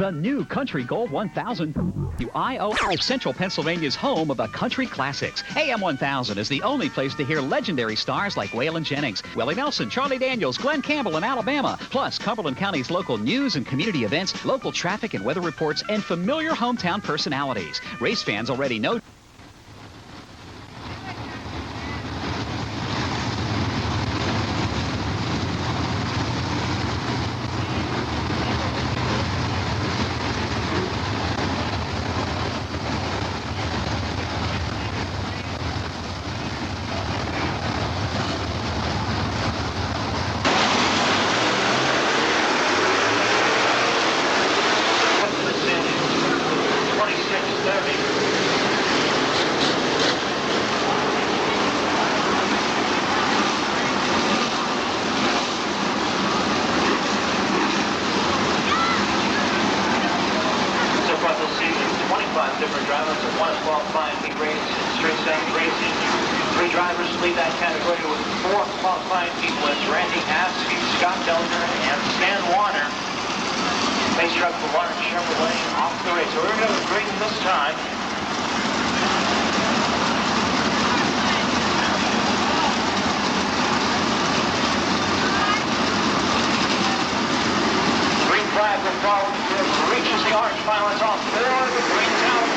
The new Country Gold 1000 WIO, Central Pennsylvania's home of the country classics. AM 1000 is the only place to hear legendary stars like Waylon Jennings, Willie Nelson, Charlie Daniels, Glenn Campbell in Alabama, plus Cumberland County's local news and community events, local traffic and weather reports, and familiar hometown personalities. Race fans already know. Different drivers and one qualifying heat race in straight seven racing. 3 drivers lead that category with 4 qualifying heat wins. Randy Askey, Scott Delner, and Stan Warner. Pace truck for Warner Chevrolet off the race. So we're going to have a green this time. Green flag will fall, reaches the orange pile. It's off for the green tower.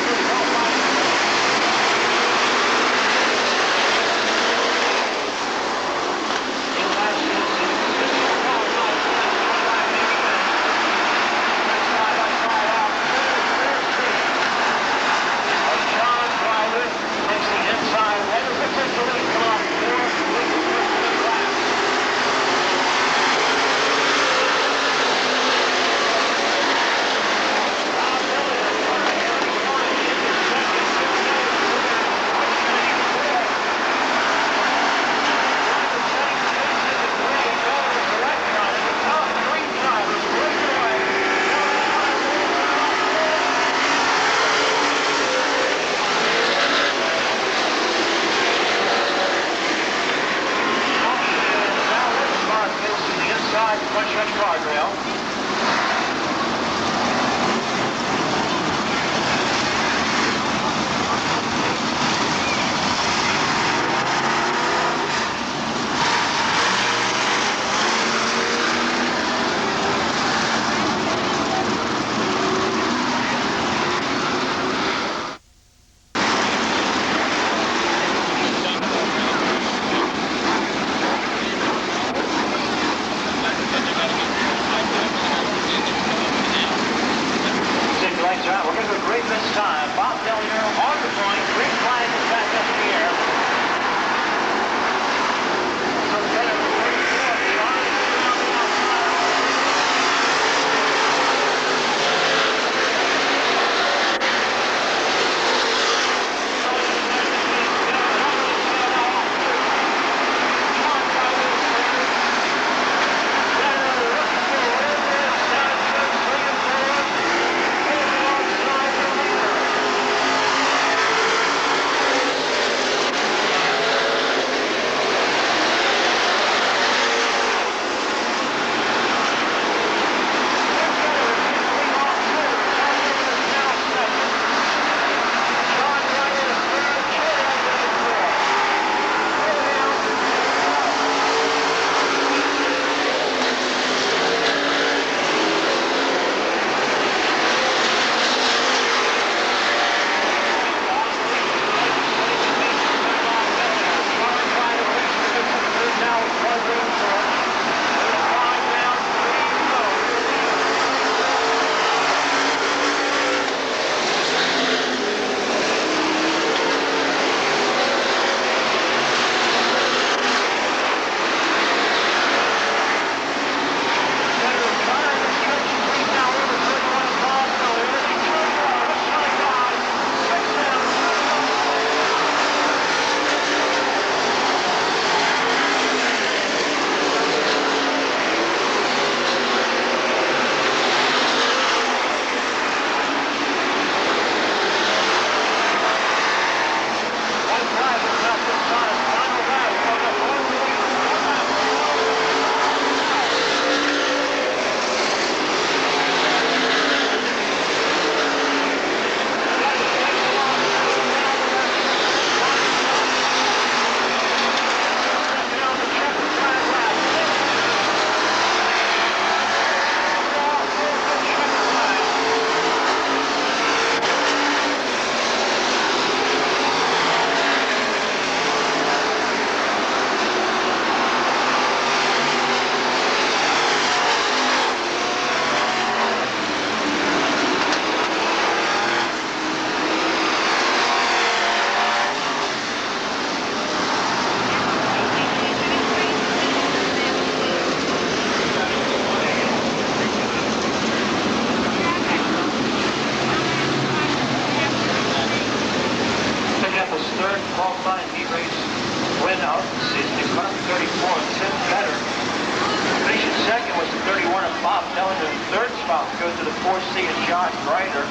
4C is Josh Ryder.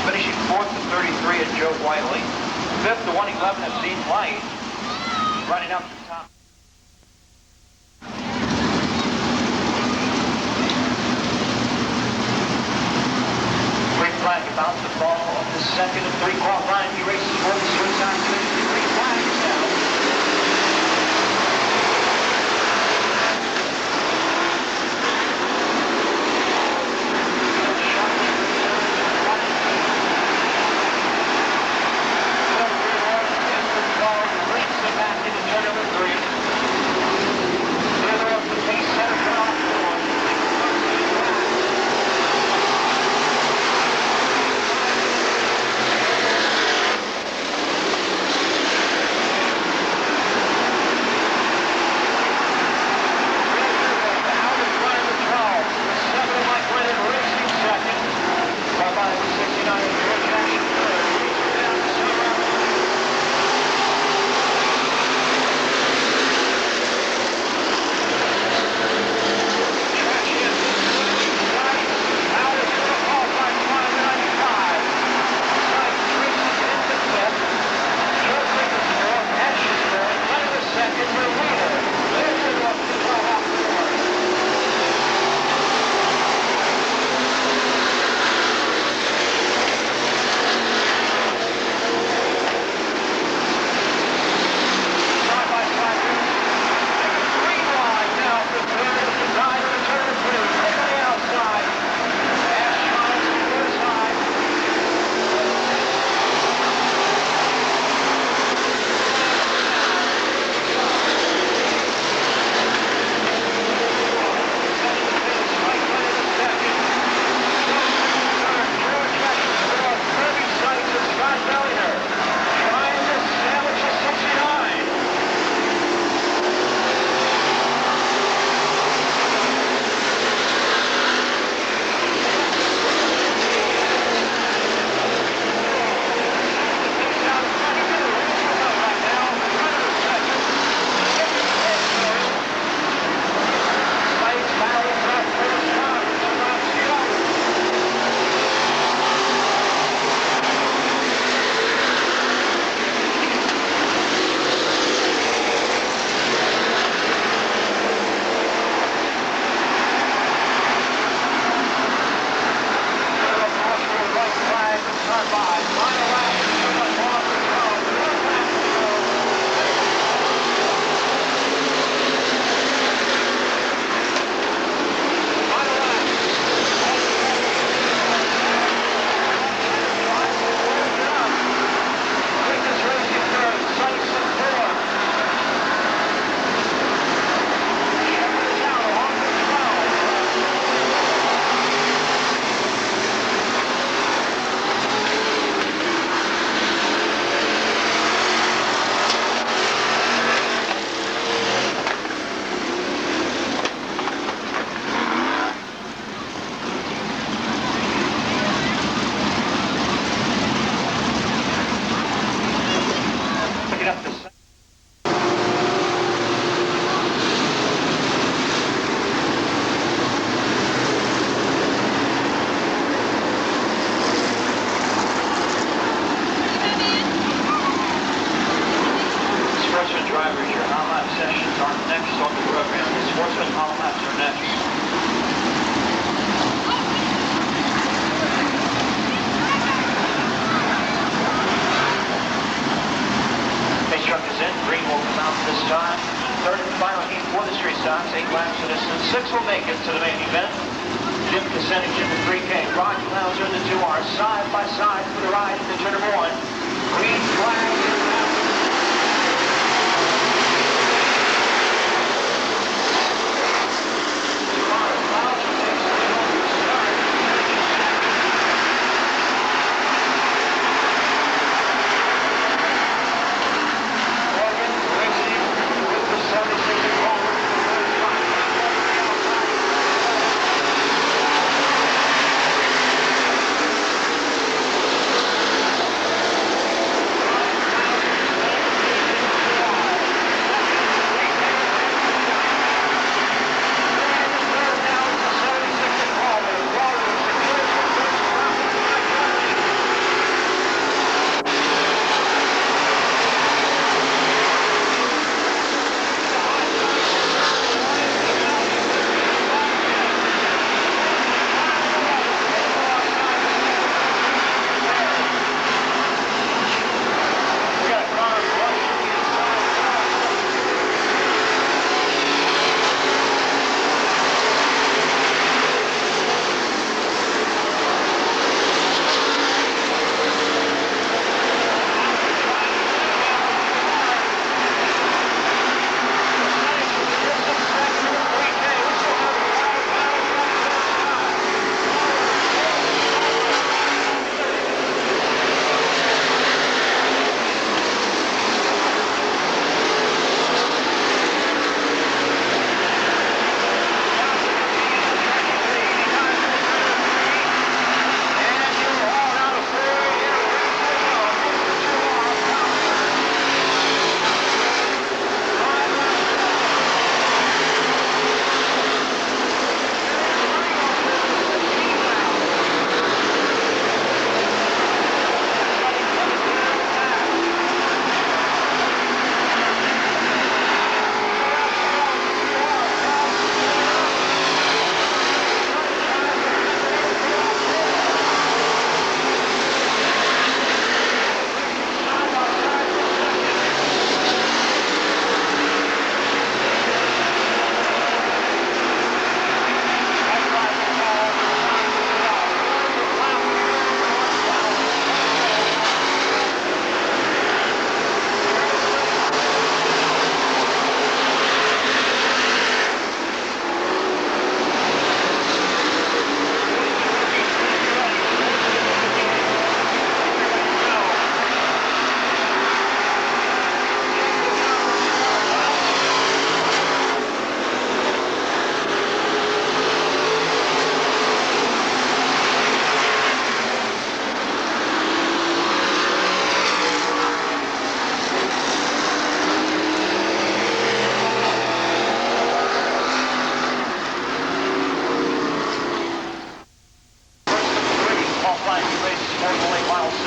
Finishing fourth to 33 is Joe Wiley. Fifth to 111 is Dean White. Running up the top. Green flag about the ball of the second of three qualifying. He races for the swing time. Green flag is down.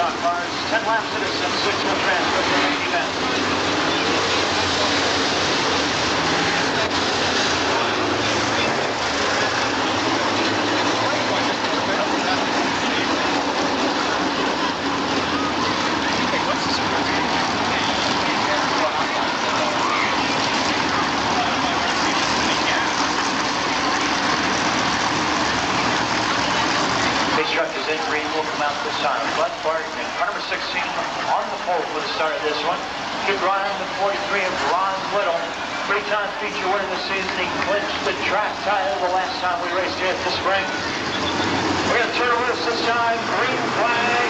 stock cars, 10 lap citizens, 6 will transfer to the main event. Truck is in green, will come out this time. Bud Barton and car number 16 on the pole for the start of this one. Kid Ryan, the 43 of Ron Whittle. Three-time feature winner this season. He clinched the track title the last time we raced here at the spring. We're going to turn loose this time. Green flag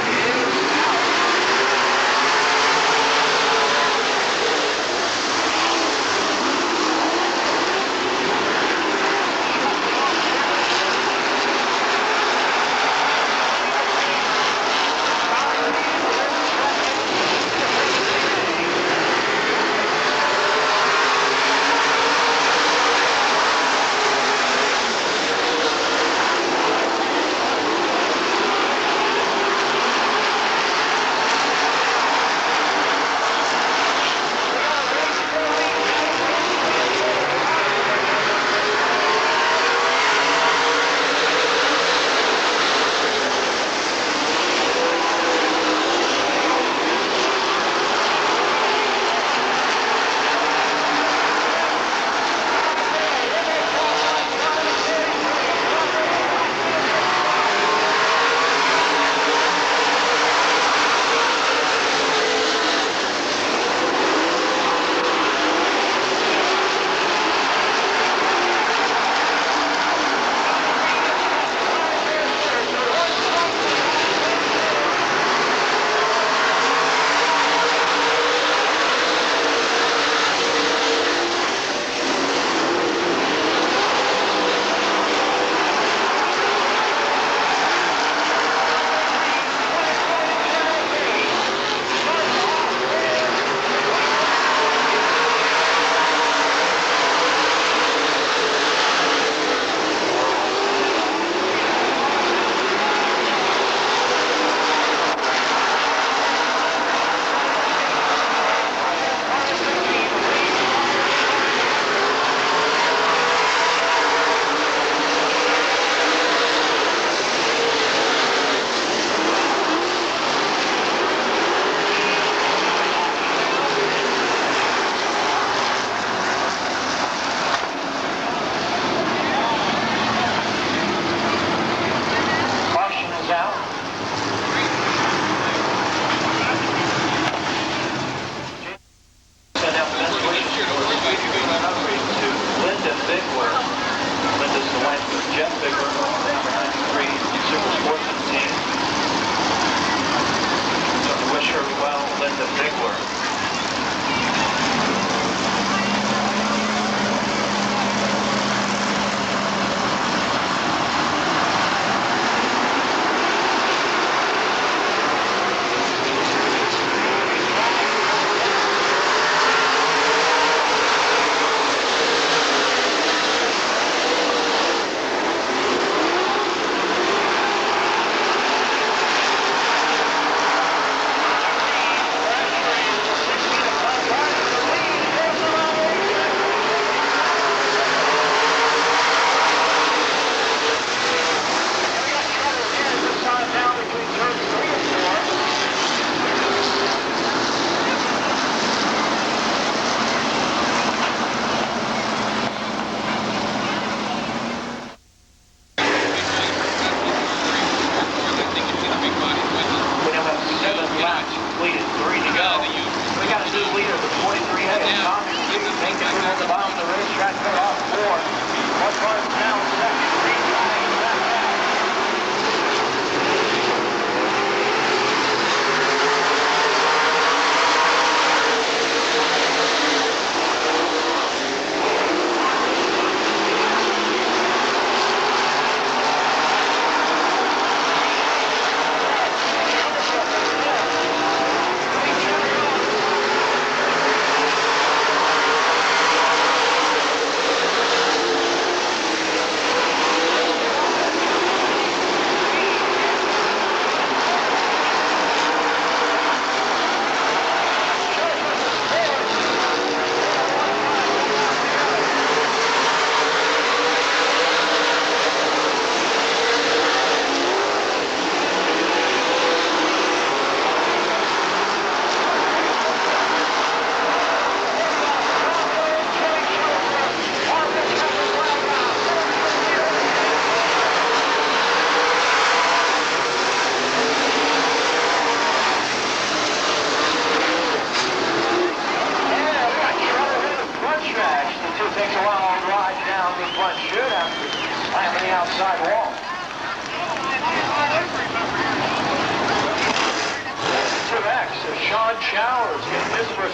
is out.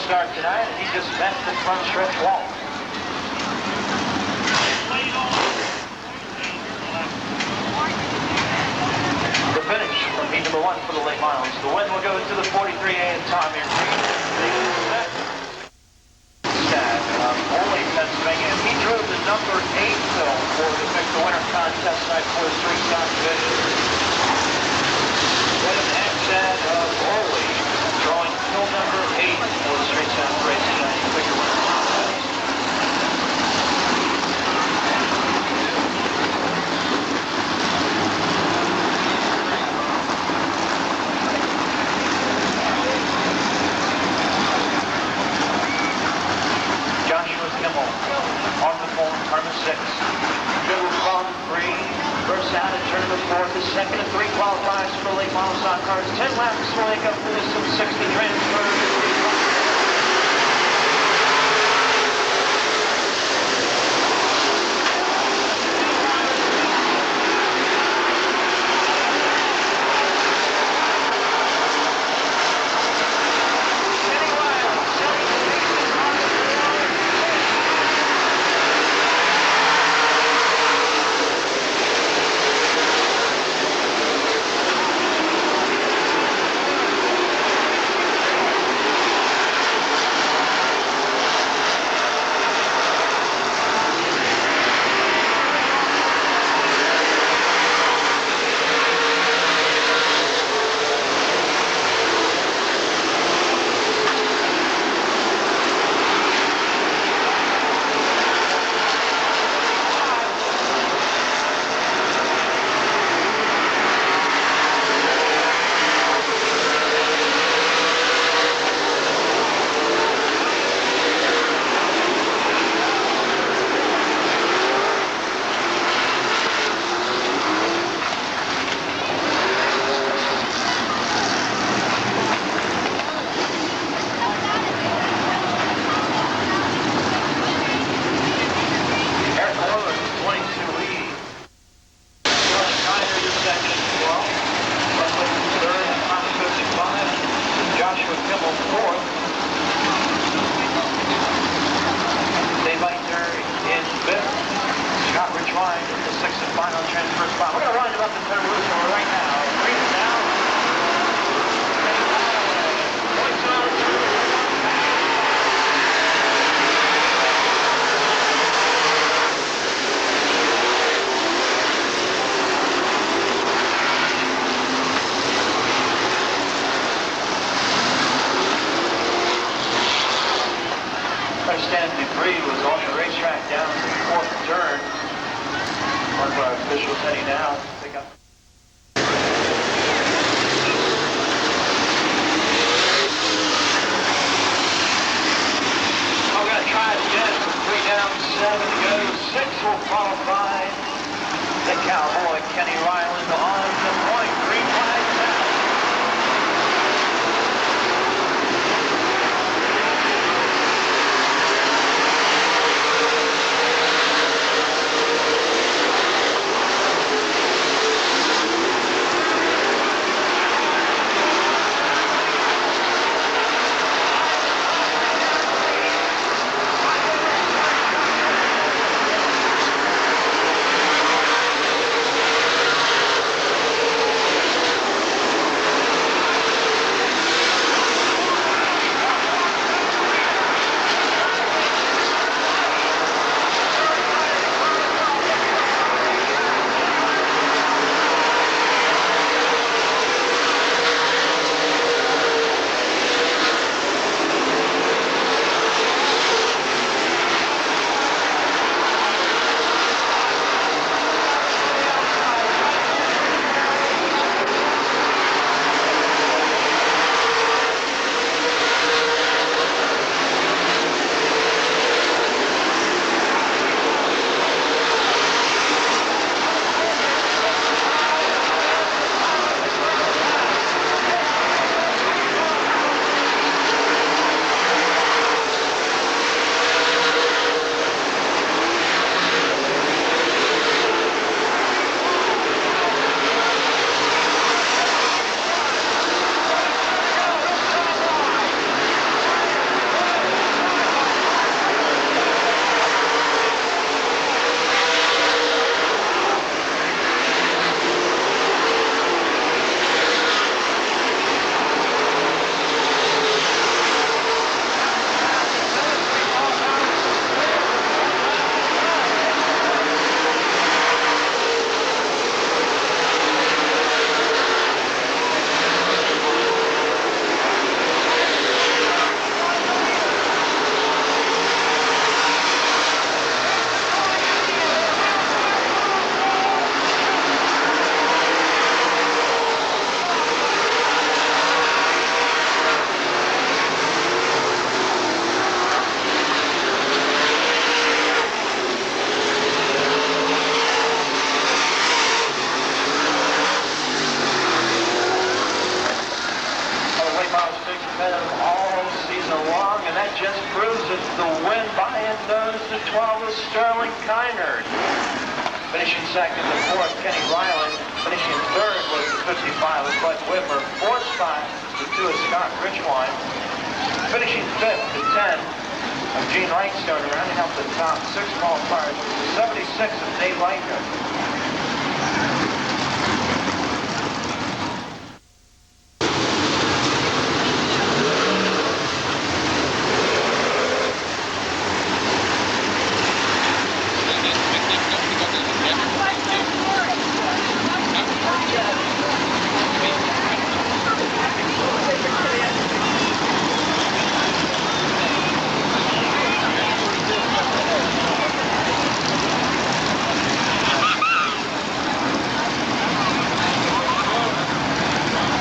start tonight, and he just met the front stretch wall. The finish from heat number 1 for the late miles. The win will go to the 43A and Tommy Reed. Only Pennsylvania. He drove the number 8 film for the the winter contest night for the three-stock division. With an accent of Oley, drawing fill number 8 for the straight-stock racing night figure winter contest. On the phone, turn of 6. Middle from 3. First out at turn of 4. The second of 3 qualifies for late model stock cars. 10 laps will make up for this 60 transfer. Was on the racetrack down to the 4th turn. One of our officials heading down to pick up. I'm going to try it again. 3 down, 7 to go. 6 will qualify. The Cowboy, Kenny Ryland on the point. 3 flags out. just proves it's the win by and known as the 12 is Sterling Kynard. Finishing second, the fourth, Kenny Riley. Finishing third was the 55 of Bud Whitmer. Fourth spot, the 2 of Scott Richwine. Finishing fifth, the 10 of Gene Lightstone. Rounding out the top 6 qualifiers, the 76 of Dave Leitner.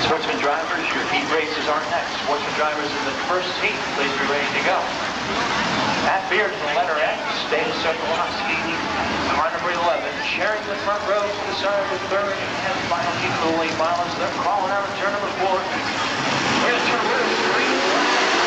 Sportsman drivers, your heat races are next. Sportsman drivers in the first heat, please be ready to go. Matt Beard in the letter X, Dave Sokolowski, car number 11, sharing the front row to the side of the third and final heat of the late miles. They're calling out turn number 4. We're going to turn number 3.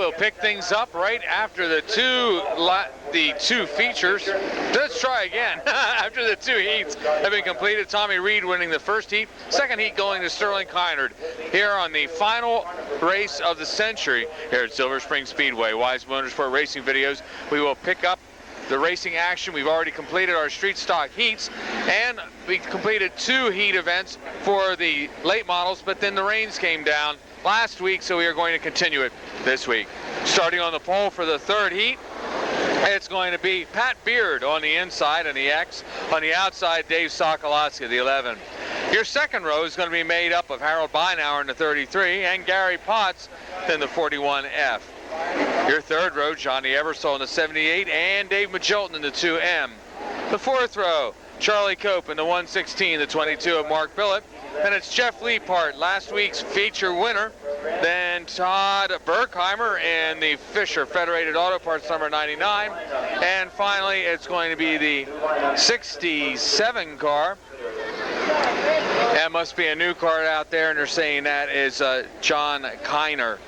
will pick things up right after the two features. Let's try again. After the two heats have been completed, Tommy Reed winning the first heat, second heat going to Sterling Kynard here on the final race of the century here at Silver Spring Speedway. Wise Motorsport Racing videos. We will pick up the racing action. We've already completed our street stock heats, and we completed two heat events for the late models, but then the rains came down last week, so we are going to continue it this week. Starting on the pole for the third heat, it's going to be Pat Beard on the inside on the X. On the outside, Dave Sokolowski, the 11. Your second row is going to be made up of Harold Beinauer in the 33 and Gary Potts in the 41F. Your third row, Johnny Eversole in the 78 and Dave Magilton in the 2M. The fourth row, Charlie Cope in the 116, the 22 of Mark Billett. And it's Jeff Leapart, last week's feature winner. Then Todd Berkheimer in the Fisher Federated Auto Parts number 99. And finally, it's going to be the 67 car. That must be a new card out there, and they're saying that is John Kiter.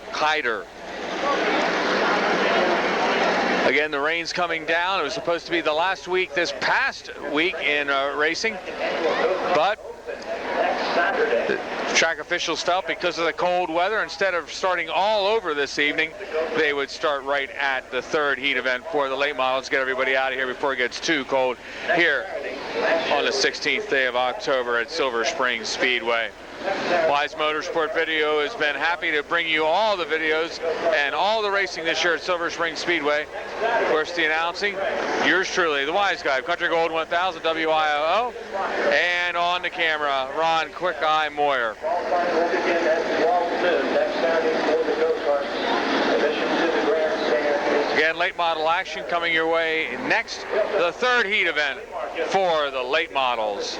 Again, the rain's coming down. It was supposed to be the last week this past week in racing, but the track officials felt because of the cold weather, instead of starting all over this evening, they would start right at the third heat event for the late models, get everybody out of here before it gets too cold here on the 16th day of October at Silver Spring Speedway. Wise Motorsport Video has been happy to bring you all the videos and all the racing this year at Silver Spring Speedway. Of course, the announcing, yours truly, the Wise Guy, Country Gold 1000 WIOO, and on the camera, Ron Quick Eye Moyer. Again, late model action coming your way next, the third heat event for the late models.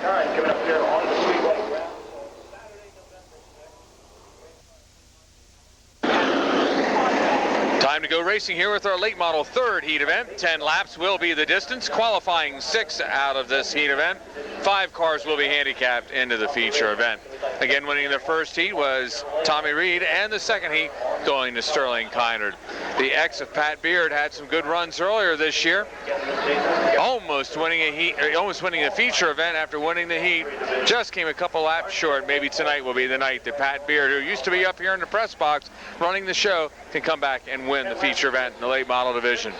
Time to go racing here with our late model third heat event. 10 laps will be the distance, qualifying 6 out of this heat event. 5 cars will be handicapped into the feature event. Again, winning the first heat was Tommy Reed, and the second heat going to Sterling Kynard. The X of Pat Beard had some good runs earlier this year, almost winning the feature event after winning the heat. Just came a couple laps short. Maybe tonight will be the night that Pat Beard, who used to be up here in the press box running the show, can come back and win the feature event in the late model division.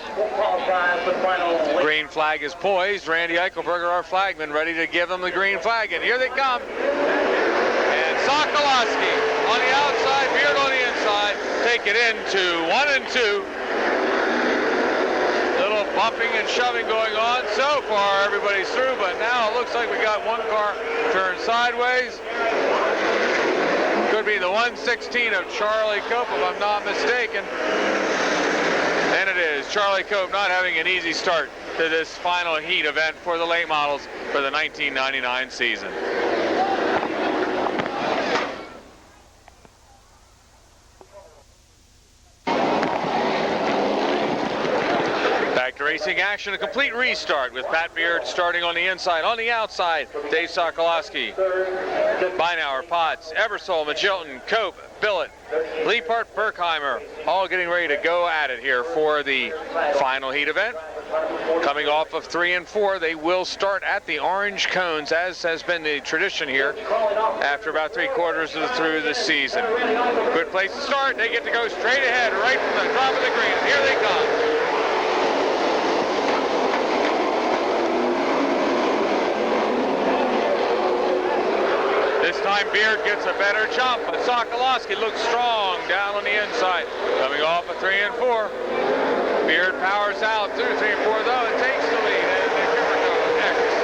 Green flag is poised. Randy Eichelberger, our flagman, ready to give them the green flag, and here they come. And Sokolowski on the outside, Beard on the inside, take it into 1 and 2. Little bumping and shoving going on. So far, everybody's through, but now it looks like we got one car turned sideways. Could be the 116 of Charlie Cope, if I'm not mistaken. And it is. Charlie Cope not having an easy start to this final heat event for the late models for the 1999 season. Back to racing action, a complete restart with Pat Beard starting on the inside. On the outside, Dave Sokolowski, Beinauer, Potts, Eversole, Magilton, Cope, Billett, Leapart, Berkheimer, all getting ready to go at it here for the final heat event. Coming off of 3 and 4, they will start at the orange cones, as has been the tradition here after about 3/4 through the season. Good place to start. They get to go straight ahead right from the top of the green. Here they come. This time Beard gets a better jump, but Sokolowski looks strong down on the inside. Coming off of 3 and 4. Beard powers out through 3 and 4 though, and takes the lead. And here we go, next.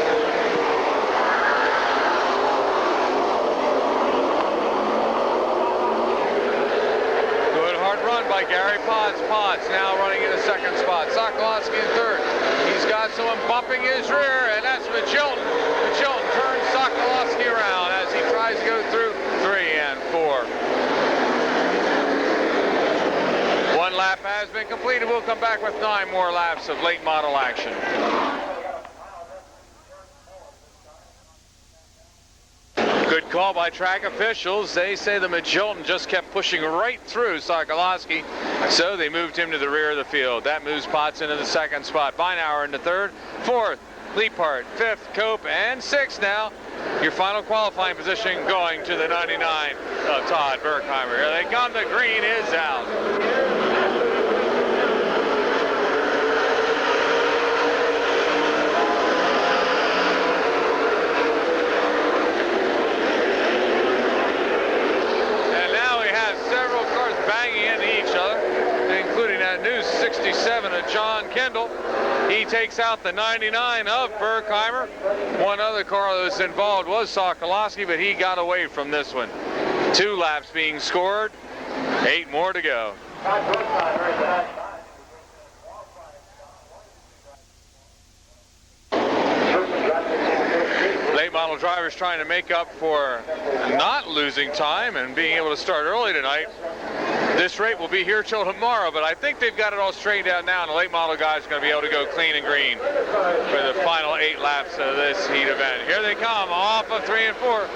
Good hard run by Gary Potts. Potts now running in the second spot. Sokolowski in third. He's got someone bumping his rear, and that's Magilton. Magilton turns Sokolowski around as he tries to go through 3 and 4. One lap has been completed. We'll come back with 9 more laps of late model action. Good call by track officials. They say the Magilton just kept pushing right through Sokolowski So they moved him to the rear of the field. That moves Potts into the second spot. Beinauer in the third. Fourth, Leapart. Fifth, Cope. And sixth now. Your final qualifying position going to the 99 of Todd Berkheimer. Here they come. The green is out. And now we have several cars banging into each other, including that new 67 of John Kendall. He takes out the 99 of Berkheimer. One other car that was involved was Sokolowski, but he got away from this one. 2 laps being scored, 8 more to go. Late model drivers trying to make up for not losing time and being able to start early tonight. This rate will be here till tomorrow, but I think they've got it all straightened out now, and the late model guys are going to be able to go clean and green for the final 8 laps of this heat event. Here they come, off of 3 and 4.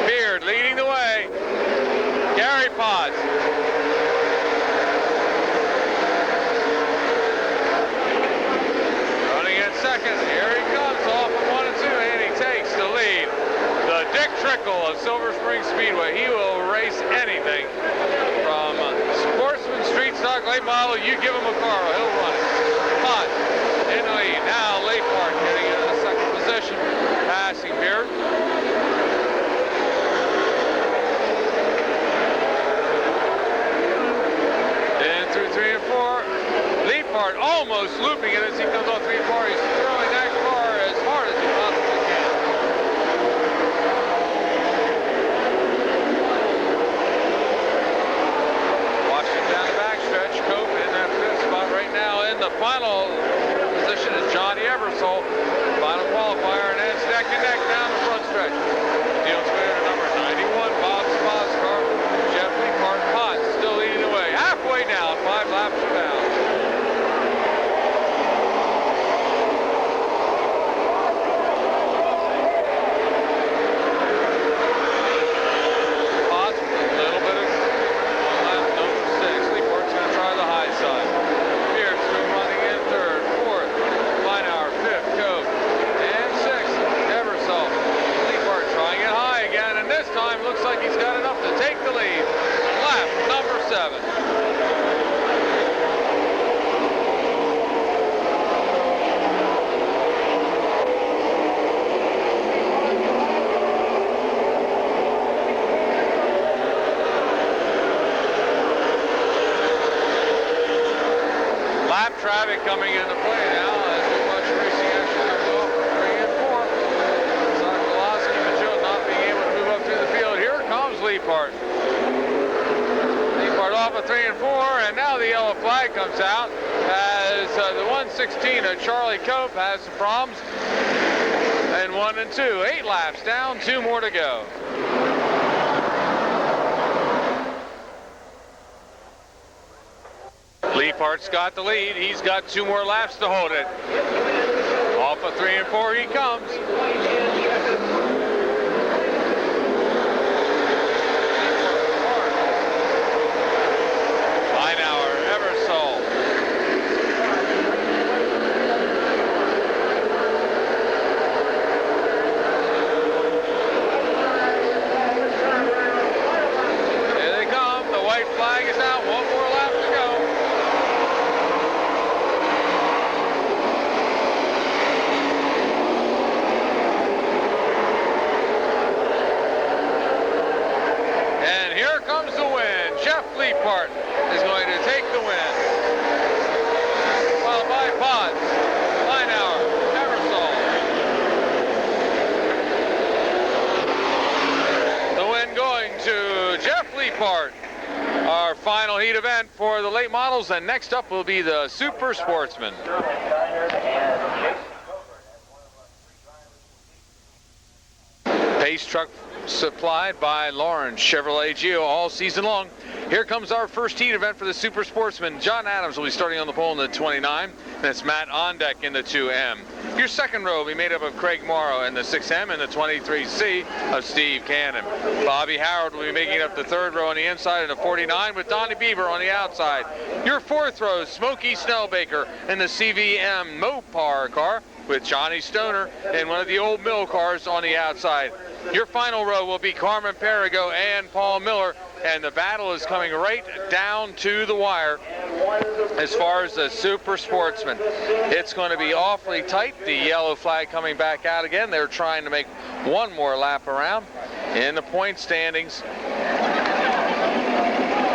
Beard leading the way. Gary Potts. Running in second. Here he comes off of 1 and 2, and he takes the lead. The Dick Trickle of Silver Spring Speedway. He will race anything. From Sportsman, Street Stock, late model, you give him a car, he'll run it. Potts in the lead. Now Leapart getting into the second position, passing Beard. In through 3 and 4. Leapart almost looping it as he comes off 3 and 4. He's throwing that car as hard as he possibly can. The final position is Johnny Eversole, final qualifier, and it's neck and neck down the front stretch. Field winner number 91, Bob Spa's car. Jeff Leapart. Potts still leading the way. Halfway down, 5 laps are down. Potts with a little bit of lap number 6. Leapart's going to try the high side. Looks like he's got enough to take the lead. Lap number 7. Lap traffic coming into play now as we watch racing action comes off from 3 and 4. Sokolowski and Joe not being able to move up through the field. Here comes Leapart. Leapart off of 3 and 4, and now the yellow flag comes out as the 116 of Charlie Cope has some problems. And 1 and 2, 8 laps down, 2 more to go. Leapart's got the lead. He's got 2 more laps to hold it. Off of 3 and 4 he comes. Flag is out, 1 more lap to go. And here comes the win. Jeff Leapart is going to take the win. Followed by Potts, Beinauer, Eversole. The win going to Jeff Leapart. Our final heat event for the late models, and next up will be the Super Sportsman. Pace truck supplied by Lawrence Chevrolet Geo all season long. Here comes our first heat event for the Super Sportsman. John Adams will be starting on the pole in the 29. That's Matt Ondeck in the 2M. Your second row will be made up of Craig Morrow in the 6M and the 23C of Steve Cannon. Bobby Howard will be making up the third row on the inside in the 49 with Donnie Beaver on the outside. Your fourth row is Smokey Snellbaker in the CVM Mopar car with Johnny Stoner in one of the old mill cars on the outside. Your final row will be Carmen Perigo and Paul Miller, and the battle is coming right down to the wire as far as the Super Sportsman. It's going to be awfully tight. The yellow flag coming back out again. They're trying to make one more lap around. In the point standings,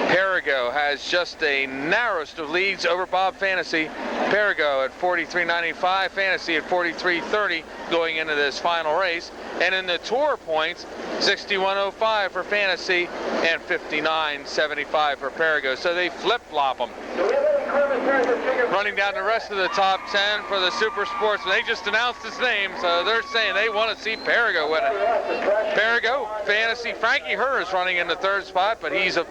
Perigo has just the narrowest of leads over Bob Fantasy. Perigo at 43.95, Fantasy at 43.30 going into this final race. And in the Tour points, 61.05 for Fantasy and 59.75 for Perigo. So they flip-flop them. Running down the rest of the top 10 for the Super Sportsman. They just announced his name, so they're saying they want to see Perigo win it. Perigo, Fantasy, Frankie Herr is running in the third spot, but he's a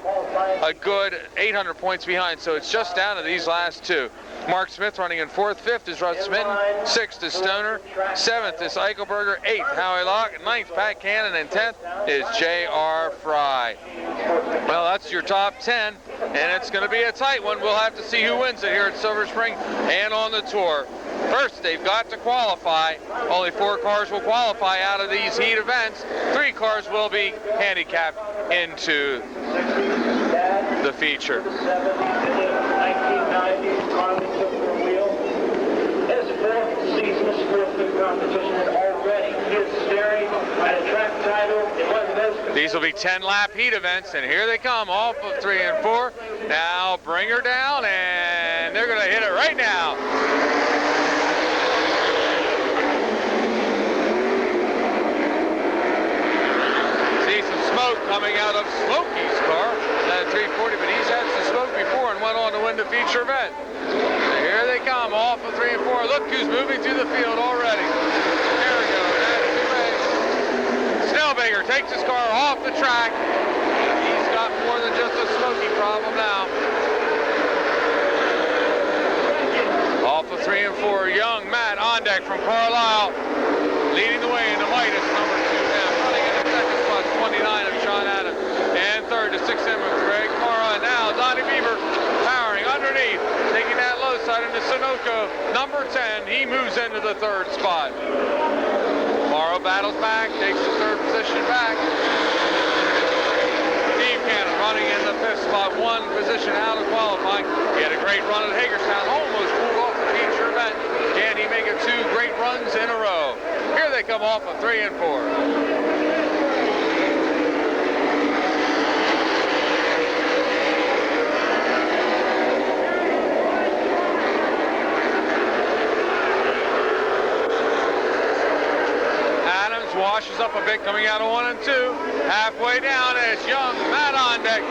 good 800 points behind, so it's just down to these last two. Mark Smith running in fourth. Fifth is Russ Smitten. Sixth is Stoner. Seventh is Eichelberger. Eighth, Howie Locke. Ninth, Pat Cannon. And 10th is J.R. Fry. Well, that's your top 10, and it's going to be a tight one. We'll have to see who wins it here at Silver Spring and on the Tour. First, they've got to qualify. Only 4 cars will qualify out of these heat events. 3 cars will be handicapped into the feature. 1990, Carly took the wheel. His 4th season of sportsman competition, and already he is staring at a track title in one of those. These will be 10-lap heat events, and here they come off of 3 and 4. Now bring her down, and they're going to hit it right now. See some smoke coming out of Smokey's car, that 340, but he's had some smoke before and went on to win the feature event. So here they come off of 3 and 4. Look who's moving through the field already. There we go. That's the way. Snellbaker takes his car off the track. He's got more than just a smoky problem now. Off of 3 and 4, young Matt Ondeck from Carlisle leading the way into Midas, number 2M. Running in the second spot, 29 of Sean Adams. And third to 6M of Greg Mora. Now Donnie Beaver powering underneath, taking that low side into Sunoco, number 10. He moves into the third spot. Morrow battles back, takes the third position back. Steve Cannon running in the 5th spot, 1 position out of qualifying. He had a great run at Hagerstown, almost pulled off the feature event. Can he make it 2 great runs in a row? Here they come off of 3 and 4. Washes up a bit coming out of 1 and 2. Halfway down is young Matt Ondeck.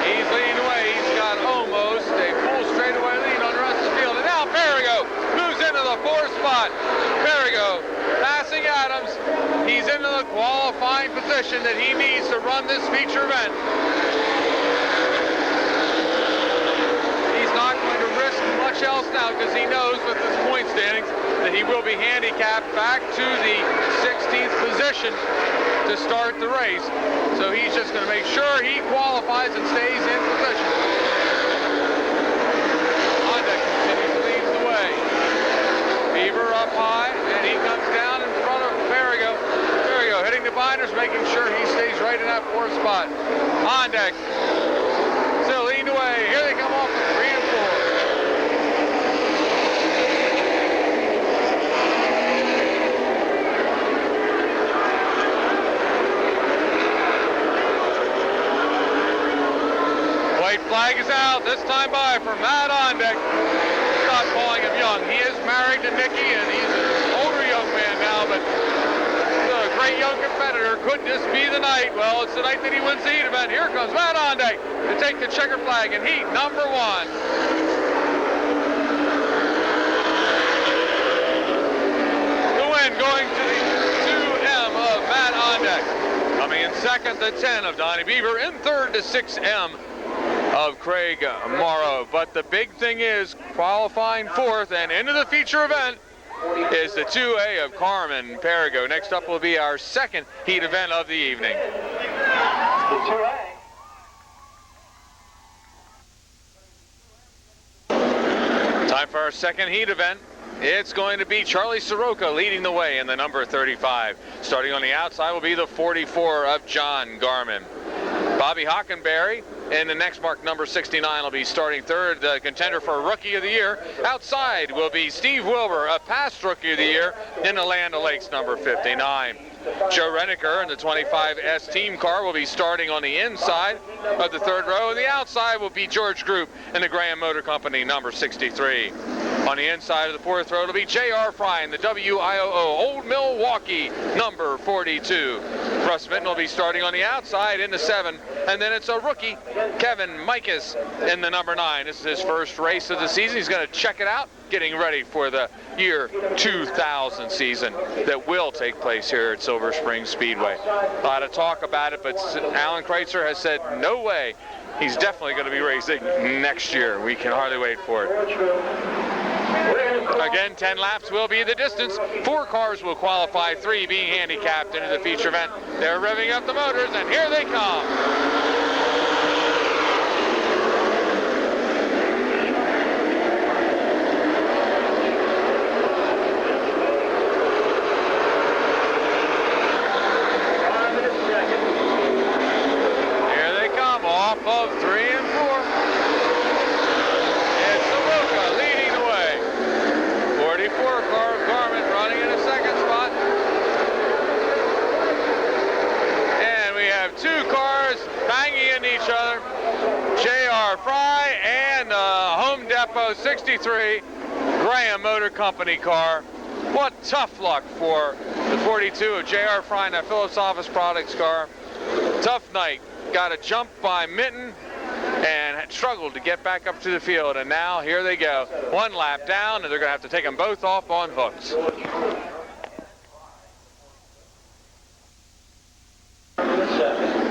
He's leading away. He's got almost a full straightaway lead on the rest of the field. And now Perigo moves into the 4th spot. Perigo passing Adams. He's into the qualifying position that he needs to run this feature event. He's not going to risk much else now because he knows with his point standings that he will be handicapped back to the 16th position to start the race. So he's just going to make sure he qualifies and stays in position. Honda continues to lead the way. Beaver up high, and he comes down in front of Perigo. Perigo hitting the binders, making sure he stays right in that 4th spot. Honda still leading the way. Here they come off of 3 and 4. Flag is out, this time by for Matt Ondeck. Stop calling him young. He is married to Nikki, and he's an older young man now, but a great young competitor. Could this be the night? Well, it's the night that he wins the heat event. Here comes Matt Ondeck to take the checker flag in heat number 1. The win going to the 2M of Matt Ondeck. Coming in second, the 10 of Donnie Beaver. In third, the 6M of Craig Morrow. But the big thing is qualifying fourth and into the feature event is the 2A of Carmen Perigo. Next up will be our second heat event of the evening. The 2A. Time for our second heat event. It's going to be Charlie Soroka leading the way in the number 35. Starting on the outside will be the 44 of John Garman. Bobby Hockenberry in the next mark, number 69, will be starting third, the contender for Rookie of the Year. Outside will be Steve Wilbur, a past Rookie of the Year, in the Land O'Lakes, number 59. Joe Reniker in the 25S team car will be starting on the inside of the third row, and the outside will be George Group in the Graham Motor Company, number 63. On the inside of the fourth row, it'll be J.R. Fry in the WIOO Old Milwaukee, number 42. Russ Minton will be starting on the outside in the 7, and then it's a rookie, Kevin Mikas, in the number 9. This is his first race of the season. He's going to check it out, getting ready for the year 2000 season that will take place here at Silver Spring Speedway. A lot of talk about it, but Alan Kreitzer has said no way. He's definitely going to be racing next year. We can hardly wait for it. Again, 10 laps will be the distance. 4 cars will qualify, 3 being handicapped into the feature event. They're revving up the motors, and here they come. Of 3 and 4. It's Soroka leading the way. 44 car of Garmin running in a second spot. And we have 2 cars banging into each other. J.R. Fry and Home Depot 63 Graham Motor Company car. What tough luck for the 42 of J.R. Fry and that Phillips Office Products car. Tough night. Got a jump by Minton and had struggled to get back up to the field, and now here they go. 1 lap down, and they're going to have to take them both off on hooks.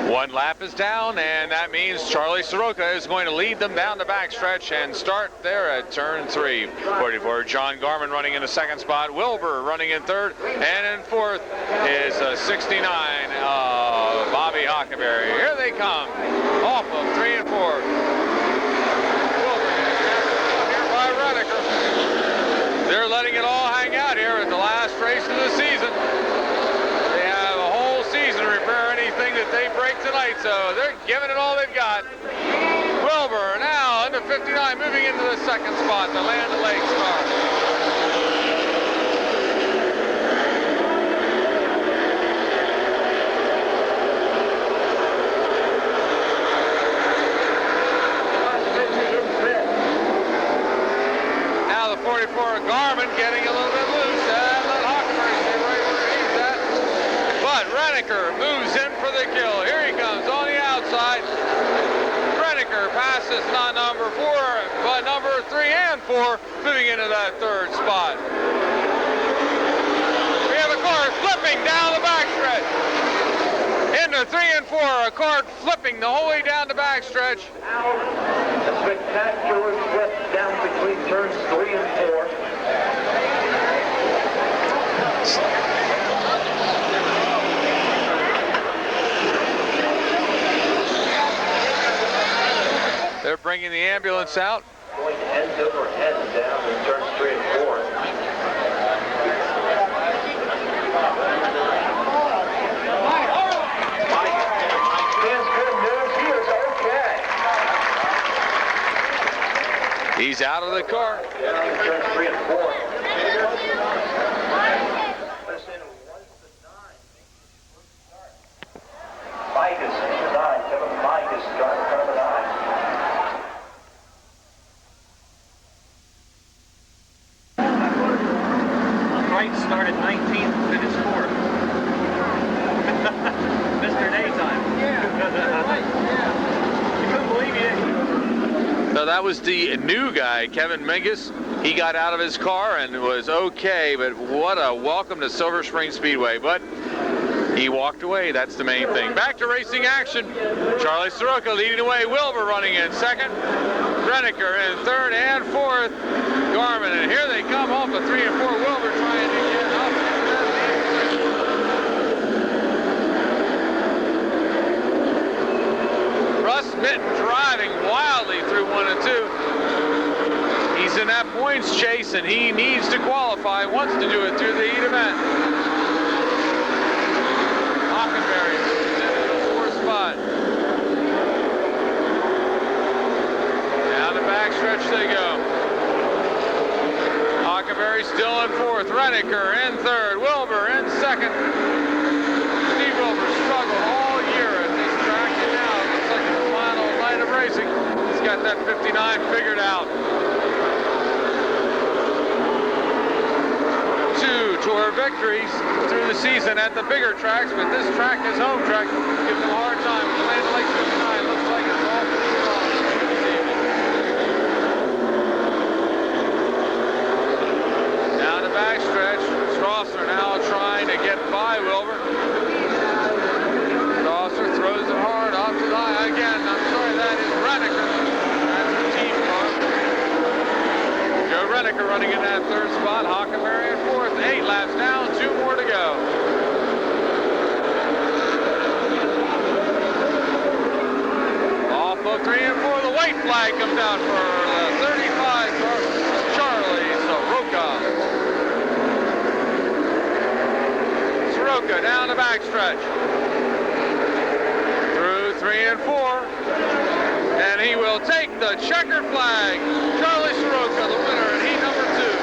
One lap is down, and that means Charlie Soroka is going to lead them down the backstretch and start there at turn 3. 44, John Garman running in the second spot. Wilbur running in third, and in fourth is 69, Bobby Hockenberry. Here they come, off of 3 and 4. Wilbur here by Reniker. They're letting it all hang out here at the last race of the season. They have a whole season to repair anything that they break tonight, so they're giving it all they've got. Wilbur now into 59, moving into the second spot, the Land O'Lakes car. Now the 44 Garmin getting a little bit loose, and let Hockenberry stay right where he's at. But Reniker moves in for the kill. Here he comes on the outside. Reniker passes not number 4, but number 3 and 4, moving into that third spot. We have a car flipping down the backstretch. Into 3 and 4, a car flipping the whole way down the backstretch. A spectacular flip down between turns 3 and 4. They're bringing the ambulance out. Going end over head down in turns 3 and 4. Here's good news. He is okay. He's out of the car. Turns 3 and 4. Mikas, number 9. Kevin Mikas, driver number 9. Wright started 19th, finished 4th. Mr. Daytime. Yeah, right, yeah. You couldn't believe it. So that was the new guy, Kevin Mingus, He got out of his car and was okay, but what a welcome to Silver Spring Speedway. But he walked away. That's the main thing. Back to racing action. Charlie Soroka leading away. Wilbur running in second. Reniker in third and fourth. Garmin, and here they come off of 3 and 4. Wilbur trying to get up into that lead. Russ Mitten driving wildly through 1 and 2. He's in that points chase, and he needs to qualify. Wants to do it through the heat event. Hockenberry in the 4th spot. Down the backstretch they go. Hockenberry still in 4th. Reniker in 3rd. Wilbur in 2nd. Steve Wilbur struggled all year at this track, and now it looks like the final night of racing. He's got that 59 figured out. 2 Tour victories through the season at the bigger tracks, but this track, his home track, gives him a hard time. The Land Lakes 59 looks like it's all pretty strong this evening. Down the backstretch, Strasser now trying to get by Wilbur. Strasser throws it hard off to the eye again. I'm sorry, that is Reniker. That's the team car. Joe Reniker running in that 3rd spot. Hockenberry in 4th. 8 laps down, 2 more to go. Off of 3 and 4, the white flag comes out for the 35 car, Charlie Soroka. Soroka down the backstretch. Through 3 and 4. And he will take the checkered flag. Charlie Soroka, the winner in heat number 2.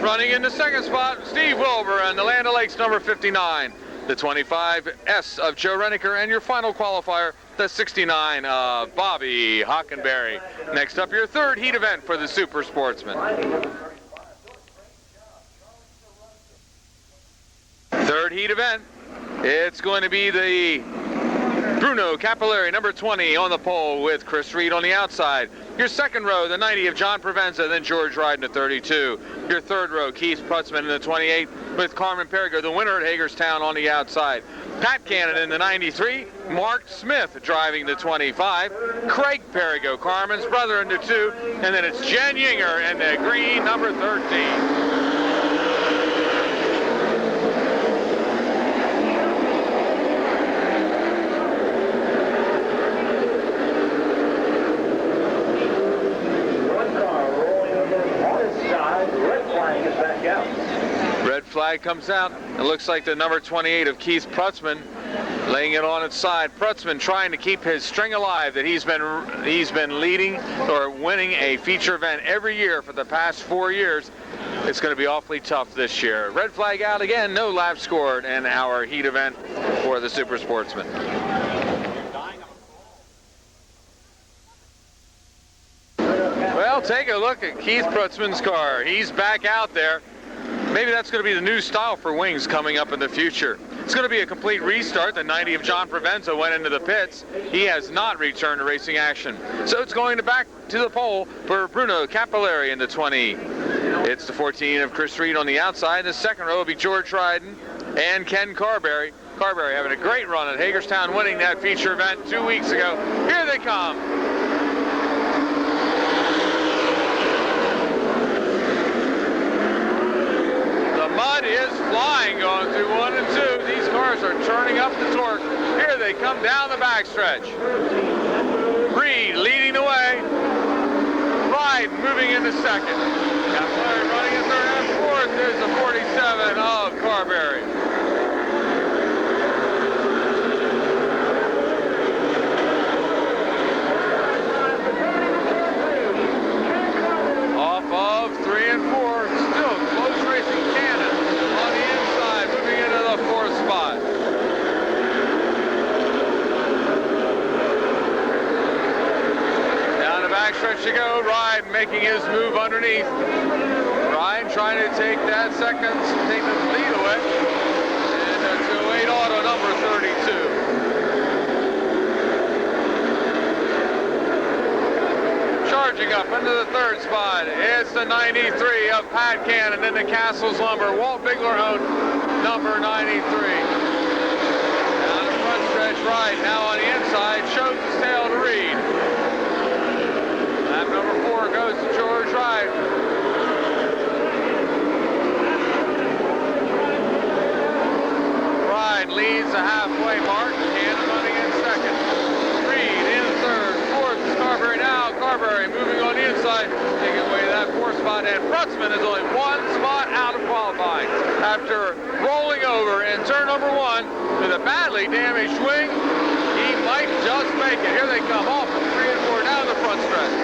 Running in the 2nd spot, Steve Wilbur and the Land O'Lakes number 59. The 25S of Joe Reniker, and your final qualifier, the 69 of Bobby Hockenberry. Next up, your 3rd heat event for the Super Sportsman. 3rd heat event. It's going to be the Bruno Capillari, number 20, on the pole with Chris Reed on the outside. Your 2nd row, the 90 of John Provenza, then George Ryden, the 32. Your 3rd row, Keith Prutzman in the 28, with Carmen Perigo, the winner at Hagerstown, on the outside. Pat Cannon in the 93, Mark Smith driving the 25, Craig Perigo, Carmen's brother, in the 2, and then it's Jen Yinger in the green, number 13. Red flag comes out. It looks like the number 28 of Keith Prutzman laying it on its side. Prutzman trying to keep his string alive that he's been leading or winning a feature event every year for the past 4 years. It's going to be awfully tough this year. Red flag out again. No laps scored in our heat event for the Super Sportsman. Well, take a look at Keith Prutzman's car. He's back out there. Maybe that's going to be the new style for wings coming up in the future. It's going to be a complete restart. The 90 of John Provenza went into the pits. He has not returned to racing action. So it's going to back to the pole for Bruno Capillari in the 20. It's the 14 of Chris Reed on the outside. The 2nd row will be George Ryden and Ken Carberry. Carberry having a great run at Hagerstown, winning that feature event 2 weeks ago. Here they come. Mud is flying going through 1 and 2. These cars are turning up the torque. Here they come down the backstretch. Reed leading the way. Ryden moving into 2nd. Capillari running in 3rd and 4th. There's the 47 of Carberry. Off of 3 and 4. Still close racing. Cannon on the inside, moving into the 4th spot. Down the backstretch to go. Ryden making his move underneath. Ryden trying to take that take the lead away. And a 2-8 auto number 32. charging up into the third spot. It's the 93 of Pat Cannon in the Castles Lumber. Walt Bigler owned number 93. Down the front stretch right, now on the inside, shows his tail to Reed. Lap number 4 goes to George Wright. Wright leads the halfway mark. Cannon running in second. Reed in third. Fourth is Carberry now. Carberry moving on the inside, taking away that 4th spot. And Brutzman is only 1 spot out of qualifying after rolling over in turn number 1 with a badly damaged wing. He might just make it. Here they come off of 3 and 4 down the front stretch.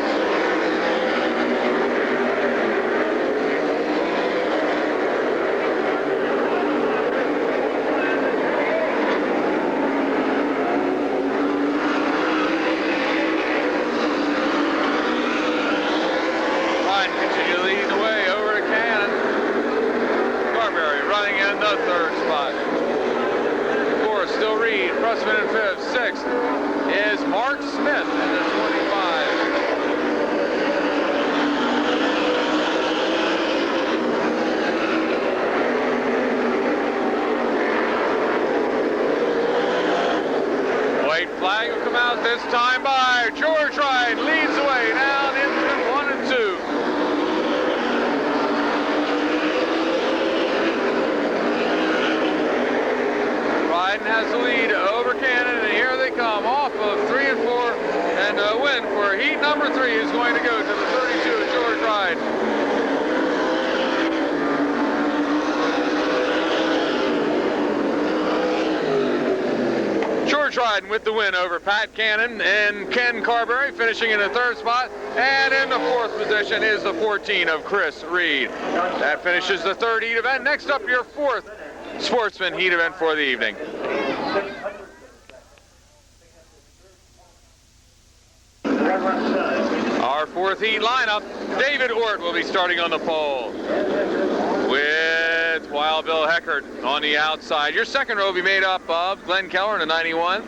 Third spot. 4th, still Reed. Brutzman in 5th. 6th is Mark Smith in the 25. White flag will come out this time by George Wright. Leads the way down into 1 and 2. Has the lead over Cannon, and here they come off of 3 and 4, and a win for heat number 3 is going to go to the 32 of George Wright. George Wright with the win over Pat Cannon and Ken Carberry, finishing in the 3rd spot, and in the 4th position is the 14 of Chris Reed. That finishes the 3rd heat event. Next up, your 4th Sportsman heat event for the evening. Our 4th heat lineup, David Ort will be starting on the pole with Wild Bill Heckert on the outside. Your 2nd row will be made up of Glenn Keller in the 91,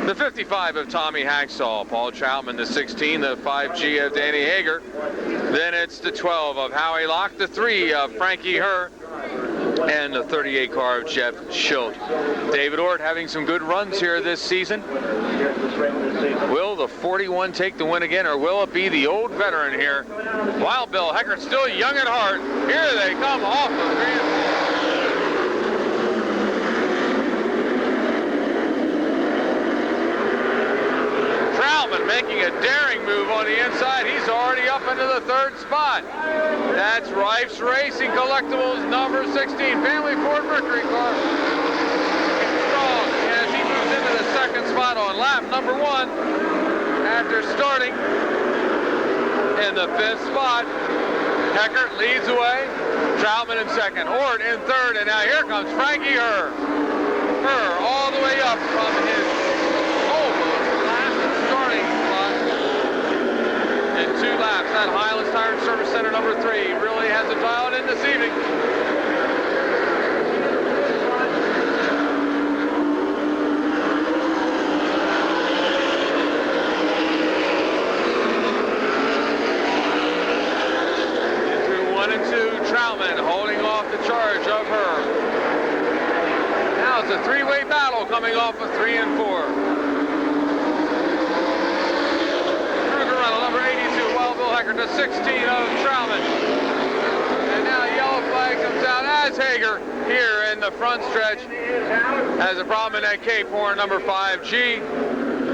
the 55 of Tommy Hacksaw, Paul Troutman, the 16, the 5G of Danny Hager. Then it's the 12 of Howie Locke, the 3 of Frankie Herr, and the 38 car of Jeff Schilt. David Ort having some good runs here this season. Will the 41 take the win again, or will it be the old veteran here? Wild Bill Heckert still young at heart. Here they come off of 3 and 4. Troutman making a daring move on the inside. He's already up into the 3rd spot. That's Rife's Racing Collectibles number 16, Family Ford Mercury car. Strong as he moves into the 2nd spot on lap number 1 after starting in the 5th spot. Heckert leads the way. Troutman in 2nd, Ort in 3rd, and now here comes Frankie Herr. Herr all the way up from his starting spot in 2 laps. That Highlands Tire and Service Center number 3 really has it dialed in this evening. Through 1 and 2, Troutman holding off the charge of Herr. Now it's a 3-way battle coming off of 3 and 4. Number 82, Wild Bill Heckert, the 16 of Troutman. And now yellow flag comes out as Hager here in the front stretch has a problem in that Cape Horn, number 5G.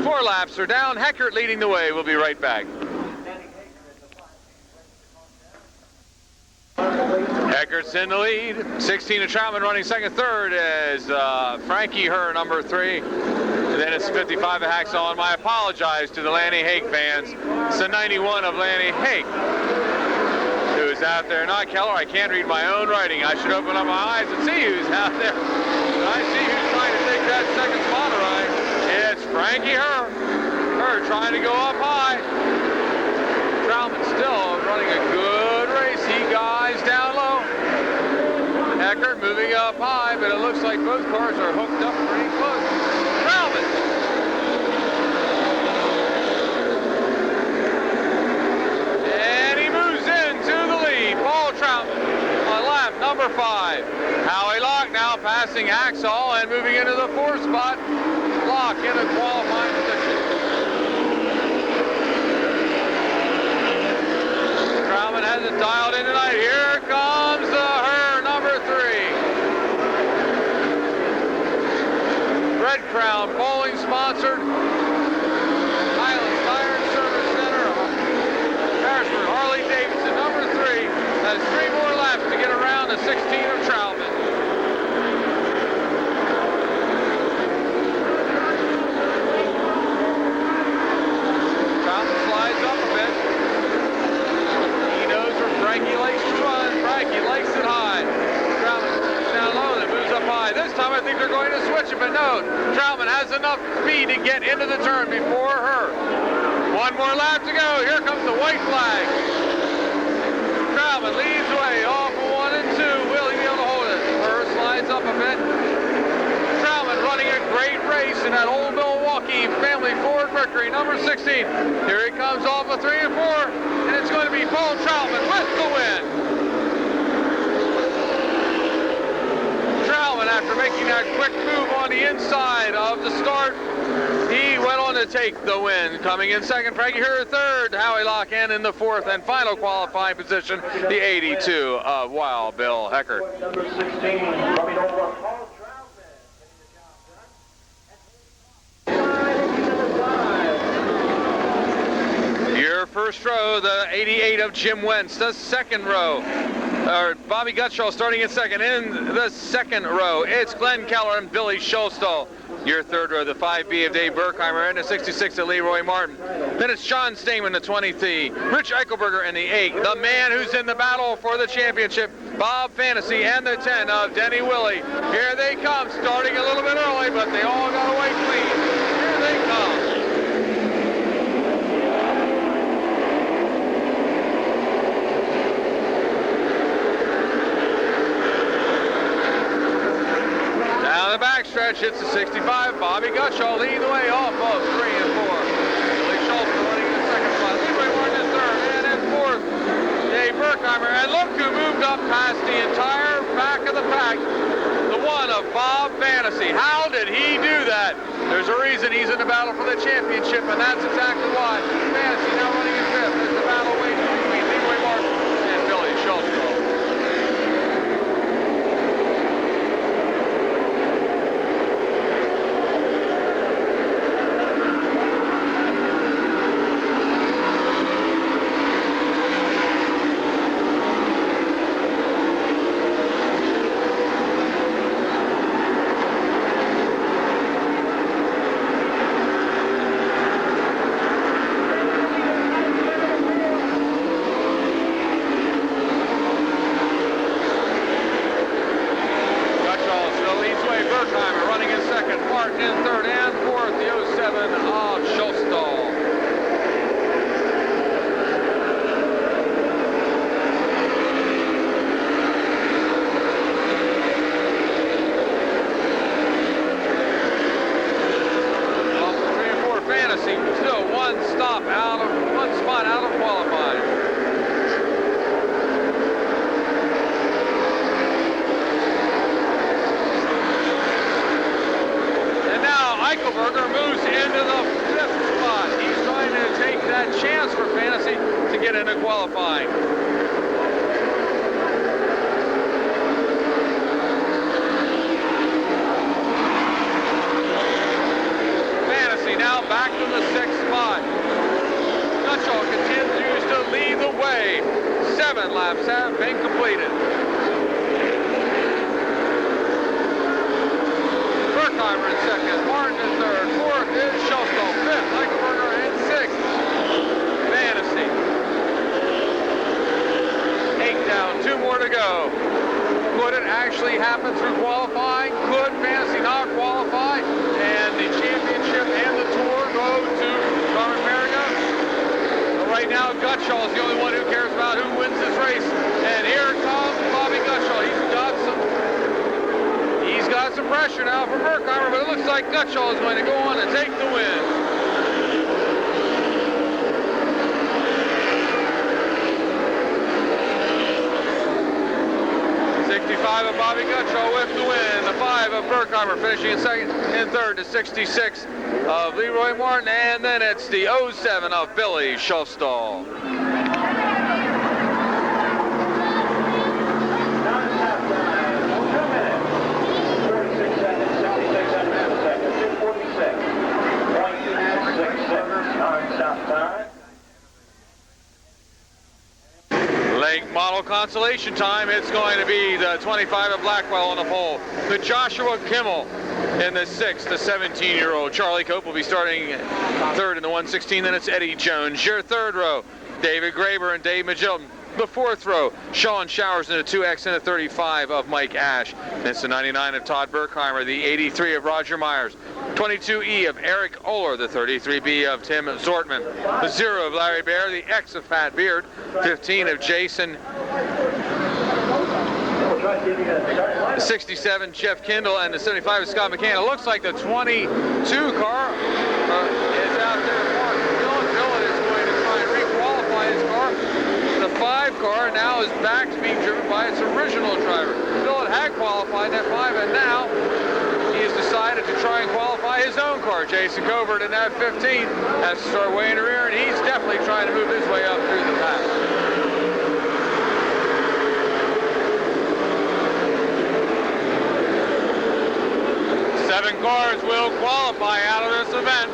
4 laps are down. Heckert leading the way. We'll be right back. Heckert's in the lead. 16 of Troutman running 2nd, 3rd as Frankie Herr, number 3. And then it's 55 of Hacksaw, and I apologize to the Lanny Hake fans. It's the 91 of Lanny Hake, who's out there. Not Keller, I can't read my own writing. I should open up my eyes and see who's out there. I see who's trying to take that 2nd spot right. It's Frankie Herr. Herr trying to go up high. Troutman still running a good race. He guys down low. Heckert moving up high, but it looks like both cars are hooked up pretty close. passing Axel and moving into the 4th spot. Lock in a qualifying position. Crowman has it dialed in tonight. Here comes her number 3. Red Crown Bowling sponsored. Highlands Tire and Service Center. Harrisburg Harley Davidson number 3 has 3 more laps to get around the 16 of Troutman. Troutman slides up a bit. He knows where Frankie likes to run. Frankie likes it high. Troutman down low and it moves up high. This time I think they're going to switch it, but no. Troutman has enough speed to get into the turn before her. 1 more lap to go. Here comes the white flag. Troutman leads away off of 1 and 2. Will he be able to hold it? Her slides up a bit. Troutman running a great race in that old Milwaukee family Ford Mercury, number 16. Here he comes off of 3 and 4, and it's going to be Paul Troutman with the win. Troutman, after making that quick move on the inside of the start, he went on to take the win. Coming in second, Frankie Herr third, Howie Locken in the 4th and final qualifying position, the 82 of Wild Bill Heckert. Number 16, coming over, Paul Troutman. Your first row, the 88 of Jim Wentz. The second row, Bobby Gutschall starting in second. In the second row, it's Glenn Keller and Billy Schulstall. Your third row, the 5B of Dave Burkheimer, and the 66 of Leroy Martin. Then it's John Stamen, the 23, Rich Eichelberger in the 8, the man who's in the battle for the championship, Bob Fantasy, and the 10 of Denny Willie. Here they come, starting a little bit early, but they all got away clean. Here they come. Backstretch, it's the 65. Bobby Gutschall leading the way off of 3 and 4. Billy Schultz running in the second spot. Leroy Martin in third, and in 4th, Dave Burkheimer. And look who moved up past the entire back of the pack. The 1 of Bob Fantasy. How did he do that? There's a reason he's in the battle for the championship, and that's exactly why. Fantasy now running in 5th. There's the battle waged between Leroy Martin and Billy Schultz. Gutschall is going to go on and take the win. 65 of Bobby Gutschall with the win. The 75 of Berkheimer, finishing in second. In third, the 66 of Leroy Martin, and then it's the 07 of Billy Schofstall. Lake model consolation time. It's going to be the 25 of Blackwell on the pole. The Joshua Kimmel in the 6th, the 17-year-old. Charlie Cope will be starting third in the 116. Then it's Eddie Jones. Your third row, David Graber and Dave Magilton. The 4th row, Sean Showers in the 2X and the 35 of Mike Ash. It's the 99 of Todd Berkheimer, the 83 of Roger Myers, 22E of Eric Oler, the 33B of Tim Zortman, the 0 of Larry Bear, the X of Pat Beard, 15 of Jason, the 67 Jeff Kindle, and the 75 of Scott McCann. It looks like the 22 car is out there. Dylan is going to try and re-qualify his car. The 5 car now is back to being driven by its original driver. Dylan had qualified that 5, and now he has decided to try and qualify his own car. Jason Covert in that 15 has to start way in the rear, and he's definitely trying to move his way up through the pack. Seven cars will qualify out of this event.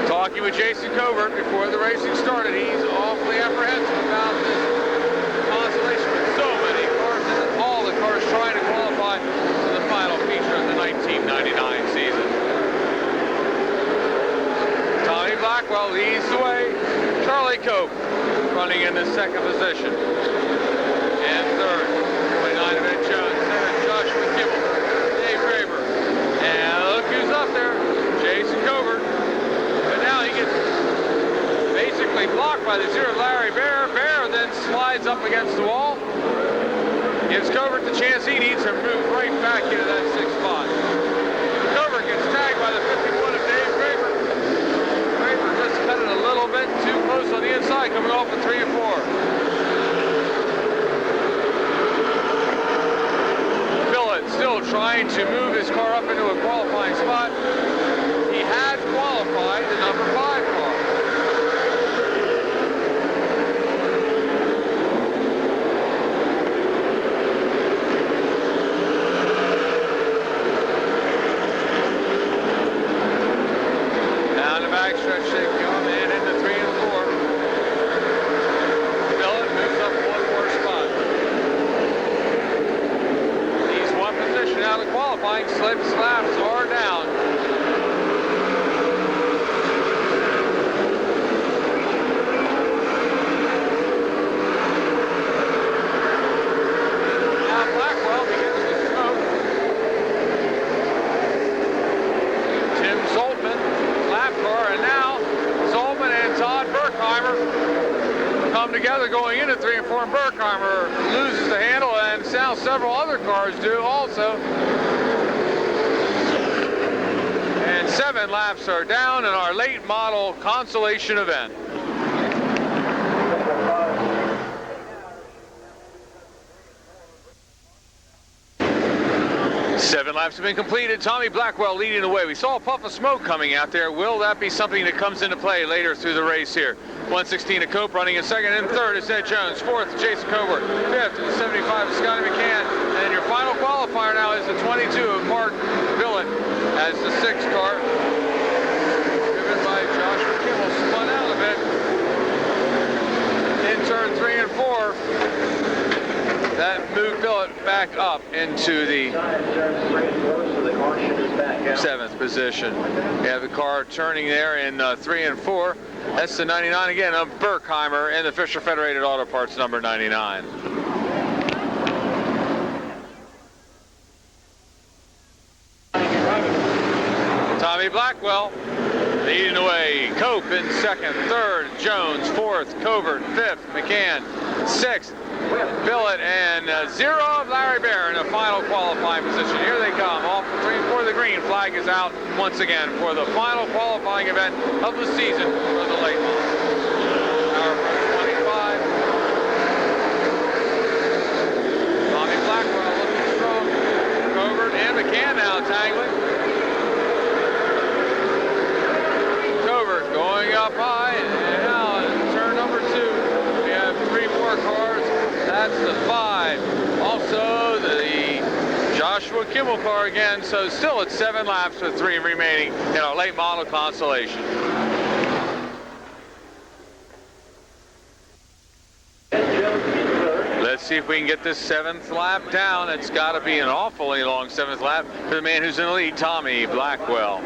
Talking with Jason Covert before the racing started, he's awfully apprehensive about this consolation with so many cars and all the cars trying to qualify to the final feature of the 1999 season. Tommy Blackwell leads the way. Charlie Cope running in the 2nd position. And 3rd, 29 of Ed Jones, 7th Joshua Kimmel, Dave Graber. And look who's up there, Jason Covert. But now he gets basically blocked by the 0 Larry Bear. Bear then slides up against the wall. Gives Covert the chance he needs to move right back into that 6th spot. Covert gets tagged by the 51 of Dave Graber. Graber just cut it a little bit too close on the inside, coming off at 3 and 4. Billett still trying to move his car up into a qualifying spot. He had qualified the number 5 car. Down the backstretch they come in into 3 and 4. Billett moves up 1 more spot. He's 1 position out of qualifying. Slips laps are down. Together going into 3 and 4, and Berkheimer loses the handle, and now several other cars do also. And 7 laps are down in our late model consolation event. 7 laps have been completed. Tommy Blackwell leading the way. We saw a puff of smoke coming out there. Will that be something that comes into play later through the race here? 116 of Cope running in 2nd, and 3rd is Ed Jones. 4th, Jason Covert. 5th, the 75 of Scotty McCann. And your final qualifier now is the 22 of Mark Billett as the 6th car. Driven by Joshua Kimmel, spun out a bit. In turn 3 and 4. That moved Billett back up into the 7th position. We have the car turning there in 3 and 4. That's the 99 again of Berkheimer in the Fisher Federated Auto Parts number 99. Tommy Blackwell leading the way. Cope in 2nd, 3rd, Jones, 4th, Covert, 5th, McCann, 6th, Billett, and 0 of Larry Bear in the final qualifying position. Here they come, off the 3 and 4. The green flag is out once again for the final qualifying event of the season for the late model. Our first 25. McCann now tangling. Covert going up high, and now in turn number 2. We have 3 more cars. That's the 5. Also the Joshua Kimmel car again, so still at 7 laps with 3 remaining in our late model consolation. Let's see if we can get this 7th lap down. It's got to be an awfully long 7th lap for the man who's in the lead, Tommy Blackwell.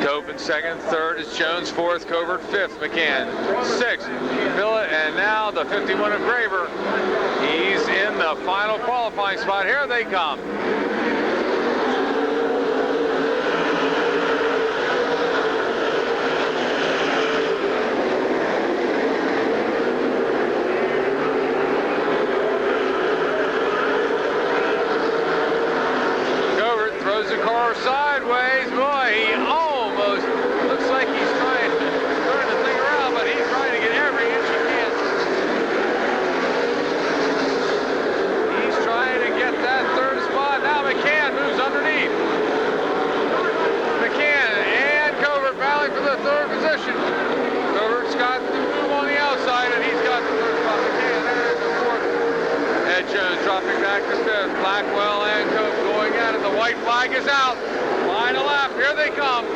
Cope in 2nd, 3rd is Jones, 4th, Covert, 5th, McCann, 6th, Billett, and now the 51 of Graver. He's in the final qualifying spot. Here they come. Covert throws the car sideways. Boy, he almost looks like he's trying to turn the thing around, but he's trying to get every inch he can. He's trying to get that 3rd spot. Now McCann moves underneath. McCann and Covert battling for the 3rd position. Covert's got the move on the outside, and he's got the 3rd spot. McCann there in the 4th. Ed Jones dropping back to 5th. Blackwell and Cope going at it. The white flag is out. Final lap. Here they come.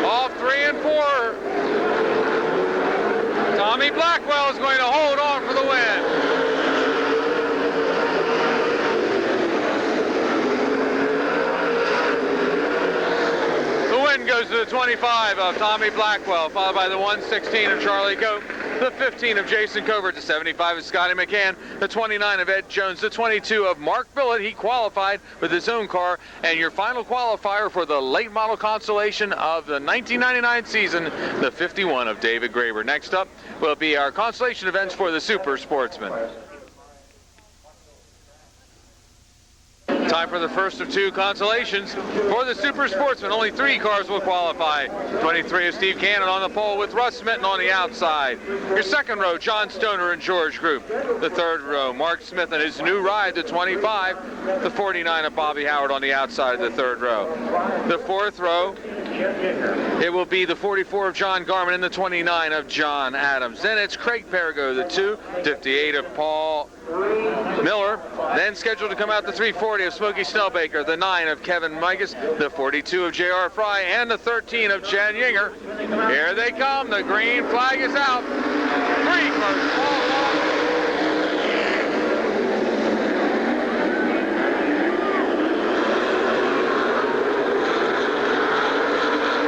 All 3 and 4. Tommy Blackwell is going to hold on for the win. The win goes to the 25 of Tommy Blackwell, followed by the 116 of Charlie Cope, the 15 of Jason Covert, the 75 of Scotty McCann, the 29 of Ed Jones, the 22 of Mark Billett. He qualified with his own car. And your final qualifier for the late model consolation of the 1999 season, the 51 of David Graver. Next up will be our consolation events for the Super Sportsman. Time for the first of 2 consolations for the Super Sportsman. Only 3 cars will qualify. 23 of Steve Cannon on the pole with Russ Smitten on the outside. Your 2nd row, John Stoner and George Group. The 3rd row, Mark Smith and his new ride, the 25. The 49 of Bobby Howard on the outside of the 3rd row. The 4th row, it will be the 44 of John Garman and the 29 of John Adams. Then it's Craig Perigo, the 2, 58 of Paul Miller. Then scheduled to come out the 340 of Smokey Snellbaker, the 9 of Kevin Migas, the 42 of J.R. Fry, and the 13 of Jan Yinger. Here they come. The green flag is out. 3 cars qualify.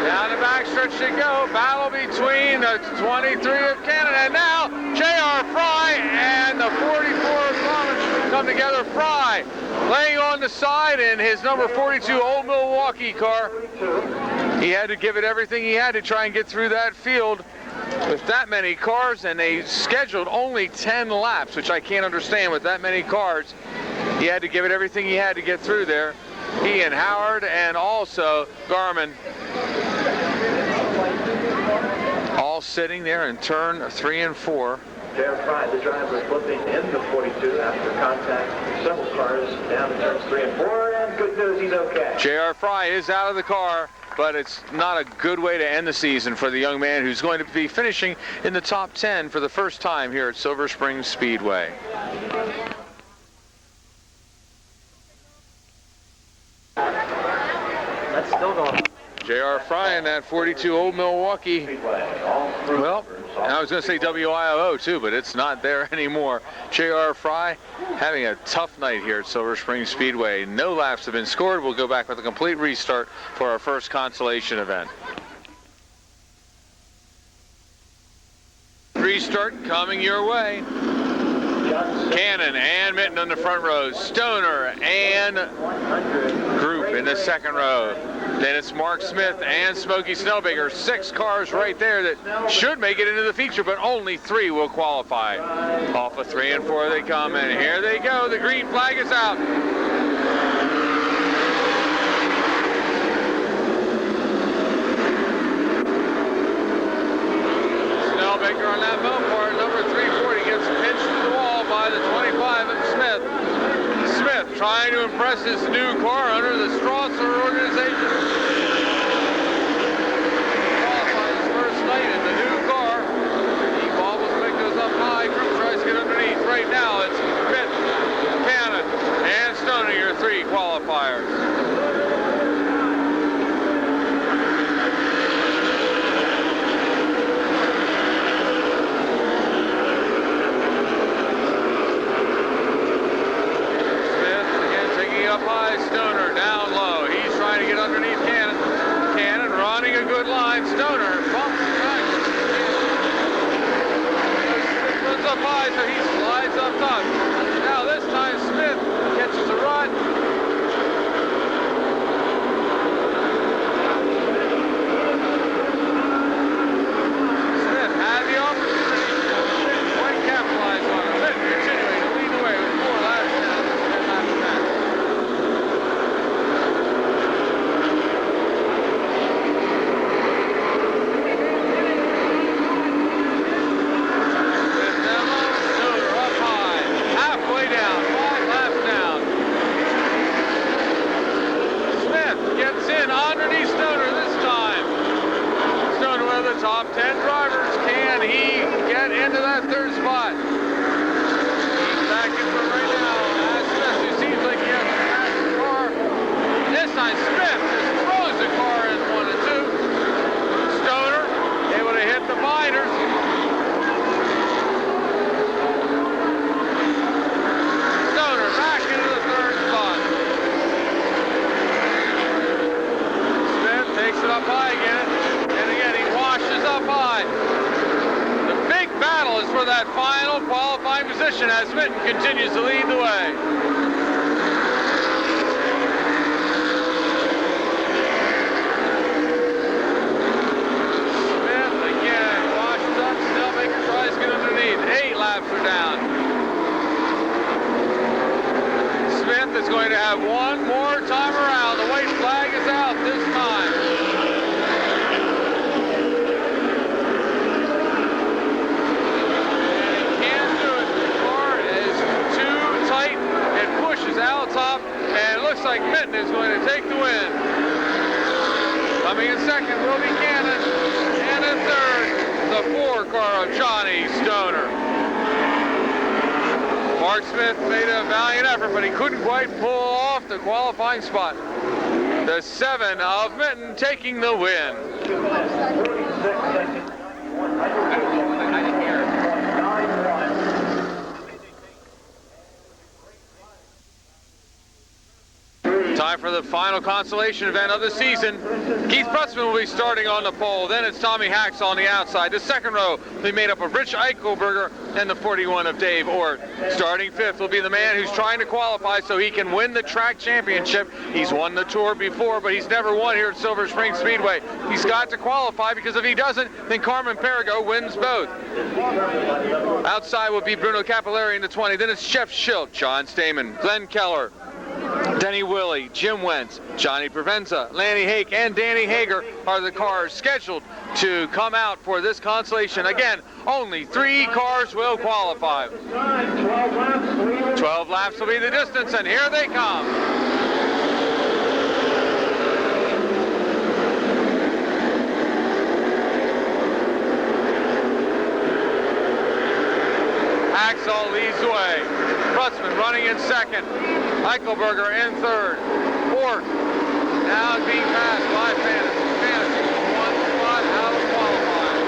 Down the backstretch they go. Battle between the 23 of Canada and now J.R. Fry and the 44 of Thomas come together. Fry laying on the side in his number 42 Old Milwaukee car. He had to give it everything he had to try and get through that field with that many cars, and they scheduled only 10 laps, which I can't understand with that many cars. He had to give it everything he had to get through there. He and Howard and also Garman all sitting there in turn 3 and 4. J.R. Fry, the driver, flipping in the 42 after contact with several cars down to turns 3 and 4, and good news, he's okay. J.R. Fry is out of the car, but it's not a good way to end the season for the young man who's going to be finishing in the top 10 for the first time here at Silver Spring Speedway. That's still going. J.R. Fry in that 42 Old Milwaukee. Well, I was going to say WIOO too, but it's not there anymore. J.R. Fry having a tough night here at Silver Spring Speedway. No laps have been scored. We'll go back with a complete restart for our first consolation event. Restart coming your way. Cannon and Mitten on the front row. Stoner and Group in the 2nd row. Then it's Mark Smith and Smokey Snellbaker. 6 cars right there that should make it into the feature, but only 3 will qualify. Off of 3 and 4 they come, and here they go. The green flag is out. Snellbaker on that Mopar, number 340, gets pinched to the wall by the 25 of Smith. Smith trying to impress his new car under the Strasser organization. Qualified his first night in the new car. He bobbles, make those up high. Group tries to get underneath. Right now it's Pitt, Cannon, and Stoner, your three qualifiers. Up high, Stoner down low. He's trying to get underneath Cannon. Cannon running a good line. Stoner bumps back. Runs up high, so he slides up top. Now this time Smith catches a run. Smith had the opportunity. Didn't capitalize on it. Smith continuing to lead the way with 4 laps down. 10 laps back. Top 10 drivers. Can he get into that third spot? He's back in for right now. As Smith, who seems like he has a fast car. This time Smith just throws the car in 1 and 2. Stoner able to hit the binders. Stoner back into the third spot. Smith takes it up high again. Up high. The big battle is for that final qualifying position as Smith continues to lead the way. Smith again washes up, still making tries to get underneath. 8 laps are down. Smith is going to have one more time around. The white flag is out this time. Out top, and it looks like Mitten is going to take the win. Coming in second will be Cannon, and in third, the 4 car of Johnny Stoner. Mark Smith made a valiant effort, but he couldn't quite pull off the qualifying spot. The 7 of Mitten taking the win. Time for the final consolation event of the season. Keith Brutzman will be starting on the pole. Then it's Tommy Hacks on the outside. The second row will be made up of Rich Eichelberger and the 41 of Dave Ort. Starting 5th will be the man who's trying to qualify so he can win the track championship. He's won the Tour before, but he's never won here at Silver Spring Speedway. He's got to qualify because if he doesn't, then Carmen Perigo wins both. Outside will be Bruno Capillari in the 20. Then it's Jeff Schilt, John Stamen, Glenn Keller, Denny Willie, Jim Wentz, Johnny Provenza, Lanny Hake, and Danny Hager are the cars scheduled to come out for this consolation. Again, only 3 cars will qualify. 12 laps will be the distance, and here they come. Axel leads the way. Brutzman running in second. Eichelberger in third. Fourth. Now it's being passed by Fantasy. Fantasy 1 spot out of qualifying.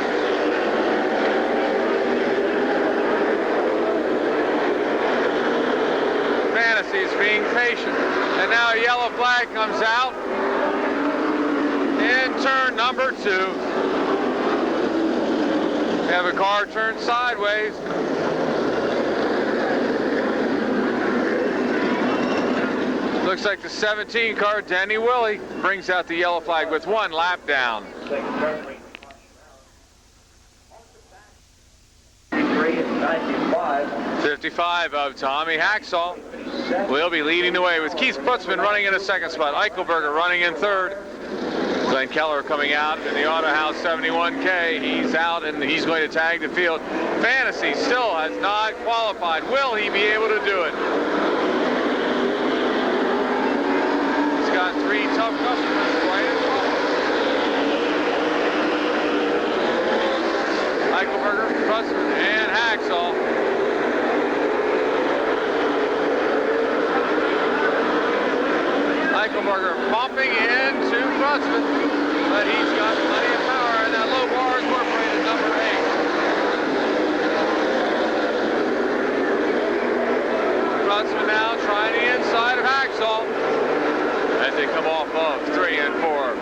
Fantasy is being patient. And now a yellow flag comes out in turn number 2. We have a car turned sideways. Looks like the 17 car, Denny Willie, brings out the yellow flag with 1 lap down. 55 of Tommy Hacksaw will be leading the way with Keith Brutzman running in a second spot. Eichelberger running in third. Glenn Keller coming out in the Auto House 71K. He's out and he's going to tag the field. Fantasy still has not qualified. Will he be able to do it? customers right in front. Eichelberger, Prutzman, and Haxall. Eichelberger bumping into Prutzman, but he's got plenty of power, and that low bar is work rate at number 8. Prutzman now trying the inside of Haxall as they come off of 3 and 4.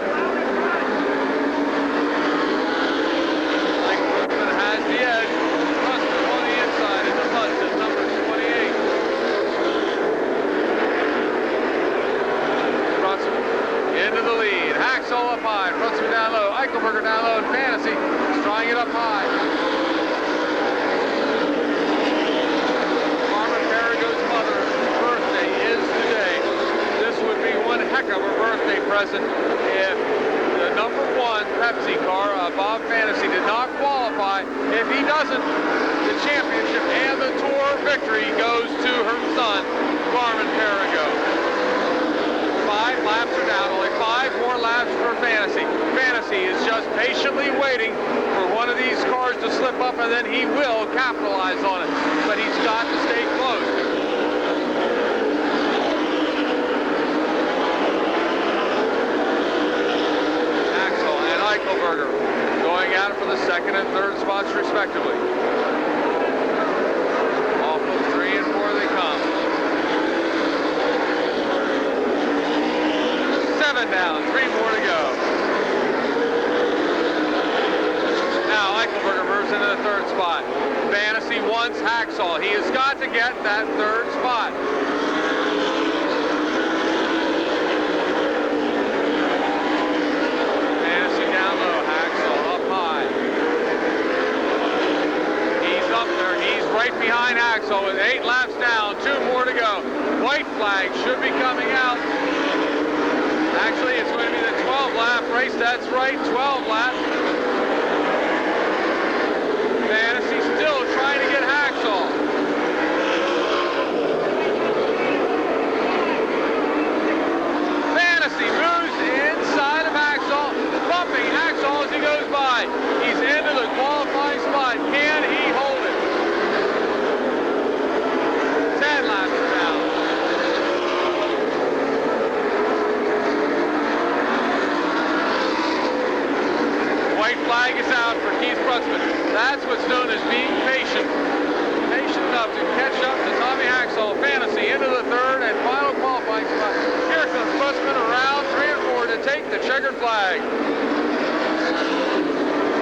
Prutzman has the edge. Prutzman on the inside in the mud at number 28. Prutzman into the lead. Haxall up high. Prutzman down low. Eichelberger down low. And Fantasy is trying it up high. Carmen Perigo's mother's birthday is today. This would be one heck of a birthday present if the number 1 Pepsi car, Bob Fantasy, did not qualify. If he doesn't, the championship and the Tour victory goes to her son, Carmen Perigo. 5 laps are down, only 5 more laps for Fantasy. Fantasy is just patiently waiting for one of these cars to slip up, and then he will capitalize on it. But he's got to stay close. Haxall and Eichelberger going at it for the 2nd and 3rd spots respectively. Off of 3 and 4 they come. 7 down, 3 more to go. Now Eichelberger moves into the 3rd spot. Fantasy wants Haxall. He has got to get that 3rd spot. Fantasy down low, Haxall up high. He's up there. He's right behind Haxall with 8 laps down, 2 more to go. White flag should be coming out. Actually, it's going to be the 12-lap race. That's right, 12 laps. Fantasy still trying to get Haxall. Fantasy moves inside of Haxall, bumping Haxall as he goes by. He's into the qualifying spot. Can he hold it? 10 laps down. White flag is out for Keith Prutzman. That's what's known as being patient. Patient enough to catch up to Tommy Haxall. Fantasy into the 3rd and final qualifying spot. Here comes Prutzman around 3 and 4 to take the checkered flag.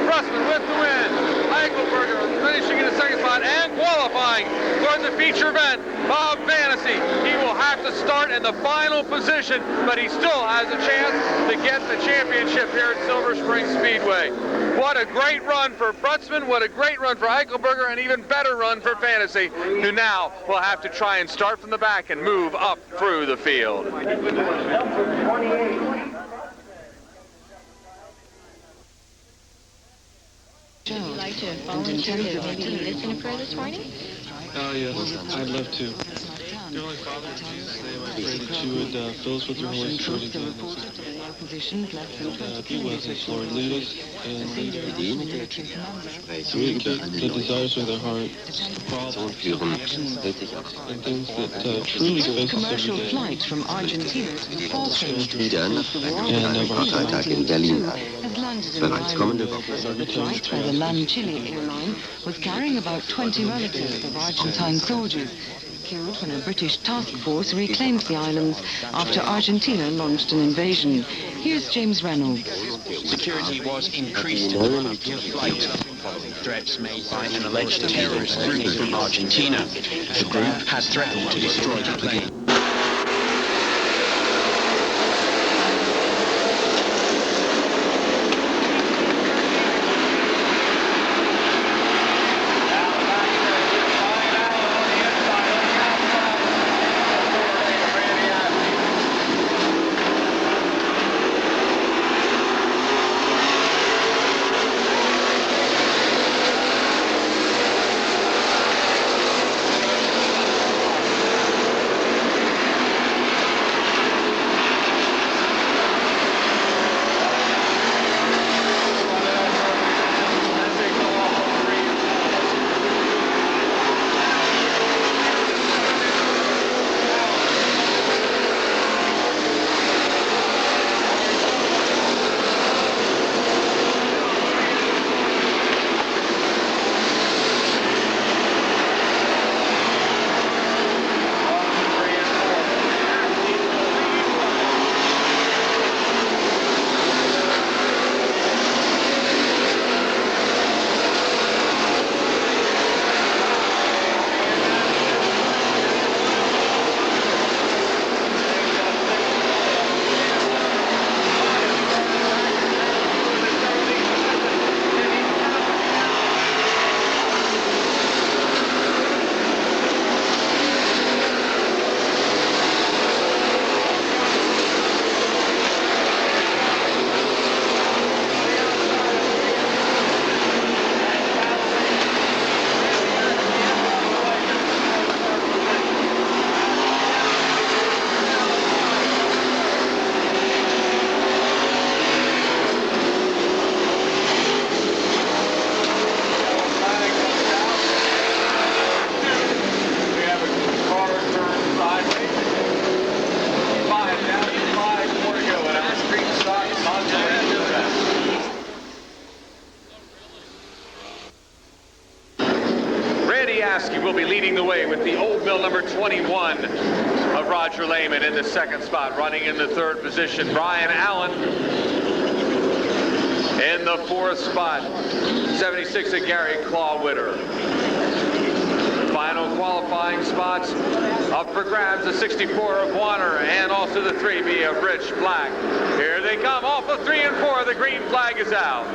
Prutzman with the win. Eichelberger finishing in the 2nd spot and qualifying for the feature event. Bob Fantasy. He will have to start in the final position, but he still has a chance to get the championship here at Silver Spring Speedway. What a great run for Prutzman, what a great run for Eichelberger, and even better run for Fantasy, who now will have to try and start from the back and move up through the field. And in terms of maybe listening for this morning? Oh, yes, I'd love to. The only father that you would fill us with your Holy Spirit again. Be with us, Lord. Lead us and meet the desires of their heart, and things that truly face us Commercial every day. flights from Argentina to the Falklands. And of our Bereits kommende Woche. The flight by the LAN Chile airline was carrying about 20 relatives of Argentine soldiers killed when a British task force reclaimed the islands after Argentina launched an invasion. Here's James Reynolds. Security was increased after the flight following threats made by an alleged terrorist group from Argentina. The group had threatened to destroy the plane. the way with the Old Mill number 21 of Roger Lehman in the second spot. Running in the third position, Brian Allen in the fourth spot. 76 of Gary Clawwitter. Final qualifying spots up for grabs, the 64 of Warner and also the 3B of Rich Black. Here they come off of 3 and 4. The green flag is out.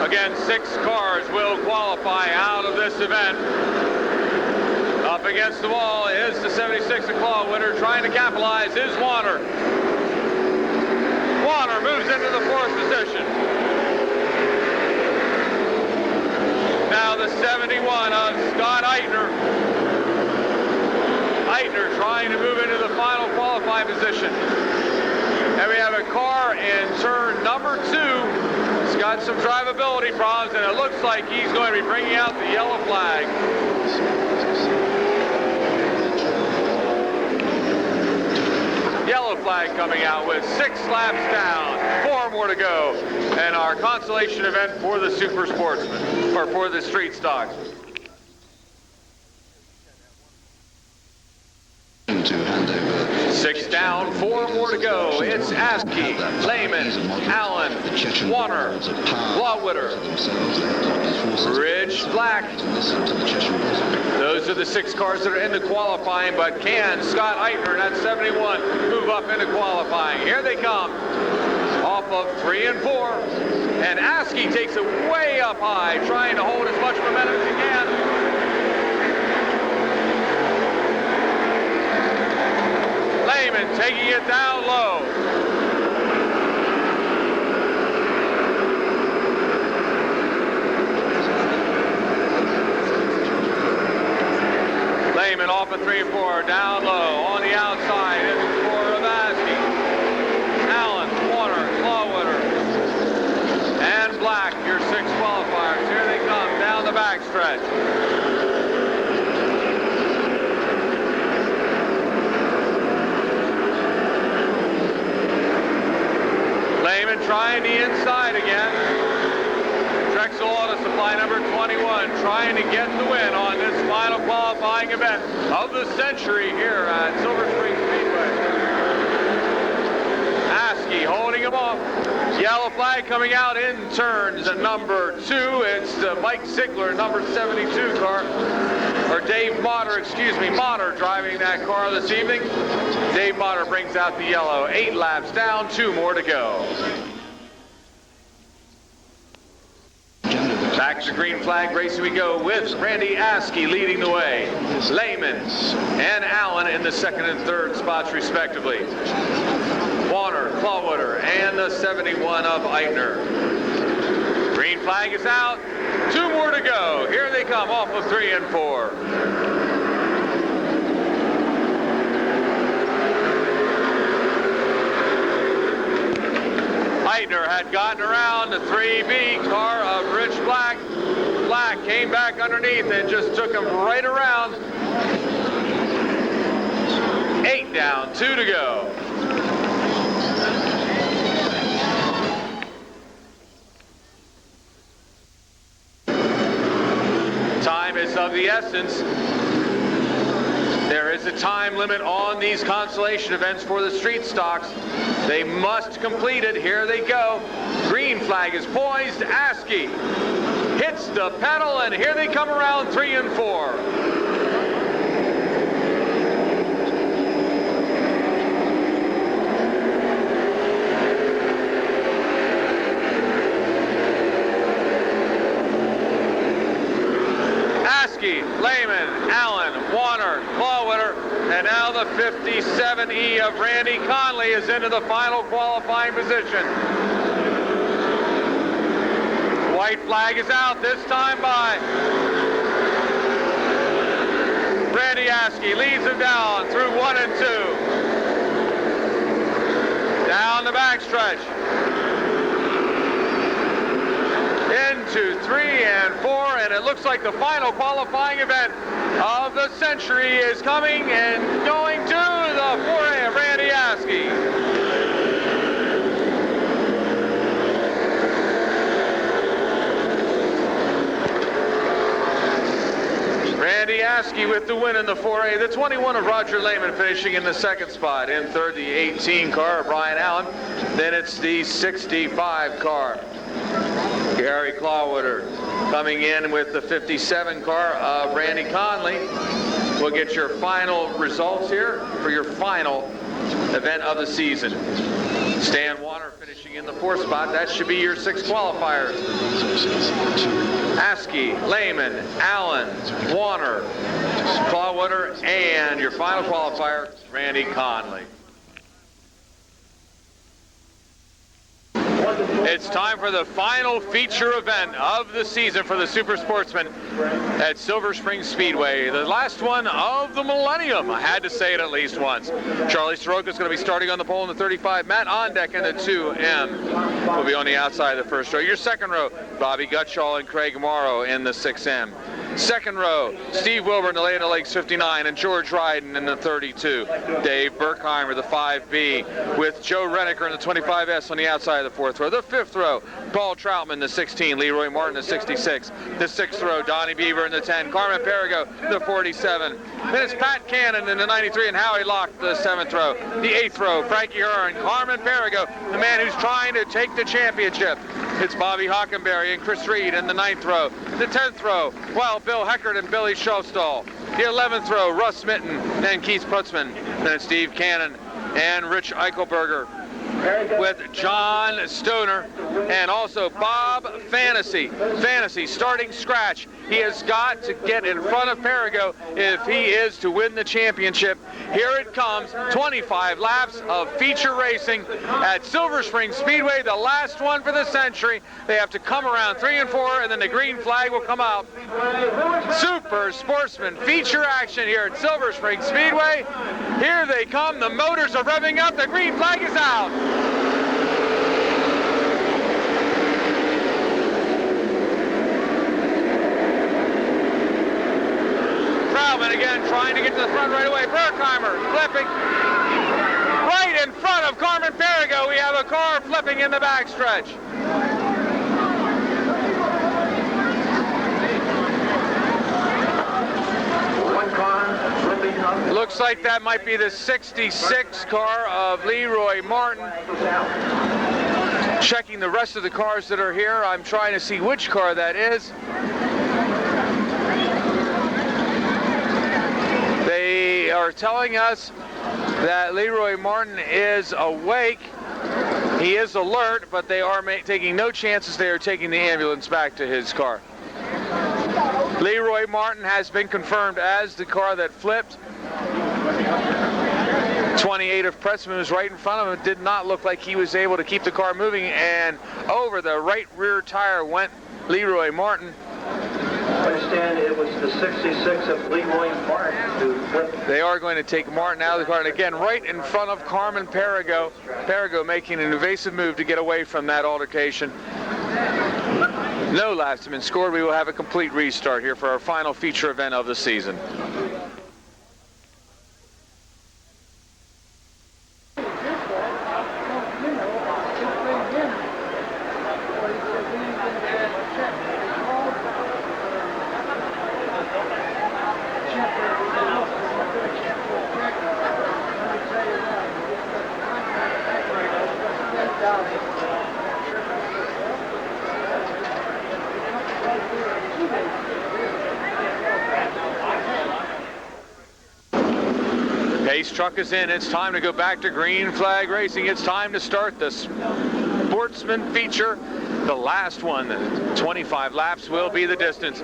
Again, 6 cars will qualify out of this event. Up against the wall is the 76 of Clawwitter, trying to capitalize is Warner. Warner moves into the 4th position. Now the 71 of Scott Eitner. Eitner trying to move into the final qualifying position. And we have a car in turn number 2. He's got some drivability problems, and it looks like he's going to be bringing out the yellow flag. Yellow flag coming out with 6 laps down, 4 more to go, and our consolation event for the Super Sportsman, or for the Street Stocks. To hand over 6 down, 4 more to go. It's Askey, Lehman, Allen, Warner, Clawwitter, Rich Black. Those are the 6 cars that are in the qualifying, but can Scott Eitner, and that's 71, move up into qualifying? Here they come, off of 3 and 4. And Askey takes it way up high, trying to hold as much momentum as he can. Lehman taking it down low. Lehman off of 3 and 4, down low. On the outside is the 4 of Askey. Allen, Warner, Clawwitter, and Black, your 6 qualifiers. Here they come down the backstretch. Lehman trying the inside again. Drexel Auto Supply number 21 trying to get the win on this final qualifying event of the century here at Silver Spring Speedway. Askey holding him off. Yellow flag coming out in turns number 2. It's the Mike Ziegler number 72 car. Or Dave Motter, Motter driving that car this evening. Dave Motter brings out the yellow. 8 laps down, 2 more to go. Back to green flag racing we go with Randy Askey leading the way. Lehman and Allen in the 2nd and 3rd spots respectively. Warner, Clawwitter, and the 71 of Eitner. Green flag is out. 2 more to go. Here they come off of 3 and 4. Eitner had gotten around the 3B car of Rich Black. Black came back underneath and just took him right around. 8 down, 2 to go. Time is of the essence. There is a time limit on these consolation events for the street stocks. They must complete it. Here they go. Green flag is poised. Askey hits the pedal, and here they come around 3 and 4. Askey, Lehman, Allen, Warner, Clawwitter, and now the 57E of Randy Conley is into the final qualifying position. White flag is out, this time by Randy Askey. Leads him down through 1 and 2. Down the backstretch. In 2, 3, and 4, and it looks like the final qualifying event of the century is coming and going to the 4A of Randy Askey. Randy Askey with the win in the 4A. The 21 of Roger Lehman finishing in the second spot. In third, the 18 car of Brian Allen. Then it's the 65 car. Gary Clawwater coming in with the 57 car of Randy Conley. We'll get your final results here for your final event of the season. Stan Warner finishing in the fourth spot. That should be your 6 qualifiers. Askey, Lehman, Allen, Warner, Clawwater, and your final qualifier, Randy Conley. It's time for the final feature event of the season for the Super Sportsman at Silver Spring Speedway. The last one of the millennium. I had to say it at least once. Charlie Soroka is going to be starting on the pole in the 35. Matt Ondeck in the 2M will be on the outside of the first row. Your second row, Bobby Gutschall and Craig Morrow in the 6M. Second row, Steve Wilbur in the Lady Lakes 59 and George Ryden in the 32. Dave Berkheimer, the 5B, with Joe Rennicker in the 25S on the outside of the fourth row. The fifth row, Paul Troutman, the 16, Leroy Martin, the 66. The sixth row, Donnie Beaver in the 10, Carmen Perigo, the 47. Then it's Pat Cannon in the 93 and Howie Locke, the 7th row. The 8th row, Frankie Hearn, Carmen Perigo, the man who's trying to take the championship. It's Bobby Hockenberry and Chris Reed in the 9th row. The 10th row, well, Bill Heckert and Billy Schofstall. The 11th row, Russ Mitten and Keith Putzman. Then it's Steve Cannon and Rich Eichelberger with John Stoner and also Bob Fantasy starting scratch. He has got to get in front of Perigo if he is to win the championship. Here it comes, 25 laps of feature racing at Silver Spring Speedway, the last one for the century. They have to come around 3 and 4, and then the green flag will come out. Super Sportsman feature action here at Silver Spring Speedway. Here they come, the motors are revving up, the green flag is out. Troutman again trying to get to the front right away. Berkheimer flipping right in front of Carmen Perigo. We have a car flipping in the backstretch. One car flipping up. Looks like that might be the 66 car of Leroy Martin. Checking the rest of the cars that are here. I'm trying to see which car that is. They are telling us that Leroy Martin is awake. He is alert, but they are taking no chances. They are taking the ambulance back to his car. Leroy Martin has been confirmed as the car that flipped. 28 of Pressman was right in front of him. It did not look like he was able to keep the car moving, and over the right rear tire went Leroy Martin. I understand it was the 66 of Leroy Martin who flipped. They are going to take Martin out of the car, and again, right in front of Carmen Perigo. Perigo making an evasive move to get away from that altercation. No laps have been scored. We will have a complete restart here for our final feature event of the season. Pace truck is in. It's time to go back to green flag racing. It's time to start the Sportsman feature. The last one, 25 laps will be the distance.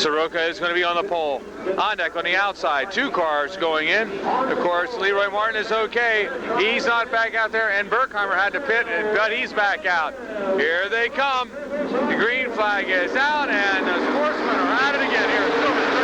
Soroka is going to be on the pole. Ondeck on the outside, 2 cars going in. Of course, Leroy Martin is okay. He's not back out there, and Berkheimer had to pit, but he's back out. Here they come. The green flag is out, and the Sportsmen are at it again here at Silver Spring.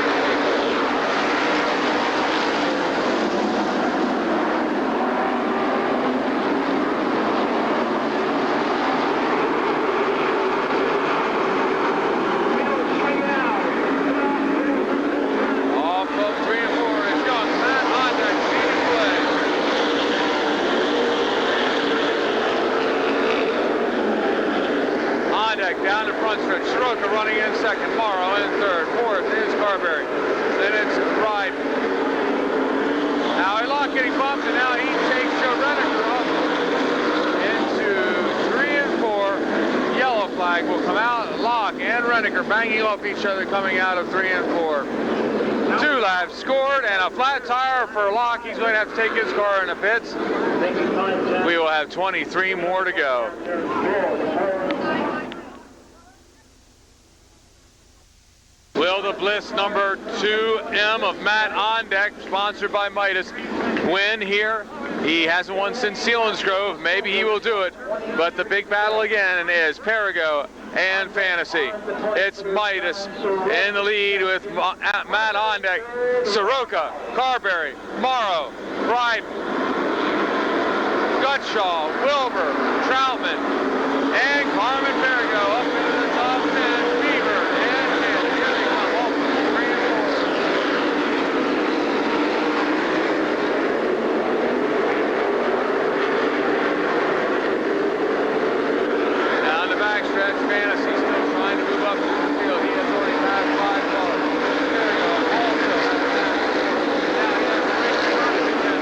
the front stretch. Soroka running in second. Morrow in third. Fourth is Carberry. Then it's Ride. Now Lock getting bumped, and now he takes Joe Renniker off into 3 and 4. Yellow flag will come out. Locke and Renniker banging off each other coming out of 3 and 4. 2 laps scored, and a flat tire for Locke. He's going to have to take his car in the pits. We will have 23 more to go. Will the Bliss number 2M of Matt Ondeck, sponsored by Midas, win here? He hasn't won since Selinsgrove. Maybe he will do it. But the big battle again is Perigo and Fantasy. It's Midas in the lead with Matt Ondeck, Soroka, Carberry, Morrow, Bryden, Gutshaw, Wilbur, Troutman, and Carmen Perigo up into the top 10. Beaver and Kent. Here they come off 3 and 4. Down the backstretch, Fantasy still trying to move up through the field. He has already passed 5 cars. Perigo also has passed. Now he has to wait for it again.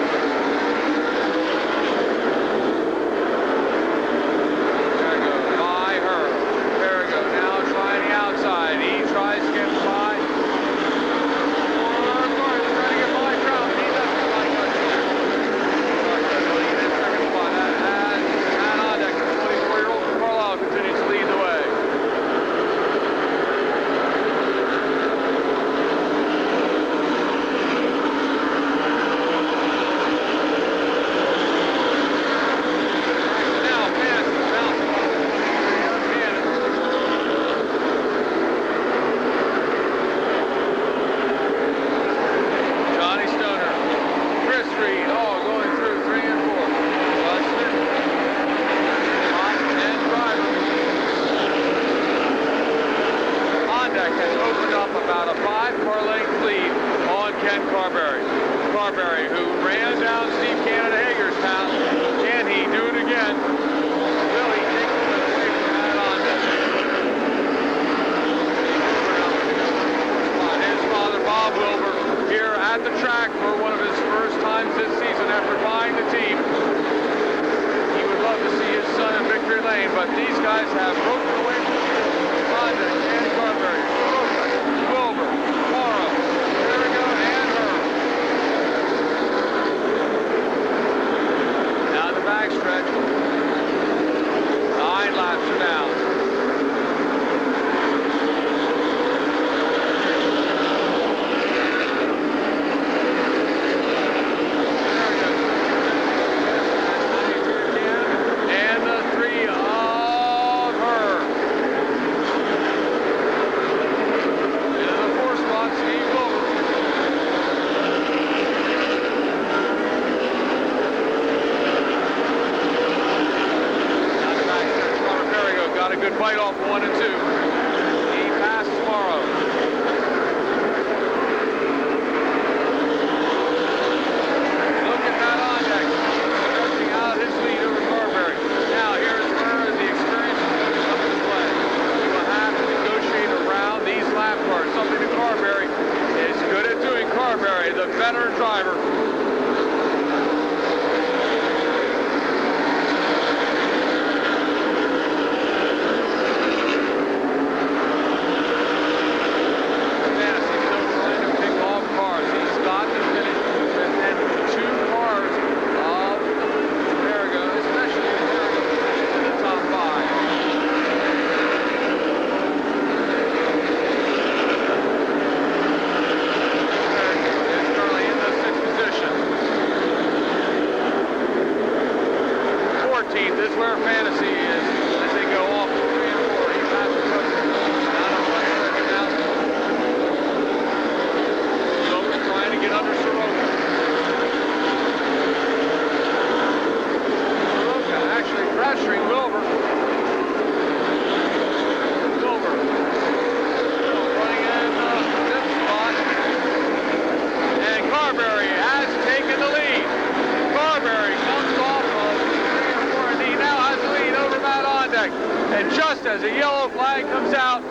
out.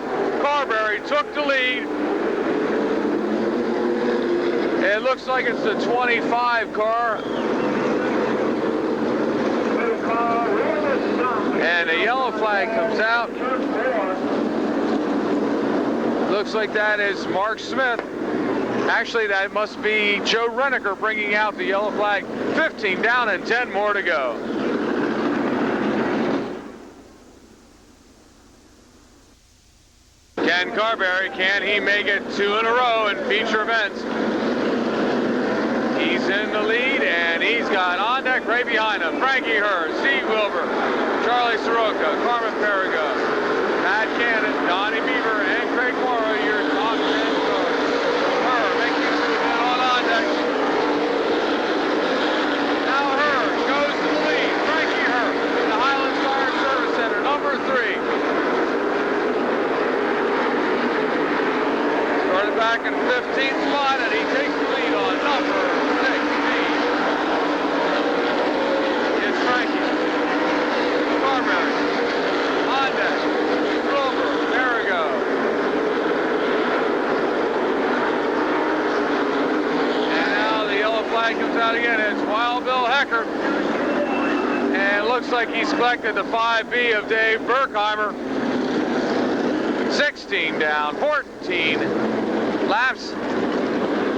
Carberry took the lead. It looks like it's the 25 car. And a yellow flag comes out. Looks like that is Mark Smith. Actually, that must be Joe Renneker bringing out the yellow flag. 15 down and 10 more to go. Ken Carberry, can he make it 2 in a row in feature events? He's in the lead, and he's got on deck right behind him Frankie Hurd, Steve Wilbur, Charlie Soroka, Carmen Perigo, Matt Cannon, Donnie Beaver, and Craig Morrow, your top 10 cars. Hurd making it on deck. Now Hurd goes to the lead. Frankie Hurd in the Highlands Fire Service Center, number 3. Started back in 15th spot, and he takes the lead on number 16. It's Frankie. Carberry. On deck. Silver. Perigo. And now the yellow flag comes out again. It's Wild Bill Hecker. And it looks like he selected the 5B of Dave Berkheimer. 16 down, 14 laps.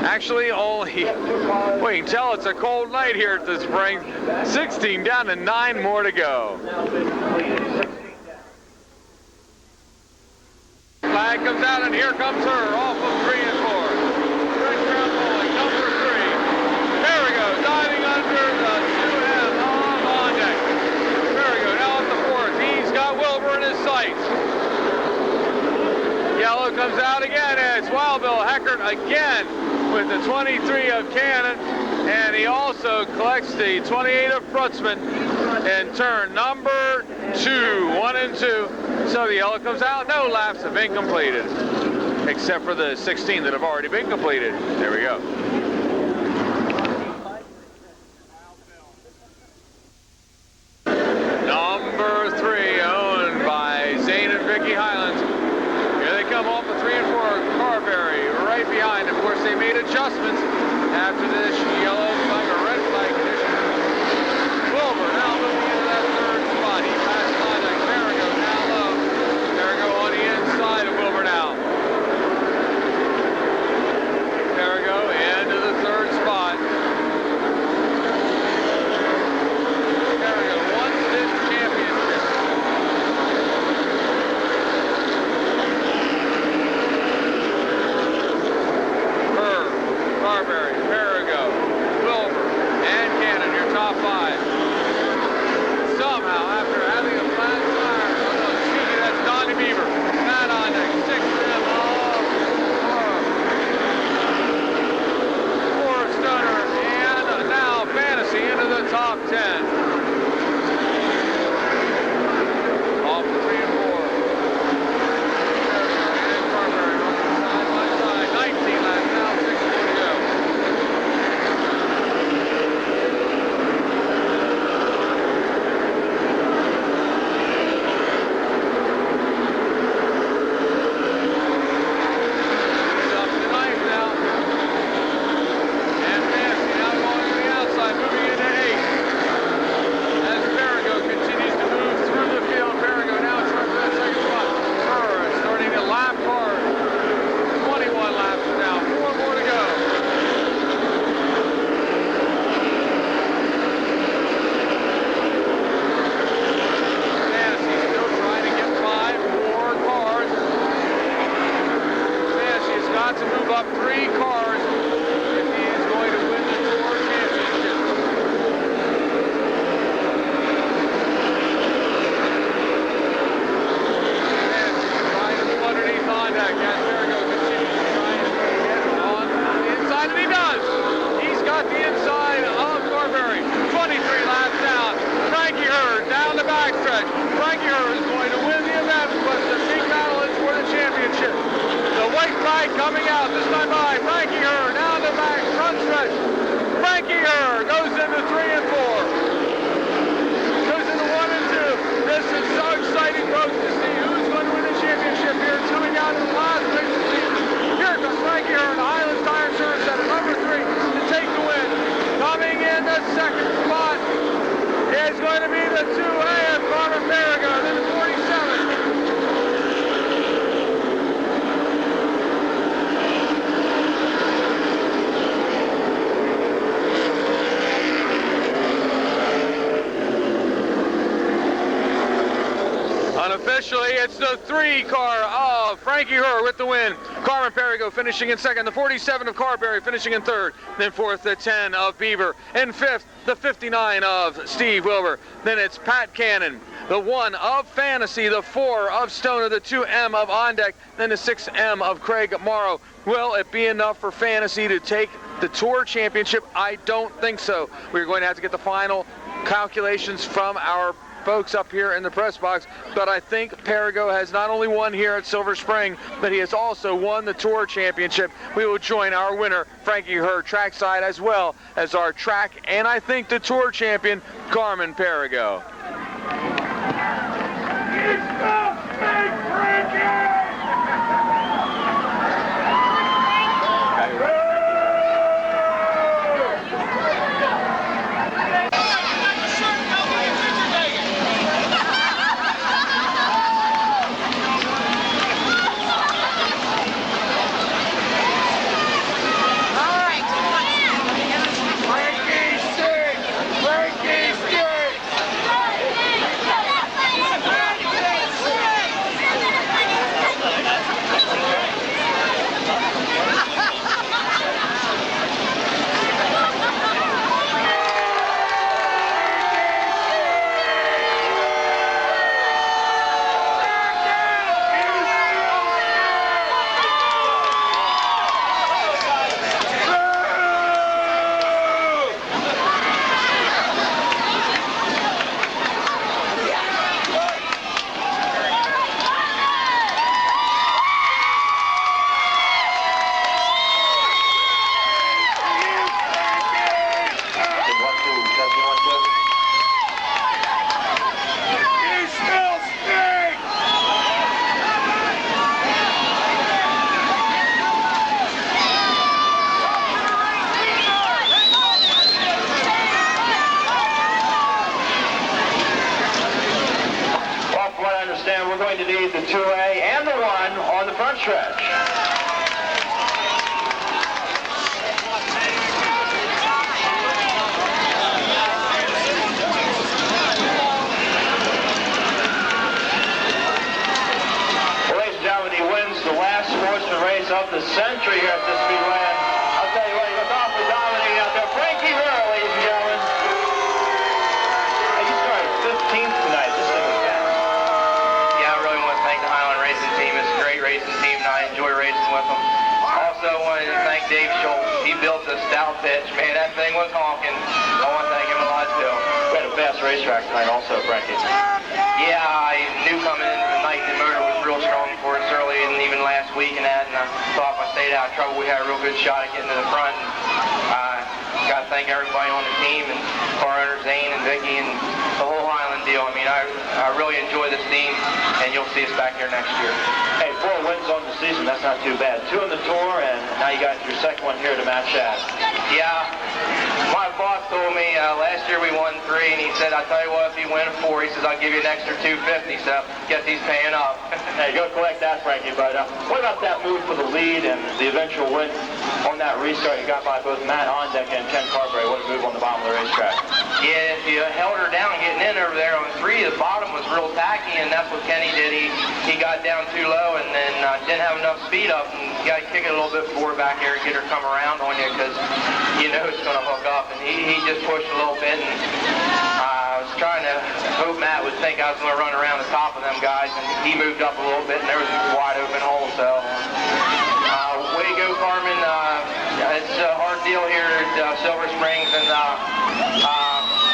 Actually, only, well, you can tell it's a cold night here at the Springs. 16 down and 9 more to go. Flag comes out, and here comes her off of 3 and 4. Red Crown Bowling, number 3. There we go, diving under the 2M on deck. There we go, now up the 4th. He's got Wilbur in his sights. Yellow comes out again, and it's Wild Bill Heckert again with the 23 of Cannon, and he also collects the 28 of Frutzman in turn number 2, 1 and 2. So the yellow comes out, no laps have been completed, except for the 16 that have already been completed. There we go. Number 3, owned by Zane and Vicky Highlands. Here they come off the 3 and 4, Carberry right behind. Of course, they made adjustments after this yellow flag or red flag condition. Wilbur now moving into that 3rd spot. He passed by like Perigo down low. Perigo on the inside of Wilbur now. Perigo into the 3rd spot. Perigo won this championship. Carberry, Perigo, Wilbur, and Cannon, your top 5. Somehow, after having a flat tire, that's Donnie Beaver. Matt on deck, 6 of them all. Forrest Stunner, and now Fantasy into the top 10. Off the 3 and 4. And Carberry side by side, 19 laps now, 6 more to go. To move up 3 cars if he is going to win the Tour Championship. And trying to move underneath on deck. As Perigo continues to try and get on the inside, and he does. He's got the inside of Carberry. 23 laps down. Frankie Hurd down the backstretch. Frankie Hurd is going to win the event, but the big battle is for the championship. The white flag coming out this time by Frankie Hurd down the back front stretch. Frankie Hurd goes into 3 and 4. Goes into 1 and 2. This is so exciting, folks, to see who's going to win the championship here the 2A of Carmen Perigo, then the 47. Unofficially, it's the 3 car of Frankie Herr with the win. Carmen Perigo finishing in second. The 47 of Carberry finishing in third. Then fourth, the 10 of Beaver. In fifth, the 59 of Steve Wilbur. Then it's Pat Cannon. The 1 of Fantasy. The 4 of Stoner. The 2M of Ondek. Then the 6M of Craig Morrow. Will it be enough for Fantasy to take the Tour Championship? I don't think so. We're going to have to get the final calculations from our folks up here in the press box, but I think Perigo has not only won here at Silver Spring, but he has also won the Tour Championship. We will join our winner, Frankie Herr, trackside, as well as our track and I think the Tour champion, Carmen Perigo. Of the century here at this Speedway. I'll tell you what, he was awfully dominating out there. Frankie Herr, ladies and gentlemen. Hey, you started 15th tonight. This thing was fast. Yeah, I really want to thank the Highland Racing Team. It's a great racing team, and I enjoy racing with them. Also wanted to thank Dave Schultz. He built a stout pitch. Man, that thing was honking. I want to thank him a lot, too. We had a fast racetrack tonight also, Frankie. Yeah, I knew coming into the night the motor was real strong for us early and even last week and that, and I thought if I stayed out of trouble, we had a real good shot at getting to the front. Got to thank everybody on the team and car owner Zane and Vicky and the whole Highland deal. I mean, I really enjoy this team, and you'll see us back here next year. Hey, 4 wins on the season, that's not too bad. 2 in the Tour, and now you got your second one here to match that. Yeah, my boss told me last year we won 3, and he said, I tell you what, if you win 4, he says, I'll give you an extra $250, so guess he's paying up. Hey, go collect that, Frankie, but what about that move for the lead and the eventual win on that restart you got by both Matt Ondek and Ken Carberry? What a move on the bottom of the racetrack. Yeah, if you held her down getting in over there on 3, the bottom was real tacky, and that's what Kenny did. He got down too low and then didn't have enough speed up, and you got to kick it a little bit forward back here and get her come around on you because you know it's going to hook up. And he just pushed a little bit, and I was trying to hope Matt would think I was going to run around the top of them guys, and he moved up a little bit, and there was a wide open hole. So way to go, Carmen. It's a hard deal here at Silver Springs, and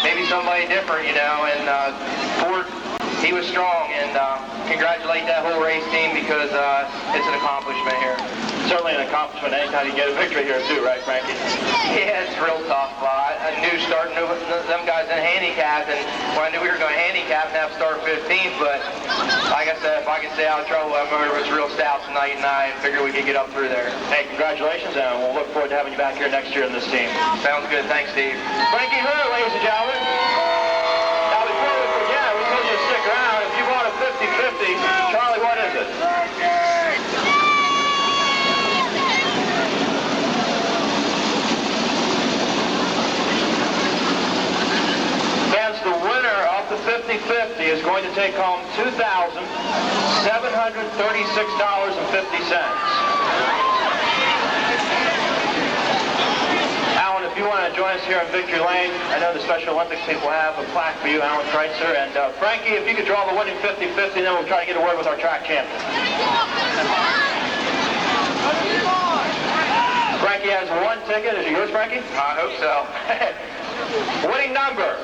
maybe somebody different, you know, and Ford, he was strong, and congratulate that whole race team because it's an accomplishment here. Certainly an accomplishment anytime you get a victory here too, right, Frankie? Yeah, it's real tough. I knew starting with them guys in handicap, and I knew we were going to handicap and have to start 15th, but like I said, if I could stay out of trouble, that motor was real stout tonight, and I figured we could get up through there. Hey, congratulations, and we'll look forward to having you back here next year in this team. Sounds good. Thanks, Steve. Frankie Herr, ladies and gentlemen. Now, before we going to take home $2,736.50. Alan, if you want to join us here in Victory Lane, I know the Special Olympics people have a plaque for you, Alan Kreitzer. And Frankie, if you could draw the winning 50-50, then we'll try to get a word with our track champion. Frankie has one ticket. Is it yours, Frankie? I hope so. Winning number,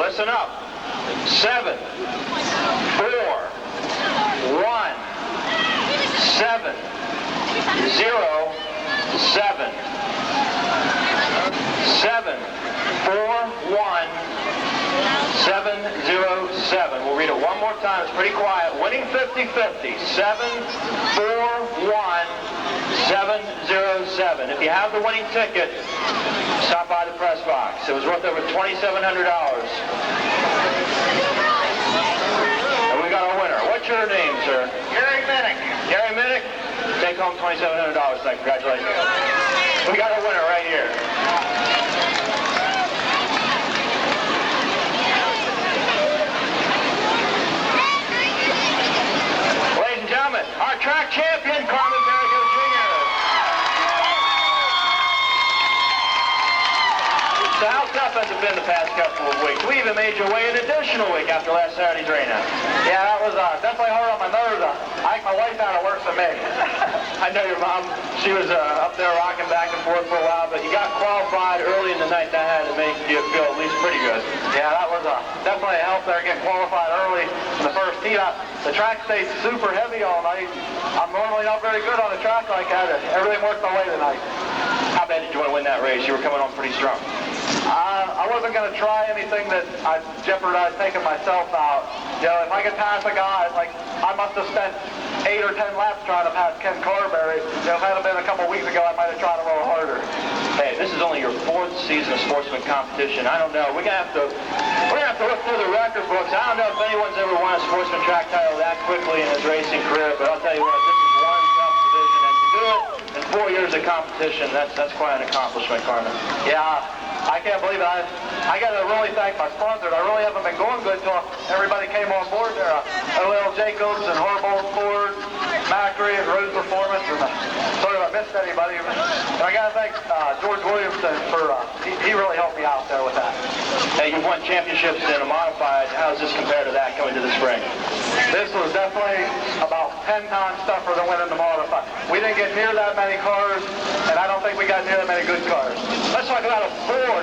listen up, 7, 4, 1, 7, 0, 7. 7, 4, 1, 707. We'll read it one more time. It's pretty quiet. Winning 50-50. 7, 4, 1, 707. If you have the winning ticket, stop by the press box. It was worth over $2,700. And we got our winner. What's your name, sir? Gary Minnick. Gary Minnick. Take home $2,700 tonight. Congratulations. We got a winner right here. Ladies and gentlemen, our track champion, Carmen Perrigo Jr. So how tough has it been the past couple of weeks? We even made you wait an additional week after last Saturday's rain out. Yeah, that was definitely hard on my nerves. I think my wife had it worse than me. I know your mom, she was up there rocking back and forth for a while, but you got qualified early in the night. That had to make you feel at least pretty good. Yeah, that was definitely a help there, getting qualified early in the first heat. The track stayed super heavy all night. I'm normally not very good on a track like that. Everything worked my way tonight. How bad did you want to win that race? You were coming on pretty strong. I wasn't going to try anything that I'd jeopardize taking myself out. You know, if I could pass a guy, like I must have spent 8 or 10 laps trying to pass Ken Carberry. You know, if that had been a couple weeks ago, I might have tried a little harder. Hey, this is only your 4th season of sportsman competition. I don't know. We're gonna have to look through the record books. I don't know if anyone's ever won a sportsman track title that quickly in his racing career, but I'll tell you what, this is one tough division, and to do it in 4 years of competition, that's quite an accomplishment, Carmen. Yeah. I can't believe it. I got to really thank my sponsors. I really haven't been going good until everybody came on board there. O.L. Jacobs and Harbaugh Ford, Macri and Rose Performance. And sorry if I missed anybody. And I got to thank George Williamson for, he really helped me out there with that. Hey, you've won championships in a modified. How does this compare to that coming to the spring? This was definitely about 10 times tougher than winning the modified. We didn't get near that many cars, and I don't think we got near that many good cars. Let's talk about a Ford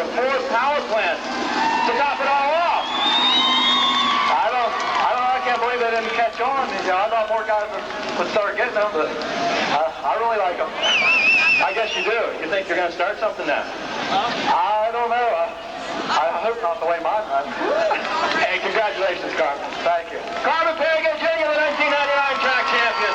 power plant to top it all off. I don't know. I can't believe they didn't catch on. You know, I thought more guys would start getting them, but I really like them. I guess you do. You think you're going to start something now? I don't know. I hope not the way mine runs. Hey, congratulations, Carmen. Thank you. Carmen Perrigo Jr., the 1999 track champion.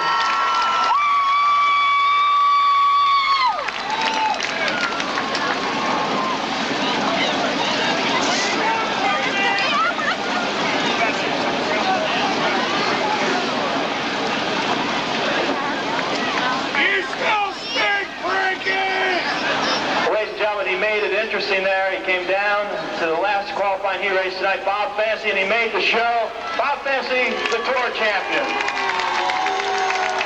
Interesting there. He came down to the last qualifying heat race tonight, Bob Fancy, and he made the show. Bob Fancy, the Tour champion.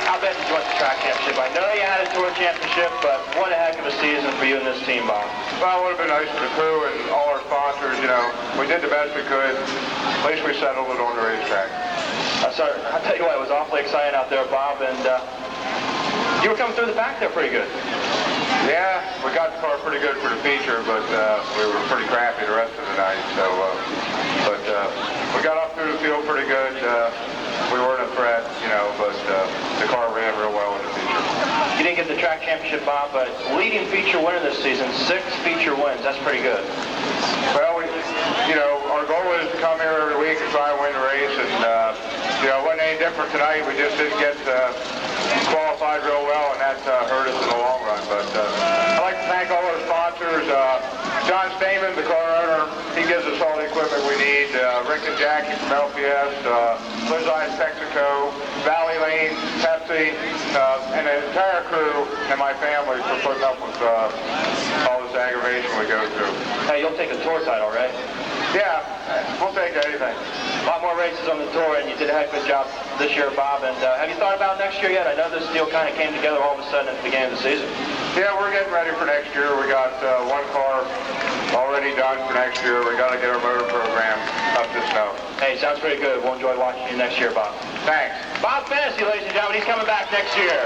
How bad did you want the track championship? I know you had a Tour championship, but what a heck of a season for you and this team, Bob. Well, it would have been nice for the crew and all our sponsors. You know, we did the best we could. At least we settled it on the racetrack. I'll tell you what, it was awfully exciting out there, Bob, and you were coming through the back there pretty good. Yeah, we got the car pretty good for the feature, but we were pretty crappy the rest of the night. So, but we got up through the field pretty good. We weren't a threat, you know, but the car ran real well in the feature. You didn't get the track championship, Bob, but leading feature winner this season, 6 feature wins. That's pretty good. Well, you know, our goal is to come here every week and try and win the race, and you know, it wasn't any different tonight. We just didn't get qualified real well, and that hurt us in the long run. But I'd like to thank all our sponsors. John Stamen, the car owner, he gives us all the equipment we need. Rick and Jackie from LPS, Liz Eyes Texaco, Valley Lane, Pepsi, and the entire crew and my family for putting up with all this aggravation we go through. Hey, you'll take a Tour title, right? Yeah. We'll take anything. A lot more races on the tour, and you did a heck of a good job this year, Bob. And have you thought about next year yet? I know this deal kind of came together all of a sudden at the beginning of the season. Yeah, we're getting ready for next year. We got one car already done for next year. We got to get our motor program up to snow. Hey, sounds pretty good. We'll enjoy watching you next year, Bob. Thanks. Bob Fantasy, ladies and gentlemen, he's coming back next year.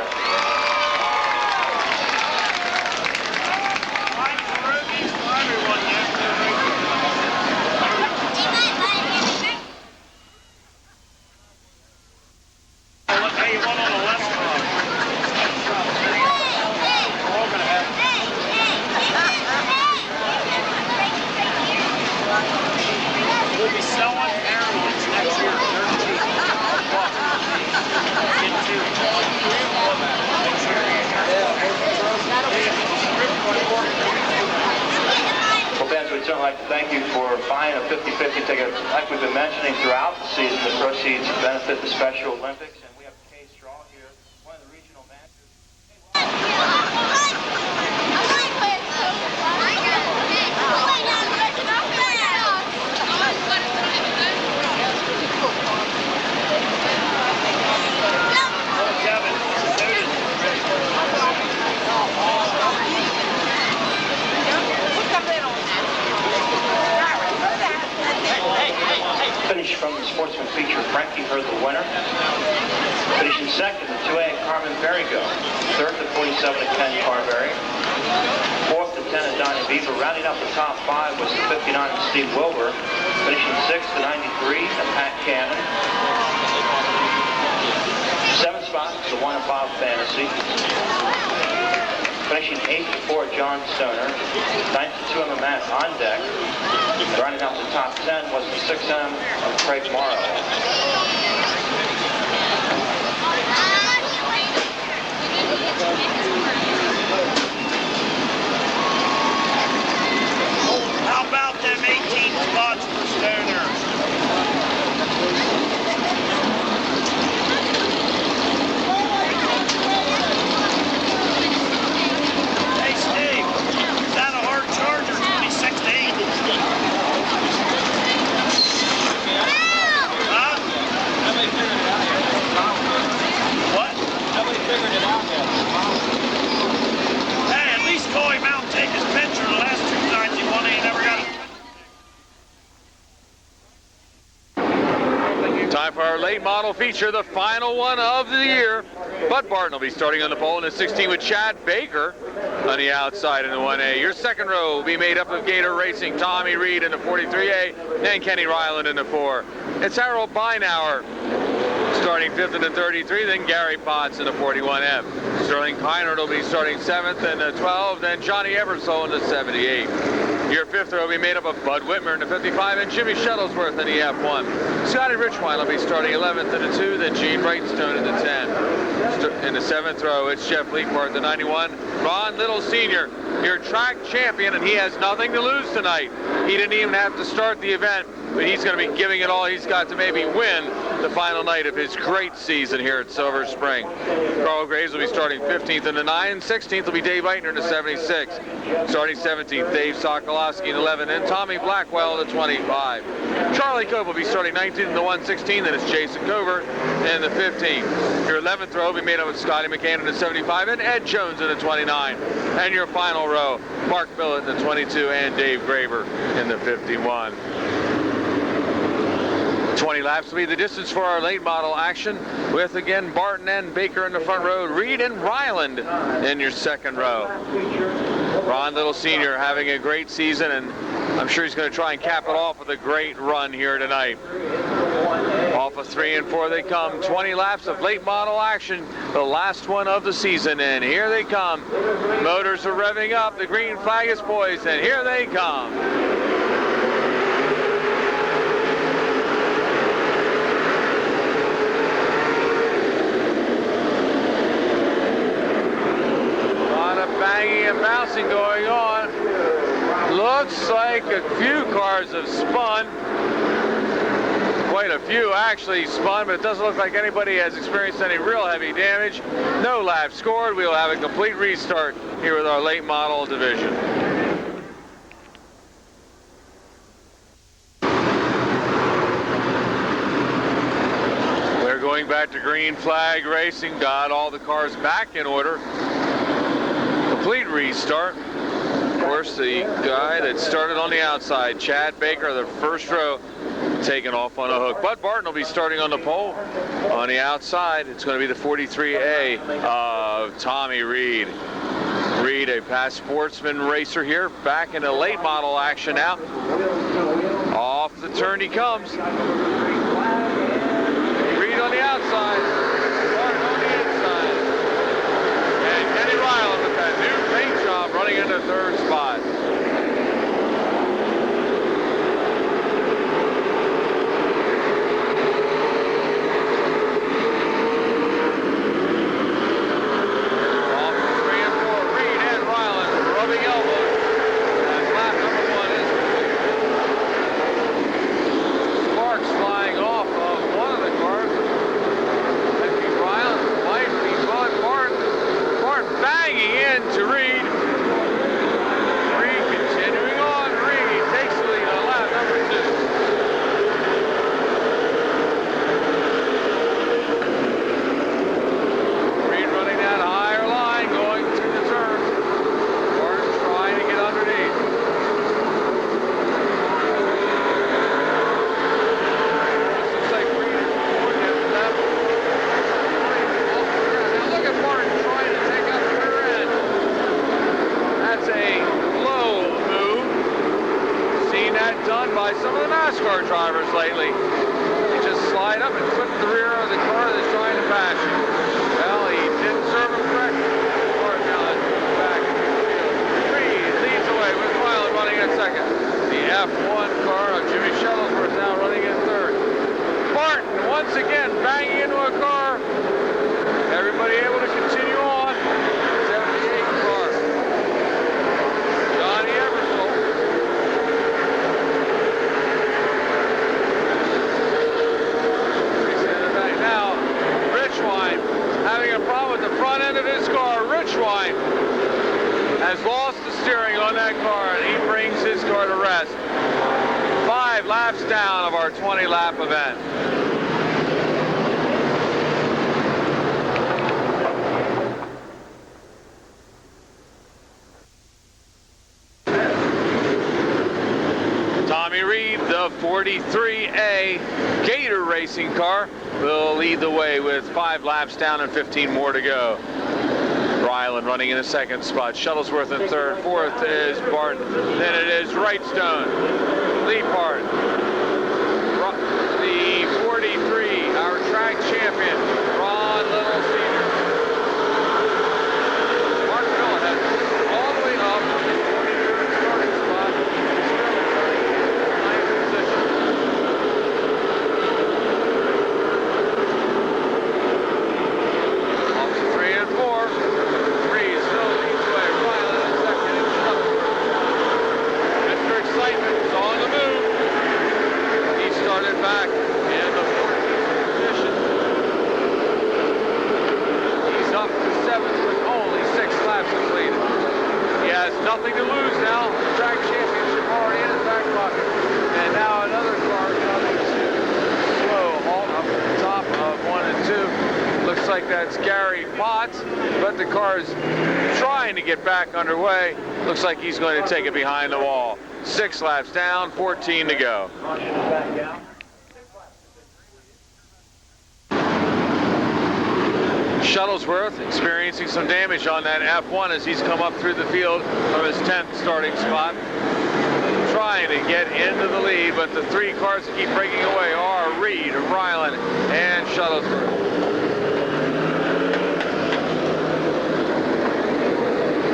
We'd certainly like to thank you for buying a 50-50 ticket. Like we've been mentioning throughout the season, the proceeds benefit the Special Olympics, and we have Kay Straw here, one of the regional managers. Finish from the Sportsman feature, Frankie Hurd the winner. Finishing second, the 2A Carmen Berrigo. Third, the 47 to Ken Carberry. Fourth, the 10 of Donnie Beaver. Rounding up the top five was the 59 of Steve Wilbur. Finishing sixth, the 93 of Pat Cannon. Seventh spot, the 1 of Bob Fantasy. Finishing 8th for John Stoner. 9th to 2 of Matt on deck. Rounding out the top 10 was the 6M of Craig Morrow. How about them 18 spots for Stoner? Time for our late model feature, the final one of the year. Bud Barton will be starting on the pole in the 16 with Chad Baker on the outside in the 1A. Your second row will be made up of Gator Racing, Tommy Reed in the 43A, and Kenny Ryland in the 4. It's Harold Beinauer starting 5th in the 33, then Gary Potts in the 41F. Sterling Keinert will be starting 7th in the 12, then Johnny Eversole in the 78. Your 5th row will be made up of Bud Whitmer in the 55 and Jimmy Shuttlesworth in the F1. Scotty Richwine will be starting 11th in the 2, then Gene Brightstone in the 10. In the 7th row, it's Jeff Leapart, the 91. Ron Little Sr., your track champion, and he has nothing to lose tonight. He didn't even have to start the event, but he's going to be giving it all he's got to maybe win the final night of his great season here at Silver Spring. Carl Graves will be starting 15th in the 9, 16th will be Dave Eitner in the 76. Starting 17th, Dave Sokolowski in the 11, and Tommy Blackwell in the 25. Charlie Cope will be starting 19th in the 116, then it's Jason Covert in the 15. Your 11th row will be made up of Scotty McCann in the 75 and Ed Jones in the 29. And your final row, Mark Billett in the 22 and Dave Graver in the 51. 20 laps will be the distance for our late model action, with again Barton and Baker in the front row, Reed and Ryland in your second row. Ron Little Sr. having a great season, and I'm sure he's going to try and cap it off with a great run here tonight. Off of 3 and 4 they come. 20 laps of late model action, the last one of the season, and here they come. Motors are revving up, the green flag is poised, and here they come. Banging and bouncing going on. Looks like a few cars have spun. Quite a few actually spun, but it doesn't look like anybody has experienced any real heavy damage. No laps scored. We'll have a complete restart here with our late model division. back to green flag racing. Got all the cars back in order. Complete restart. Of course, the guy that started on the outside, Chad Baker, the first row, taken off on a hook. Bud Barton will be starting on the pole. On the outside, it's going to be the 43A of Tommy Reed. Reed, a past Sportsman racer here, back in the late model action now. Off the turn he comes. Reed on the outside, Barton on the inside. And Kenny Ryland with that new paint job running into third spot. Tommy Reed, the 43A Gator racing car, will lead the way with 5 laps down and 15 more to go. Ryland running in the second spot. Shuttlesworth in third. Fourth is Barton. Then it is Wrightstone. Leapart. The 43, our track champion, Ron Little Sr. Mark Miller has all the way up to the 43rd starting spot. Still in 9th position. Off to 3 and 4. Reed still leads the way. Ryland in second and Shuttlesworth. Mr. Excitement is on the move. He started back in the 14th position. He's up to 7th with only 6 laps completed. He has nothing to lose now. The track championship already in his back pocket. And now another car coming to slow halt up at the top of 1 and 2. Looks like that's Gary Potts, but the car is trying to get back underway. Looks like he's going to take it behind the wall. 6 laps down, 14 to go. Shuttlesworth experiencing some damage on that F1 as he's come up through the field from his 10th starting spot. Trying to get into the lead, but the 3 cars that keep breaking away are Reed, Ryland, and Shuttlesworth.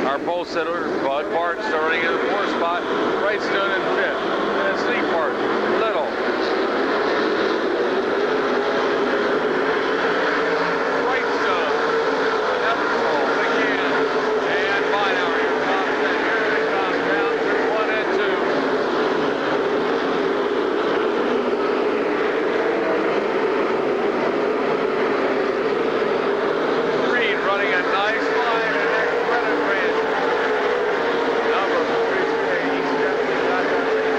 Our pole setter, Bud Barton, starting in the 4th spot. Wrightstone in 5th. And it's Leapart, Little. Wrightstone, Eversole, McCann, and Binauer. Here comes, and here they come, down through 1 and 2. Reed running a nice line in that credit range. Number 43, he's definitely got that thing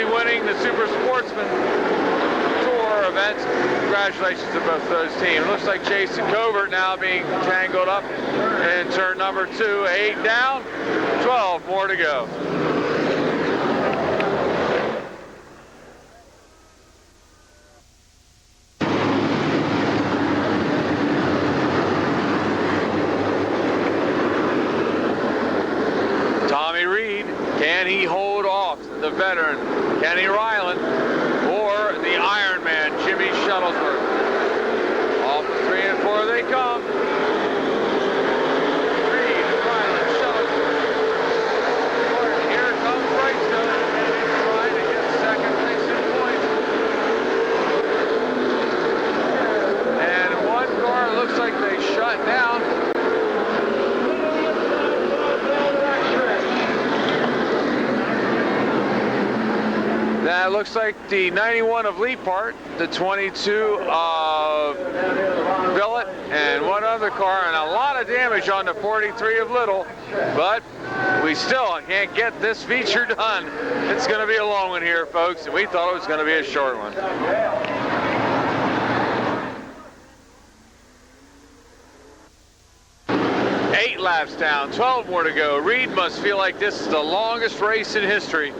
obviously winning the Super Sportsman Tour events. Congratulations to both those teams. Looks like Jason Covert now being tangled up in turn number 2. 8 down, 12 more to go. Tommy Reed, can he hold off the veteran Kenny Ryland or the Iron Man Jimmy Shuttlesworth? Off the 3 and 4 they come. Reed, Ryland, Shuttlesworth. Here comes Brightstone, trying to get second place in points. And one car looks like they shut down. That looks like the 91 of Leapart, the 22 of Billet, and one other car, and a lot of damage on the 43 of Little, but we still can't get this feature done. It's going to be a long one here, folks, and we thought it was going to be a short one. Eight laps down, 12 more to go. Reed must feel like this is the longest race in history.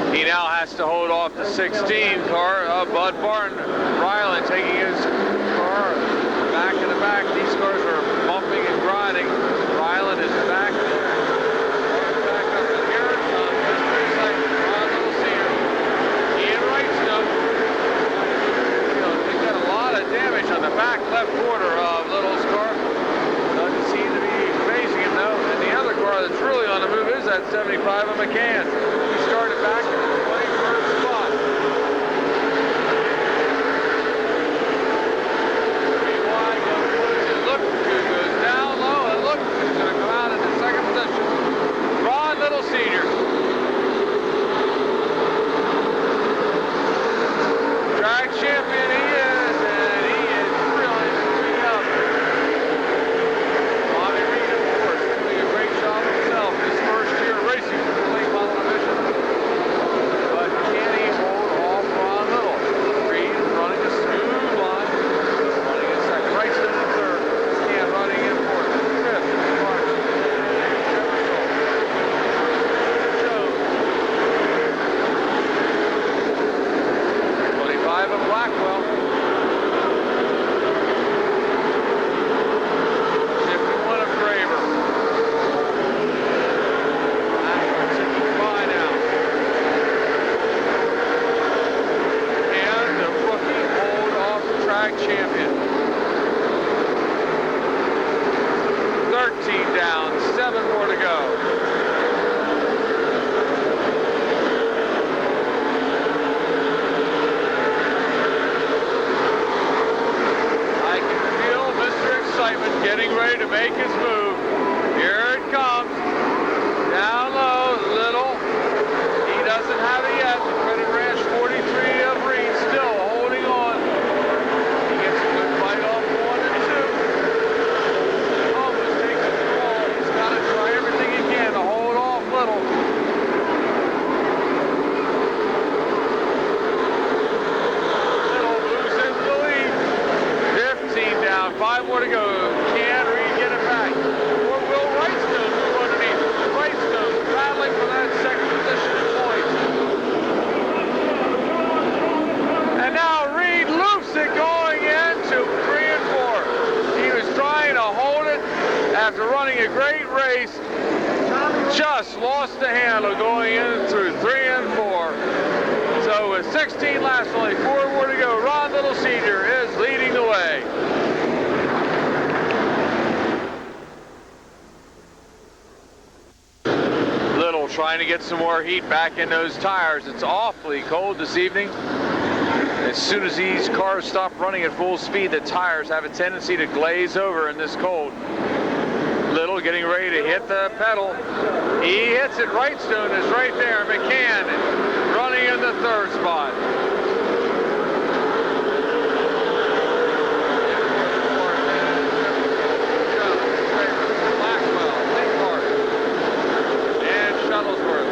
He now has to hold off the 16 car of Bud Barton. Ryland taking his car back in the back. These cars are bumping and grinding. Ryland is back. Back up in here. Ian Wrightstone. They got a lot of damage on the back left quarter of Little's car. Doesn't seem to be phasing him though. And the other car that's really on the move is that 75 of McCann. He started back in the 21st spot. Three wide, look who goes down low, and look who's going to come out in the second position. Ron Little Sr. Track champion he is, and he is really moving up. Bobby Reed, of course, doing a great job himself his first year racing for the late model division. But can he hold off Ron Little? Reed running a smooth line, running in second. Wrightstone in third. Cam running in fourth. Fifth, March. Joe. 25 of Blackwell. 51 of Graver. Blackwell ticking by now. And the rookie hold off track champion. 13 down, 7 more to go. I can feel Mr. Excitement getting ready to make his move. Here it comes. Down low, Little. He doesn't have it yet. The Credit Ranch 43 of Reed still holding on. He gets a good fight off 1 and 2. Almost takes it to the wall. He's got to try everything he can to hold off Little. Little moves into the lead. 15 down, 5 more to go. Can Reed get it back? Or will Wrightstone move underneath? Wrightstone battling for that second position in points. And now Reed loops it going into 3 and 4. He was trying to hold it after running a great race. Just lost the handle going in through 3 and 4. So with 16 laps, only 4 more to go, Ron Little Sr. is leading the way. Little trying to get some more heat back in those tires. It's awfully cold this evening. As soon as these cars stop running at full speed, the tires have a tendency to glaze over in this cold. Little getting ready to hit the pedal. He hits it. Wrightstone is right there. McCann running in the third spot. Blackwell, Linkart, and Shuttlesworth.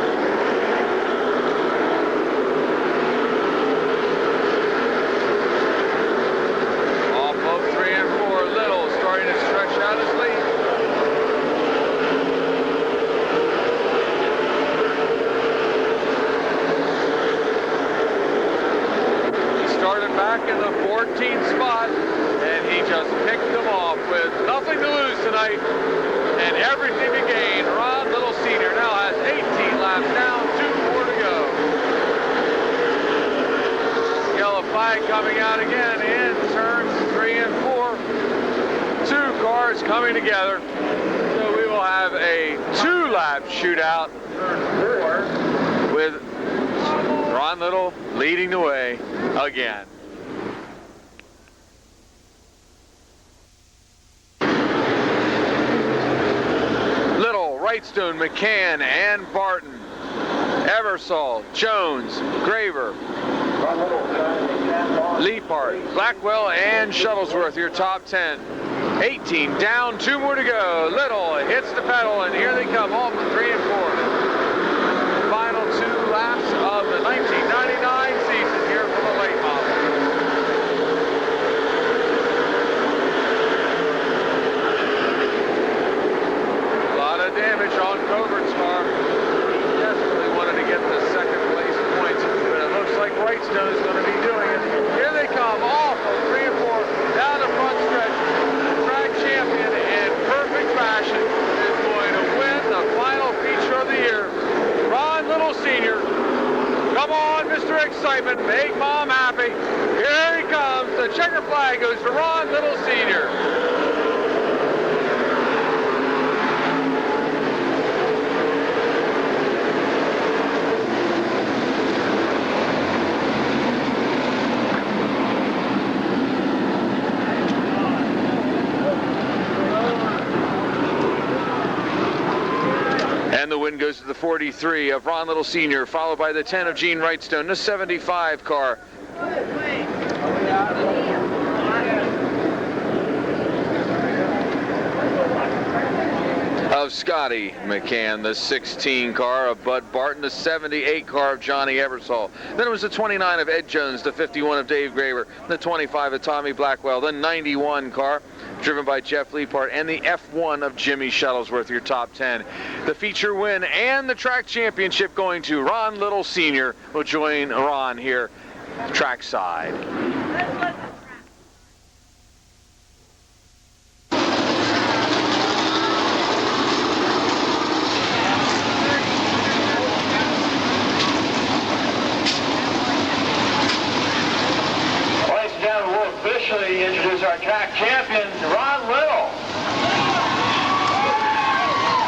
13th spot, and he just picked them off with nothing to lose tonight and everything to gain. Ron Little Sr. now has 18 laps down, 2 more to go. Yellow flag coming out again in turns 3 and 4. 2 cars coming together. So we will have a 2-lap shootout with Ron Little leading the way again. Little, Wrightstone, McCann, and Barton. Eversole, Jones, Graver, Leapart, Blackwell, and Shuttlesworth, your top 10. 18 down, 2 more to go. Little hits the pedal, and here they come, all from 3 and 4. Final 2 laps of the 1999 season here for the late model. A lot of damage on Covert car. He desperately wanted to get the second place points, but it looks like Wrightstone is going to be doing it. Here they come, all from 3 and 4 down the front stretch. The track champion in perfect fashion is going to win the final feature of the year. Ron Little Sr. Come on, Mr. Excitement, make Mom happy. Here he comes. The checker flag goes to Ron Little Sr. And the win goes to the 43 of Ron Little Sr., followed by the 10 of Gene Wrightstone, the 75 car. Of Scotty McCann, the 16 car of Bud Barton, the 78 car of Johnny Eversole. Then it was the 29 of Ed Jones, the 51 of Dave Graver, the 25 of Tommy Blackwell, the 91 car driven by Jeff Leapart, and the F1 of Jimmy Shuttlesworth, your top 10. The feature win and the track championship going to Ron Little Sr. will join Ron here trackside. Officially introduce our track champion, Ron Little.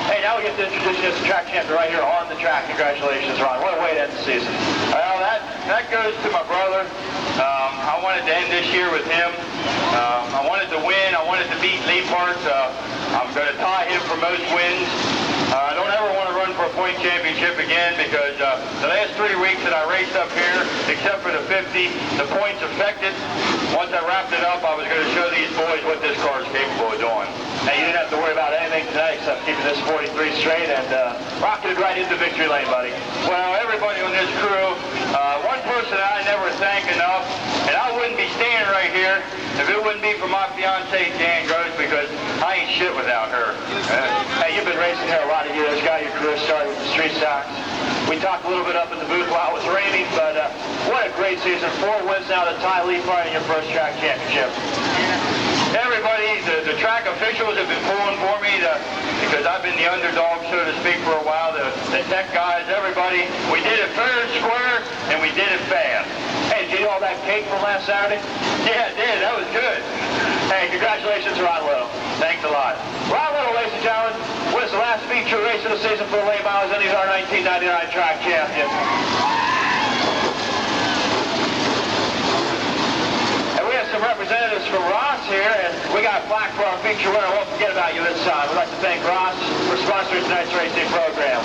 Hey, now we get to introduce you as the track champion right here on the track. Congratulations, Ron. What a way to end the season. Well, that goes to my brother. I wanted to end this year with him. I wanted to win. I wanted to beat Leapart. I'm going to tie him for most wins. I don't ever want to run for a point championship again because the last 3 weeks that I raced up here, except for the 50, the points affected. Once I wrapped it up, I was going to show these boys what this car is capable of doing. Now, you didn't have to worry about anything tonight except keeping this 43 straight and rocketed right into victory lane, buddy. Well, everybody on this crew, one person I never thank enough, and I wouldn't be standing right here if it wouldn't be for my fiancée, Jan Gross, because I ain't shit without her. Hey, you've been racing here a lot of years. Got your career started with the street stocks. We talked a little bit up in the booth while it was raining, but what a great season. 4 wins now to tie Leapart in your first track championship. Everybody, the track officials have been pulling for me because I've been the underdog, so to speak, for a while. The tech guys, everybody. We did it fair and square, and we did it fast. Hey, did you eat all that cake from last Saturday? Yeah, I did. That was good. Hey, congratulations, Ron Little. Thanks a lot. Ron Little, ladies and gentlemen, wins the last feature race of the season for the late models, and he's our 1999 track champion. Some representatives from Ross here, and we got a plaque for our feature winner. Won't forget about you this time. We'd like to thank Ross for sponsoring tonight's racing program.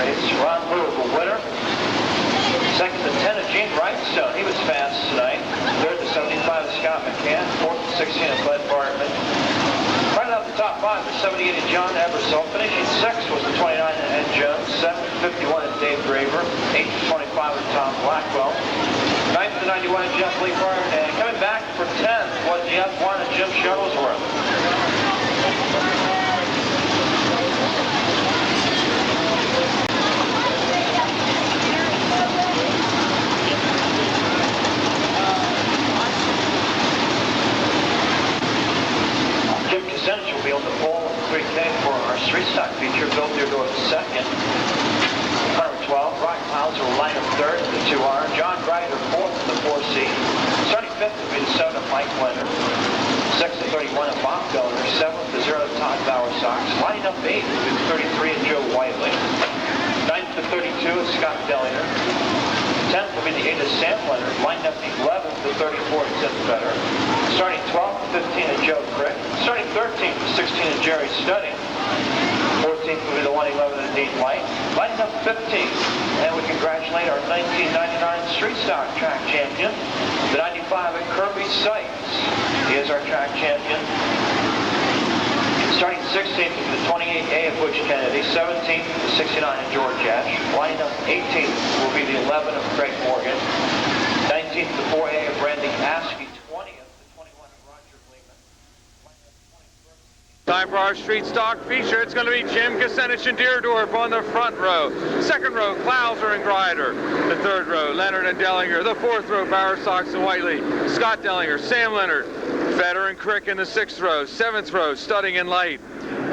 race. Ron Lewis, the winner. Second to 10 of Gene Wrightstone. He was fast tonight. Third to 75 of Scott McCann. Fourth to 16 of Bud Bartman. Right off the top five was 78 of John Ebersol. Finishing sixth was the 29 of Ed Jones. 7th to 51 of Dave Graver. 8th to 25 of Tom Blackwell. 9th to 91 of Jeff Leapart. And coming back for 10th was the F1 of Jim Shuttlesworth. Will be on the pole in 3K for our street stock feature. Bill Deardorff second. 112. Brock Miles will line up third in the 2R. John Grider fourth in the 4C. Starting fifth will be the 7 of Mike Leonard. 6th to 31 of Bob Gelder. 7th to 0 of Todd Bowersox. Lining up 8th will be the 33 of Joe Whiteley. 9th to 32 of Scott Dellinger. 10th will be the 8 of Sam Leonard. Lined up the 11th to 34 of Tim Fetter. Starting 12th to 15 of Joe Crick. Starting 13th to 16 of Jerry Studding. 14th will be the 111 of Dean White. Lining up 15th. And we congratulate our 1999 Street Stock track champion, the 95 of Kirby Sykes. He is our track champion. Starting 16th is the 28A of Butch Kennedy, 17th to 69 of George Ash. Lining up 18th will be the 11 of Craig Morgan. 19th to 4A of Randy Askey. 20th to 21 of Roger Lehman. Time for our street stock feature. It's going to be Jim Kucinich and Deardorff on the front row. Second row, Klauser and Grider. The third row, Leonard and Dellinger. The fourth row, Bowersox and Whiteley. Scott Dellinger, Sam Leonard. Fetter and Crick in the 6th row. 7th row, Studding and Light.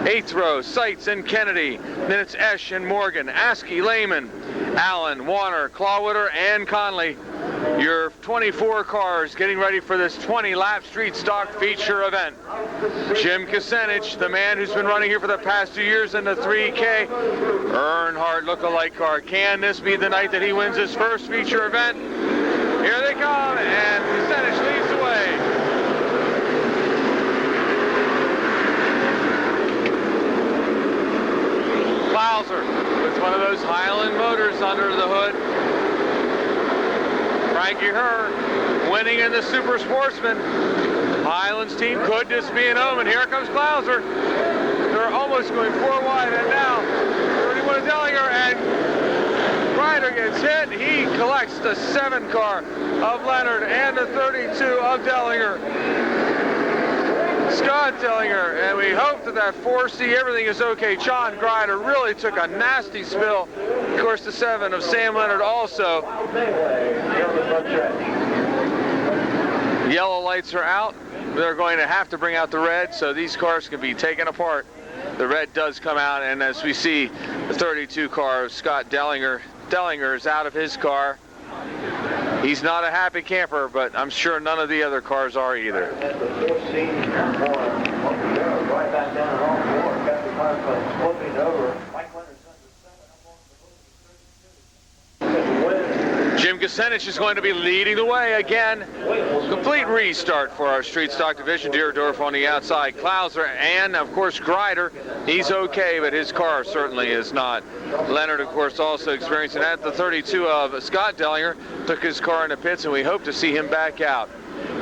8th row, Seitz and Kennedy. Then it's Esch and Morgan, Askey, Lehman, Allen, Warner, Clawwitter, and Conley. Your 24 cars getting ready for this 20-lap street stock feature event. Jim Kucinich, the man who's been running here for the past 2 years in the 3K Earnhardt look-alike car. Can this be the night that he wins his first feature event? Here they come, and Kucinich leads the way. Klauser with one of those Highland motors under the hood. Frankie Herr winning in the Super Sportsman. Highland's team, could this be an omen? Here comes Klauser. They're almost going 4 wide, and now 31 of Dellinger, and Grider gets hit. He collects the 7 car of Leonard and the 32 of Dellinger. Scott Dellinger, and we hope that that 4C, everything is okay. John Grider really took a nasty spill. Of course, the 7 of Sam Leonard also. Yellow lights are out. They're going to have to bring out the red, so these cars can be taken apart. The red does come out, and as we see, the 32 car of Scott Dellinger. Dellinger is out of his car. He's not a happy camper, but I'm sure none of the other cars are either. Jim Kucinich is going to be leading the way again. Complete restart for our street stock division. Deardorff on the outside. Klauser and, of course, Grider. He's okay, but his car certainly is not. Leonard, of course, also experiencing that. The 32 of Scott Dellinger took his car in the pits, and we hope to see him back out.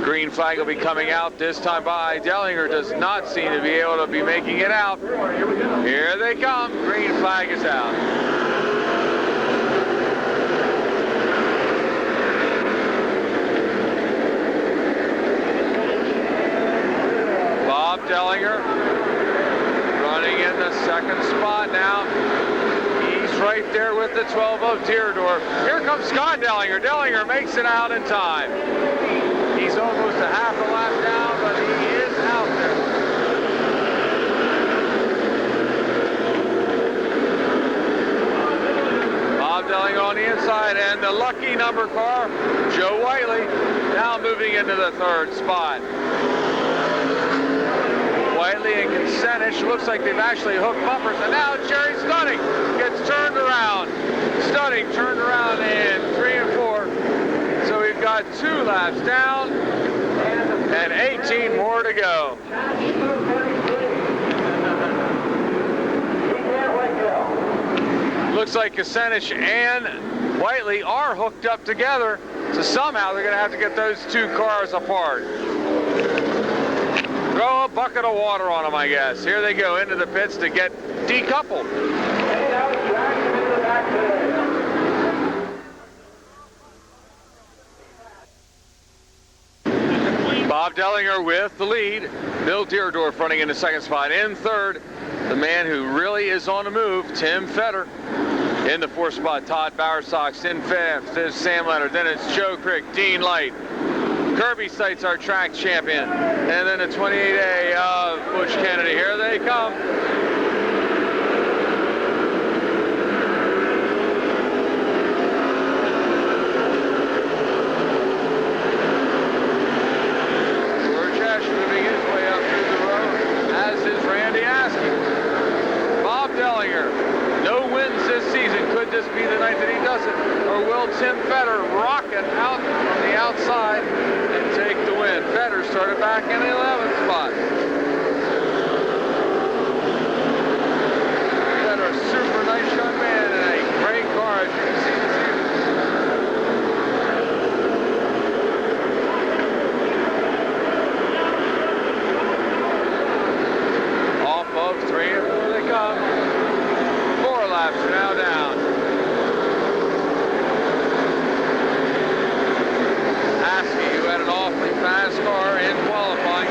Green flag will be coming out this time by. Dellinger does not seem to be able to be making it out. Here they come. Green flag is out. Bob Dellinger running in the 2nd spot now. He's right there with the 12 of Deardorff. Here comes Scott Dellinger. Dellinger makes it out in time. He's almost a half a lap down, but he is out there. Bob Dellinger on the inside, and the lucky number car, Joe Whiteley, now moving into the 3rd spot. Whiteley and Kucinich, looks like they've actually hooked bumpers, and now Jerry Studding gets turned around. Studding turned around in 3 and 4. So we've got 2 laps down and 18 more to go. Looks like Kucinich and Whiteley are hooked up together, so somehow they're going to have to get those two cars apart. Throw a bucket of water on them, I guess. Here they go into the pits to get decoupled. Bob Dellinger with the lead. Bill Deerdorf running in the second spot. In third, the man who really is on the move, Tim Fetter. In the fourth spot, Todd Bowersox. In fifth is Sam Leonard. Then it's Joe Crick, Dean Light. Kirby Seitz, our track champion. And then the 28A of Butch Kennedy. Here they come. Moving his way up through the road, as is Randy Askey. Bob Dellinger, no wins this season. Could this be the night that he does it? Or will Tim Fetter rocket out from the outside and take the win? Fetter started back in the 11th spot. Fetter, a super nice young man in a great car, as you can see this evening. Of 3 and 4 they come. 4 laps are now down. Askey, who had an awfully fast car in qualifying,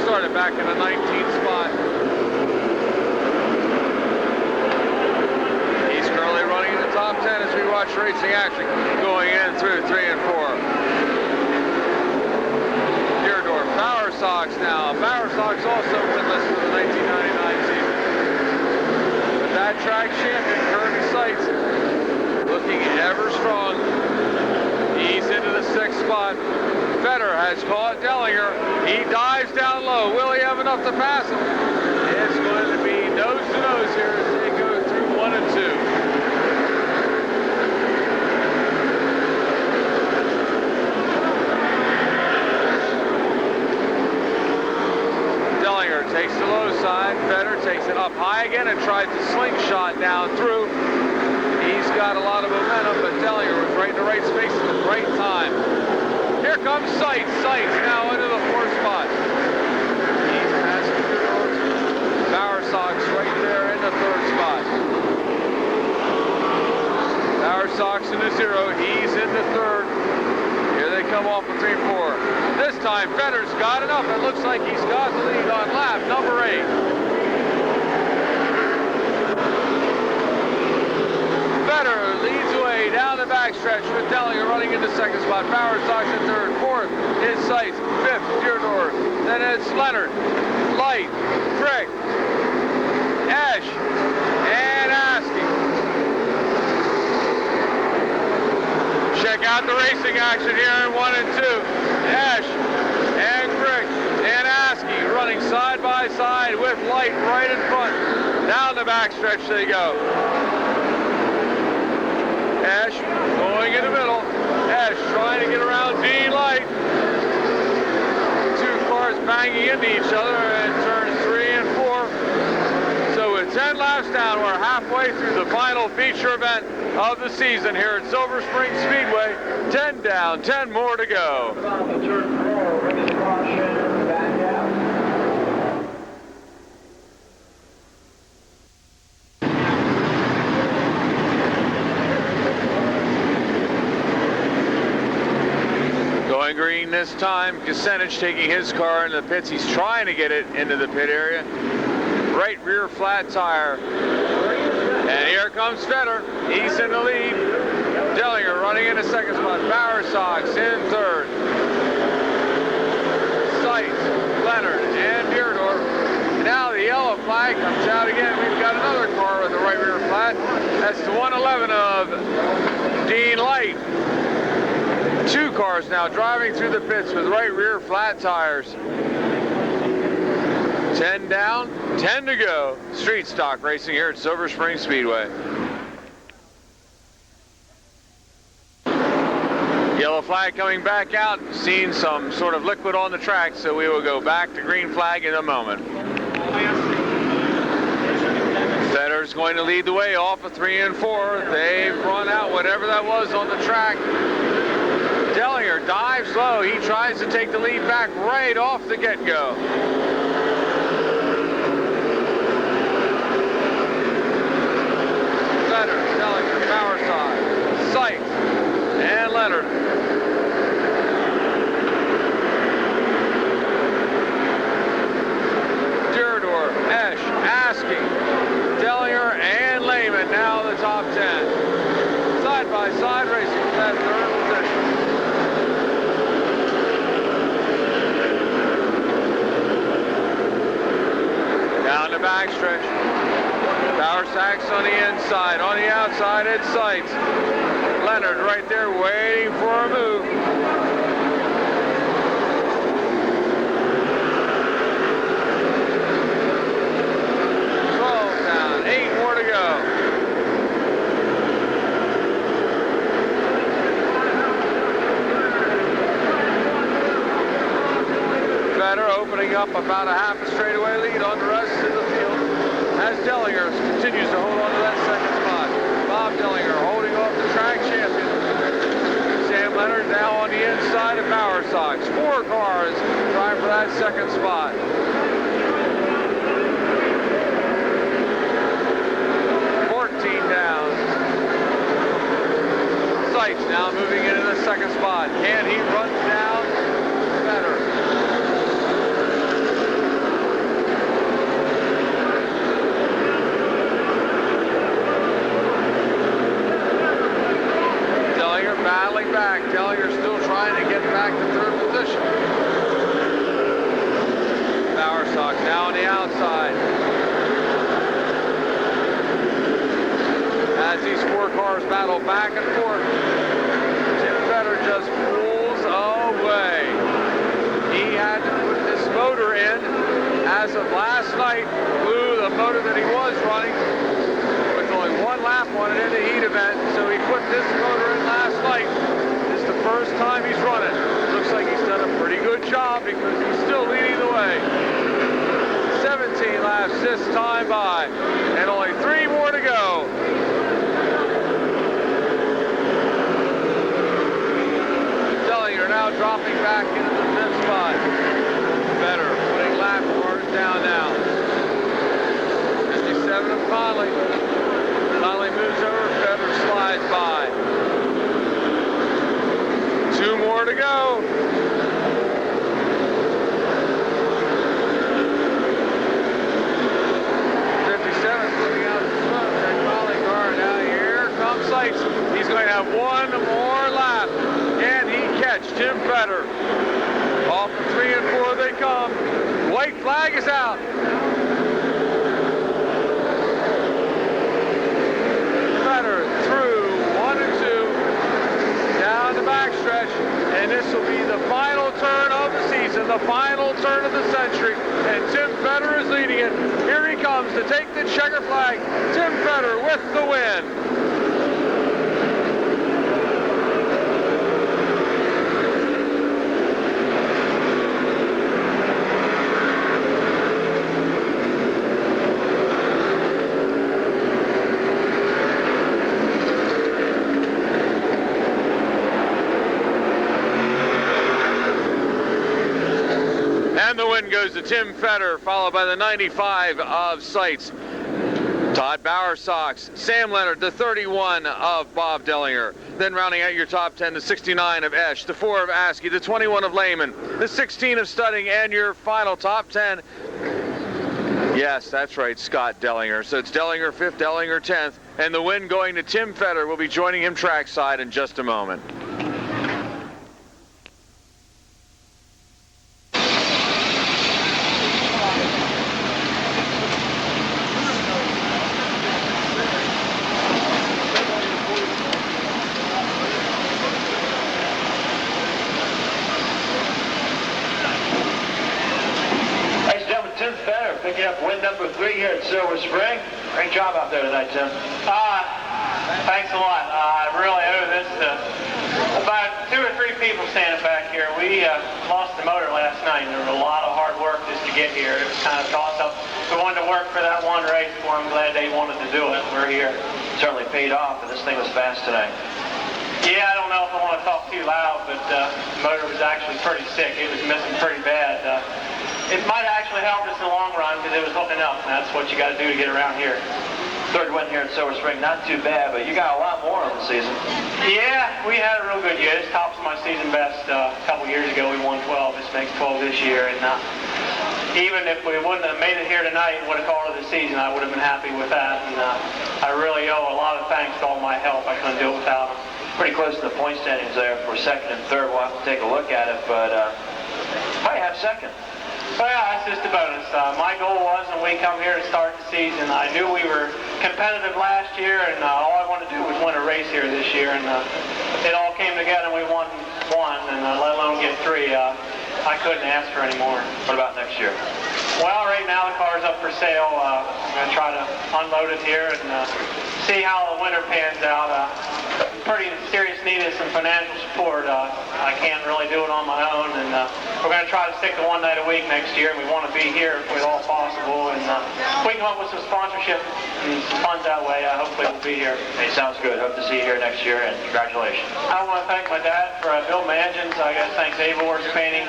started back in the 19th spot. He's currently running in the top 10 as we watch racing action going in through 3 and 4. Deerdorf, Bowersox now. Bowersox also winless for the 1999 season. But that track champion, Kirby Seitz, looking ever strong. He's into the 6th spot. Fetter has caught Dellinger. He dives down low. Will he have enough to pass him? It's going to be nose to nose here as they go through 1 and 2. Takes the low side. Fetter takes it up high again and tries to slingshot down through. He's got a lot of momentum, but Dellinger was right in the right space at the right time. Here comes Seitz. Seitz now into the 4th spot. He's passing through Bowersox right there in the 3rd spot. Bowersox in the 0. He's in the 3rd. Here they come off of 3-4. This time, Fetter's got enough. It looks like he's got the lead on lap number 8. Fetter leads away down the backstretch with Dellinger running into 2nd spot. Bowersox in 3rd. 4th is Seitz. 5th, Deerdorf. Then it's Leonard, Light, Crick, Esch, and Askey. Check out the racing action here in 1 and 2. Esch and Crick and Askey running side by side with Light right in front. Down the backstretch they go. Esch going in the middle. Esch trying to get around Dean Light. 2 cars banging into each other in turns 3 and 4. So with 10 laps down, we're halfway through the final feature event of the season here at Silver Spring Speedway. 10 down, 10 more to go. Going green this time. Kucinich taking his car into the pits. He's trying to get it into the pit area. Right rear flat tire. And here comes Fetter. He's in the lead. Dellinger running in the 2nd spot. Bowersox in 3rd. Seitz, Leonard, and Deerdorf. Now the yellow flag comes out again. We've got another car with the right rear flat. That's the 111 of Dean Light. 2 cars now driving through the pits with right rear flat tires. 10 down, 10 to go. Street stock racing here at Silver Spring Speedway. Yellow flag coming back out. Seen some sort of liquid on the track, so we will go back to green flag in a moment. Fetter's is going to lead the way off of 3 and 4. They've run out whatever that was on the track. Dellinger dives low. He tries to take the lead back right off the get-go. Leonard, Dellinger, power side, Sykes, and Leonard. Dierdorf, Esch, Askey, Dellinger, and Lehman now the top 10. Side by side racing for that third position. Down the backstretch. Power Sacks on the inside. On the outside, it's Seitz. Leonard right there waiting for a move. Down, 8 more to go. Better opening up about a half a straightaway lead on the rest of the field as Dellinger continues to hold on to that second spot. Bob Dellinger holding off the track champion. Sam Leonard now on the inside of Power Sox. 4 cars trying for that second spot. Down. Seitz now moving into the second spot. Can he run down better? Dellinger battling back. Dellinger still trying to get back to third position. Power Sox now on the outside. As these 4 cars battle back and forth, Tim Vetter just pulls away. He had to put this motor in as of last night, blew the motor that he was running with only 1 lap on it in the heat event, so he put this motor in last night. This is the first time he's run it. Looks like he's done a pretty good job because he's still leading the way. 17 laps this time by, and only 3 more to go. Now dropping back into the 5th spot. Vetter putting lap cars down now. 57 of Conley. Conley moves over, Vetter slides by. 2 more to go. Looking out the front, that Conley car. Now here comes Sykes. He's going to have 1 more lap. Can he catch Tim Vetter? Off of 3 and 4 they come. White flag is out. Vetter through 1 and 2. Down the backstretch. And this will be the final turn of the season, the final turn of the century. And Tim Vetter is leading it. Here he comes to take the checker flag. Tim Vetter with the win. And the win goes to Tim Vetter, followed by the 95 of Seitz. Todd Bowersox, Sam Leonard, the 31 of Bob Dellinger. Then rounding out your top 10, the 69 of Esch, the 4 of Askey, the 21 of Lehman, the 16 of Studding, and your final top 10. Yes, that's right, Scott Dellinger. So it's Dellinger 5th, Dellinger 10th, and the win going to Tim Vetter. We'll be joining him trackside in just a moment. Picking up win number 3 here at Silver Spring. Great job out there tonight, Tim. Thanks a lot. I really owe this to about 2 or 3 people beautiful standing back here. We lost the motor last night, and there was a lot of hard work just to get here. It was kind of a toss-up. We wanted to work for that one race, well, I'm glad they wanted to do it. We're here. Certainly paid off, and this thing was fast tonight. Yeah, I don't know if I want to talk too loud, but the motor was actually pretty sick. It was missing pretty bad. It might actually help us in the long run because it was hooking up, and that's what you got to do to get around here. Third win here at Silver Spring, not too bad, but you got a lot more on the season. Yeah, we had a real good year. This tops my season best. A couple years ago, we won 12. This makes 12 this year, and even if we wouldn't have made it here tonight and would have called it the season, I would have been happy with that. And I really owe a lot of thanks to all my help. I couldn't do it without them. Pretty close to the point standings there for second and third. We'll have to take a look at it, but might have second. Well, that's just a bonus. My goal was when we come here to start the season, I knew we were competitive last year, and all I wanted to do was win a race here this year, and it all came together, and we won one, and let alone get three. I couldn't ask for any more. What about next year? Well, right now the car's up for sale. I'm going to try to unload it here and see how the winter pans out. Pretty serious need of some financial support. I can't really do it on my own, and we're going to try to stick to one night a week next year, and we want to be here if at all possible. And if we can come up with some sponsorship and some funds that way, hopefully we'll be here. Hey, sounds good. Hope to see you here next year, and congratulations. I want to thank my dad for building my engines. I got to thank Dave Orr's Painting,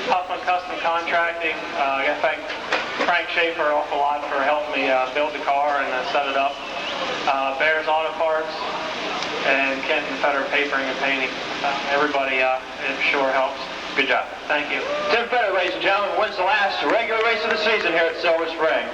Huffman Custom Contracting. I got to thank Frank Schaefer an awful lot for helping me build the car and set it up. Bears Auto Parts and Kenton Fetter Papering and Painting. Everybody, it sure helps. Good job. Thank you. Tim Fetter, ladies and gentlemen, wins the last regular race of the season here at Silver Spring.